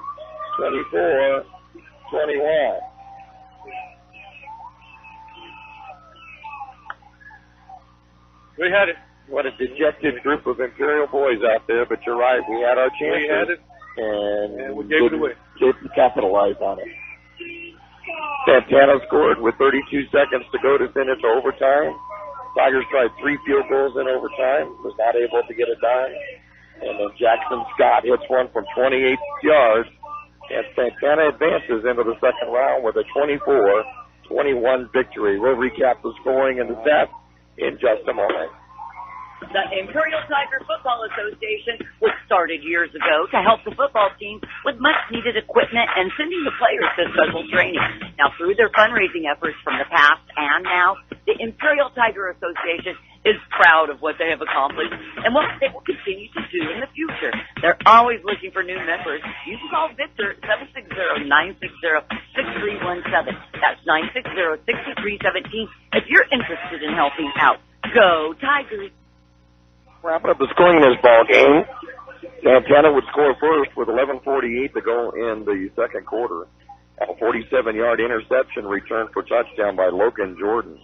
[SPEAKER 7] 24-21.
[SPEAKER 3] We had it.
[SPEAKER 7] What a dejected group of Imperial boys out there, but you're right. We had our chances.
[SPEAKER 3] We had it.
[SPEAKER 7] And
[SPEAKER 3] we gave it away.
[SPEAKER 7] Didn't capitalize on it. Santana scored with 32 seconds to go to finish overtime. Tigers tried 3 field goals in overtime. Was not able to get it done. And then Jackson Scott hits one from 28 yards. And Santana advances into the second round with a 24-21 victory. We'll recap the scoring and the stats in just a moment.
[SPEAKER 5] The Imperial Tiger Football Association was started years ago to help the football team with much-needed equipment and sending the players to special training. Now, through their fundraising efforts from the past and now, the Imperial Tiger Association is proud of what they have accomplished and what they will continue to do in the future. They're always looking for new members. You can call Victor at 760-960-6317. That's 960-6317 if you're interested in helping out. Go Tigers!
[SPEAKER 7] Wrapping up the scoring in this ball game, Santana would score first with 11:48 to go in the second quarter. A 47-yard interception returned for touchdown by Logan Jordan.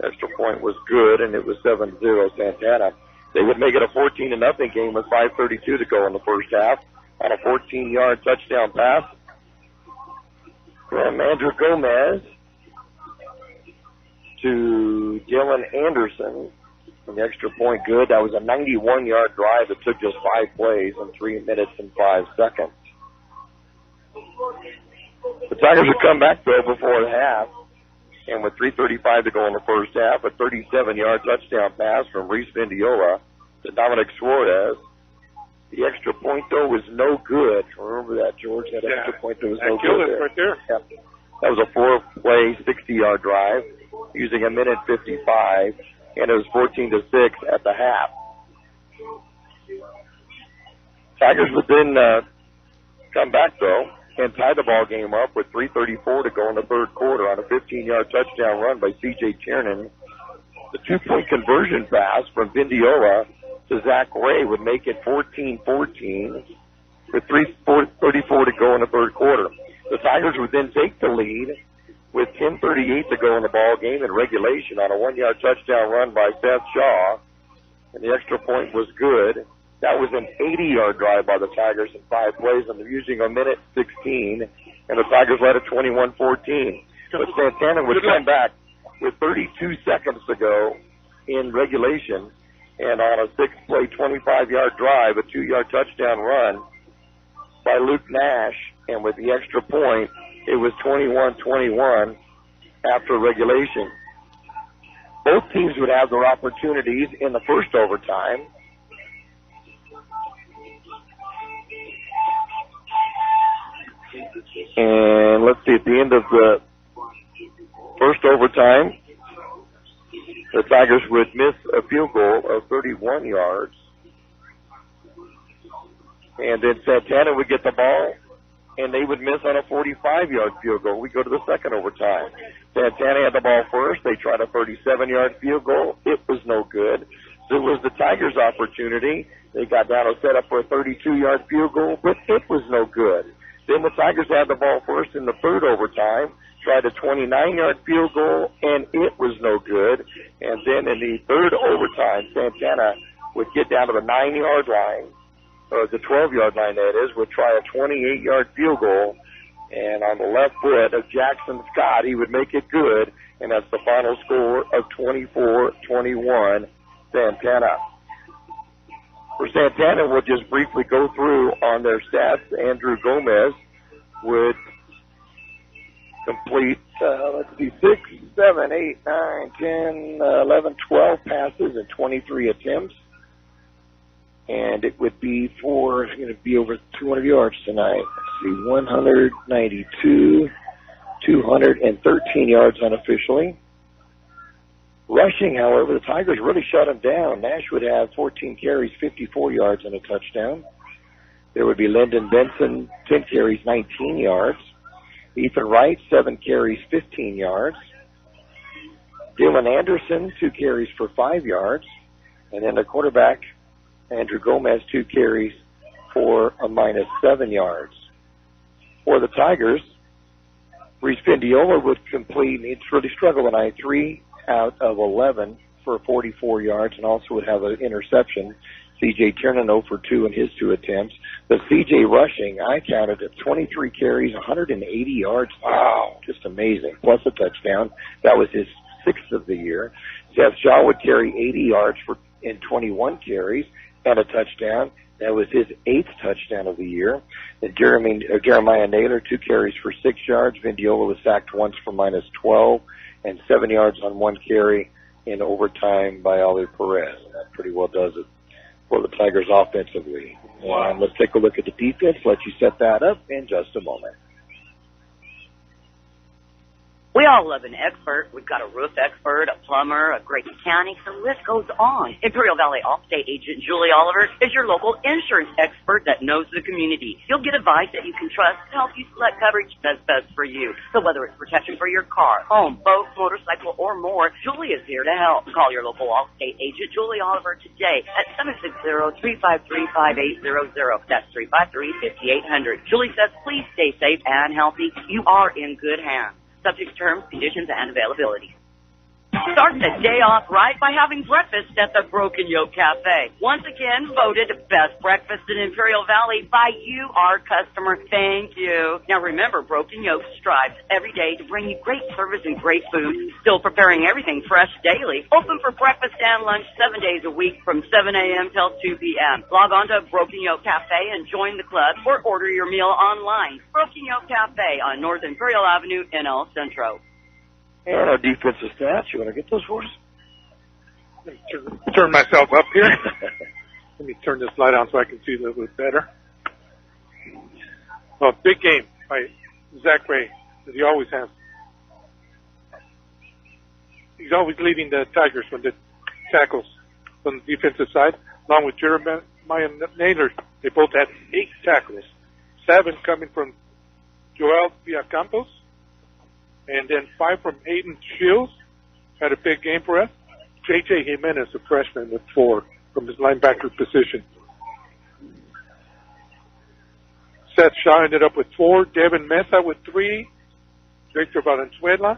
[SPEAKER 7] Extra point was good, and it was 7-0 Santana. They would make it a 14-0 game with 5:32 to go in the first half on a 14-yard touchdown pass from Andrew Gomez to Dylan Anderson. An extra point good. That was a 91-yard drive that took just 5 plays in 3 minutes and 5 seconds. The Tigers would come back, though, before the half. And with 3:35 to go in the first half, a 37-yard touchdown pass from Reese Vindiola to Dominic Suarez. The extra point, though, was no good. Remember that, George? That extra point that was no good there.
[SPEAKER 3] Right there.
[SPEAKER 7] Yep. That was a 4-play, 60-yard drive using a minute 55. And it was 14-6 at the half. Tigers would then come back, though, and tie the ball game up with 3:34 to go in the third quarter on a 15-yard touchdown run by C.J. Tiernan. The 2-point conversion pass from Vindiola to Zach Ray would make it 14-14 with 3:34 to go in the third quarter. The Tigers would then take the lead with 10:38 to go in the ball game in regulation on a 1-yard touchdown run by Seth Shaw. And the extra point was good. That was an 80-yard drive by the Tigers in 5 plays, and they're using a minute 16 and the Tigers led at 21-14. But Santana would come back with 32 seconds to go in regulation, and on a 6-play, 25-yard drive, a 2-yard touchdown run by Luke Nash, and with the extra point, it was 21-21 after regulation. Both teams would have their opportunities in the first overtime. And let's see, at the end of the first overtime, the Tigers would miss a field goal of 31 yards. And then Santana would get the ball, and they would miss on a 45-yard field goal. We go to the second overtime. Santana had the ball first. They tried a 37-yard field goal. It was no good. So it was the Tigers' opportunity. They got down to set up for a 32-yard field goal, but it was no good. Then the Tigers had the ball first in the third overtime, tried a 29-yard field goal, and it was no good. And then in the third overtime, Santana would get down to the 9-yard line, or the 12-yard line, that is, would try a 28-yard field goal, and on the left foot of Jackson Scott, he would make it good, and that's the final score of 24-21, Santana. For Santana, we'll just briefly go through on their stats. Andrew Gomez would complete, 6, 7, 8, 9, 10, 11, 12 passes and 23 attempts. And it would be for, it's going to be over 200 yards tonight. Let's see, 192, 213 yards unofficially. Rushing, however, the Tigers really shut him down. Nash would have 14 carries, 54 yards, and a touchdown. There would be Lyndon Benson, 10 carries, 19 yards. Ethan Wright, 7 carries, 15 yards. Dylan Anderson, 2 carries for 5 yards. And then the quarterback, Andrew Gomez, 2 carries for a -7 yards. For the Tigers, Reese Pendiola would complete, and he'd really struggle tonight, 3 out of 11 for 44 yards, and also would have an interception. C.J. Tiernan 0 for 2 in his 2 attempts. But C.J. rushing, I counted at 23 carries, 180 yards. Wow, just amazing. Plus a touchdown. That was his 6th of the year. Seth Shaw would carry 80 yards in 21 carries and a touchdown. That was his 8th touchdown of the year. And Jeremiah Naylor, 2 carries for 6 yards. Vendiola was sacked once for -12 and 7 yards on 1 carry in overtime by Ali Perez. And that pretty well does it for the Tigers offensively. Wow. And let's take a look at the defense. Let you set that up in just a moment.
[SPEAKER 5] We all love an expert. We've got a roof expert, a plumber, a great mechanic. The list goes on. Imperial Valley Allstate agent Julie Oliver is your local insurance expert that knows the community. You'll get advice that you can trust to help you select coverage that's best for you. So whether it's protection for your car, home, boat, motorcycle, or more, Julie is here to help. Call your local Allstate agent Julie Oliver today at 760-353-5800. That's 353-5800. Julie says, please stay safe and healthy. You are in good hands. Subject to terms, conditions, and availability. Start the day off right by having breakfast at the Broken Yoke Cafe. Once again, voted best breakfast in Imperial Valley by you, our customer. Thank you. Now remember, Broken Yoke strives every day to bring you great service and great food. Still preparing everything fresh daily. Open for breakfast and lunch 7 days a week from 7 a.m. till 2 p.m. Log on to Broken Yoke Cafe and join the club or order your meal online. Broken Yoke Cafe on North Imperial Avenue in El Centro.
[SPEAKER 7] And our defensive stats, you want to get those for us?
[SPEAKER 3] Let me turn myself up here. Let me turn this light on so I can see a little bit better. Well, big game by Zach Ray, as he always has. He's always leading the Tigers when the tackles on the defensive side, along with Jeremiah Naylor. They both had 8 tackles, 7 coming from Joel Villacampos, and then 5 from Aiden Shields. Had a big game for us. J.J. Jimenez, a freshman, with 4 from his linebacker position. Seth Shaw ended up with 4. Devin Mesa with 3. Victor Valenzuela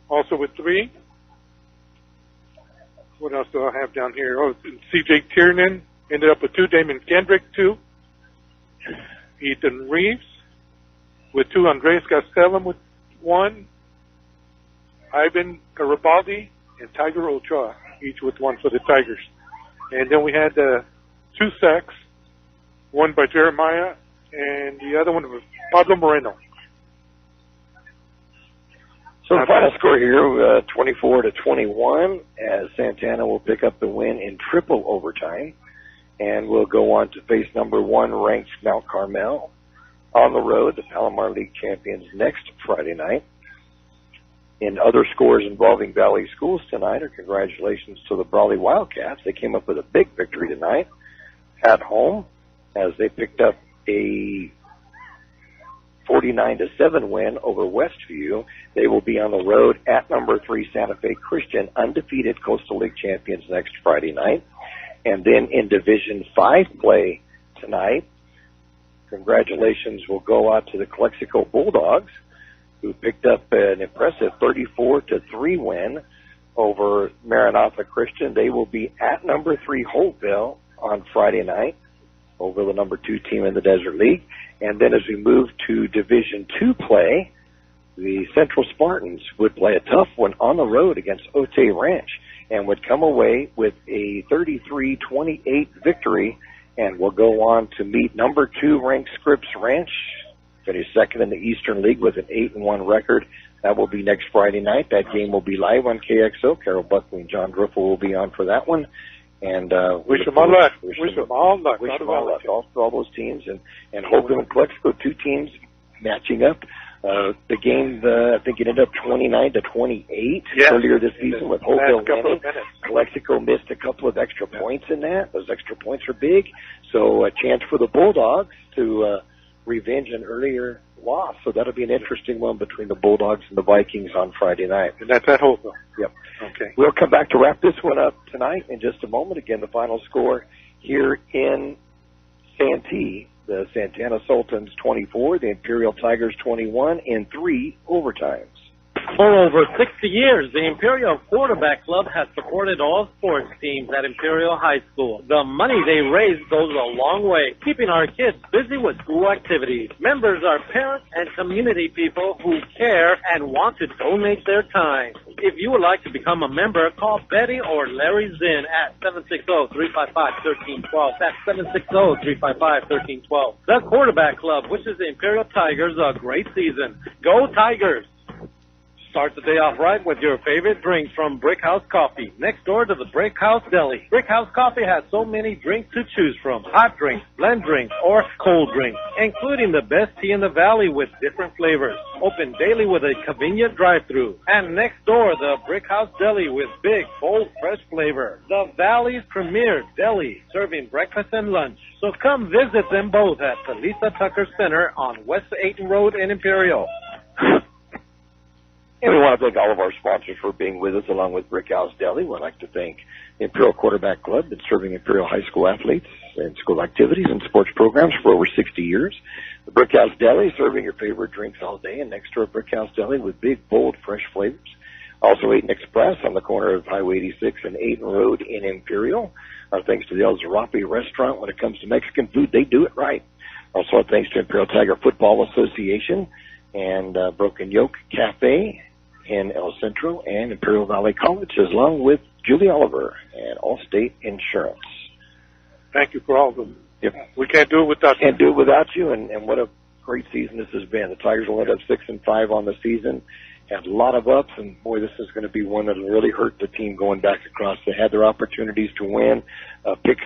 [SPEAKER 3] also with 3. What else do I have down here? Oh, C.J. Tiernan ended up with 2. Damon Kendrick, 2. Ethan Reeves with 2. Andres Gastelum with 1. Ivan Garibaldi and Tiger Ochoa, each with 1 for the Tigers. And then we had 2 sacks, one by Jeremiah, and the other one was Pablo Moreno.
[SPEAKER 7] So the final score here, 24-21, as Santana will pick up the win in triple overtime, and will go on to face number 1 ranked Mount Carmel on the road, the Palomar League champions, next Friday night. In other scores involving Valley Schools tonight, congratulations to the Brawley Wildcats. They came up with a big victory tonight at home as they picked up a 49-7 win over Westview. They will be on the road at number 3 Santa Fe Christian, undefeated Coastal League champions, next Friday night. And then in Division 5 play tonight, congratulations will go out to the Kxo Bulldogs, who picked up an impressive 34-3 win over Maranatha Christian. They will be at number 3 Holtville on Friday night over the number 2 team in the Desert League. And then as we move to Division 2 play, the Central Spartans would play a tough one on the road against Otay Ranch and would come away with a 33-28 victory and will go on to meet number 2 ranked Scripps Ranch, finished second in the Eastern League with an 8-1 record. That will be next Friday night. That game will be live on KXO. Carol Buckley and John Driffel will be on for that one. And
[SPEAKER 3] wish them all luck. Wish them all luck.
[SPEAKER 7] Wish them all luck. All those teams, and Holcomb and Kxo, 2 teams matching up. The game, I think it ended up 29-28 earlier this season with Holcomb winning. Kxo missed a couple of extra points in that. Those extra points are big. So a chance for the Bulldogs to revenge an earlier loss. So that'll be an interesting one between the Bulldogs and the Vikings on Friday night.
[SPEAKER 3] And that's at Holcomb.
[SPEAKER 7] Yep.
[SPEAKER 3] Okay.
[SPEAKER 7] We'll come back to wrap this one up tonight in just a moment. Again, the final score here in Santee. The Santana Sultans 24, the Imperial Tigers 21 in 3 overtimes.
[SPEAKER 8] For over 60 years, the Imperial Quarterback Club has supported all sports teams at Imperial High School. The money they raise goes a long way, keeping our kids busy with school activities. Members are parents and community people who care and want to donate their time. If you would like to become a member, call Betty or Larry Zinn at 760-355-1312. That's 760-355-1312. The Quarterback Club wishes the Imperial Tigers a great season. Go Tigers! Start the day off right with your favorite drinks from Brickhouse Coffee, next door to the Brickhouse Deli. Brickhouse Coffee has so many drinks to choose from: hot drinks, blend drinks, or cold drinks, including the best tea in the valley with different flavors. Open daily with a convenient drive-thru. And next door, the Brickhouse Deli with big, bold, fresh flavor. The Valley's premier deli, serving breakfast and lunch. So come visit them both at the Lisa Tucker Center on West 8th Road in Imperial.
[SPEAKER 7] And we want to thank all of our sponsors for being with us, along with Brickhouse Deli. We'd like to thank the Imperial Quarterback Club, that's serving Imperial High School athletes and school activities and sports programs for over 60 years. The Brickhouse Deli, serving your favorite drinks all day, and next door, Brickhouse Deli with big, bold, fresh flavors. Also, Ayton Express on the corner of Highway 86 and Ayton Road in Imperial. Our thanks to the El Zarape Restaurant. When it comes to Mexican food, they do it right. Also, our thanks to Imperial Tiger Football Association and Broken Yoke Cafe in El Centro and Imperial Valley College, along with Julie Oliver and Allstate Insurance.
[SPEAKER 3] Thank you for all of them.
[SPEAKER 7] Yep.
[SPEAKER 3] We can't do it without you.
[SPEAKER 7] Can't do it without you, and what a great season this has been. The Tigers will end up 6-5 on the season. Had a lot of ups, and boy, this is going to be one that will really hurt the team going back across. They had their opportunities to win. Pick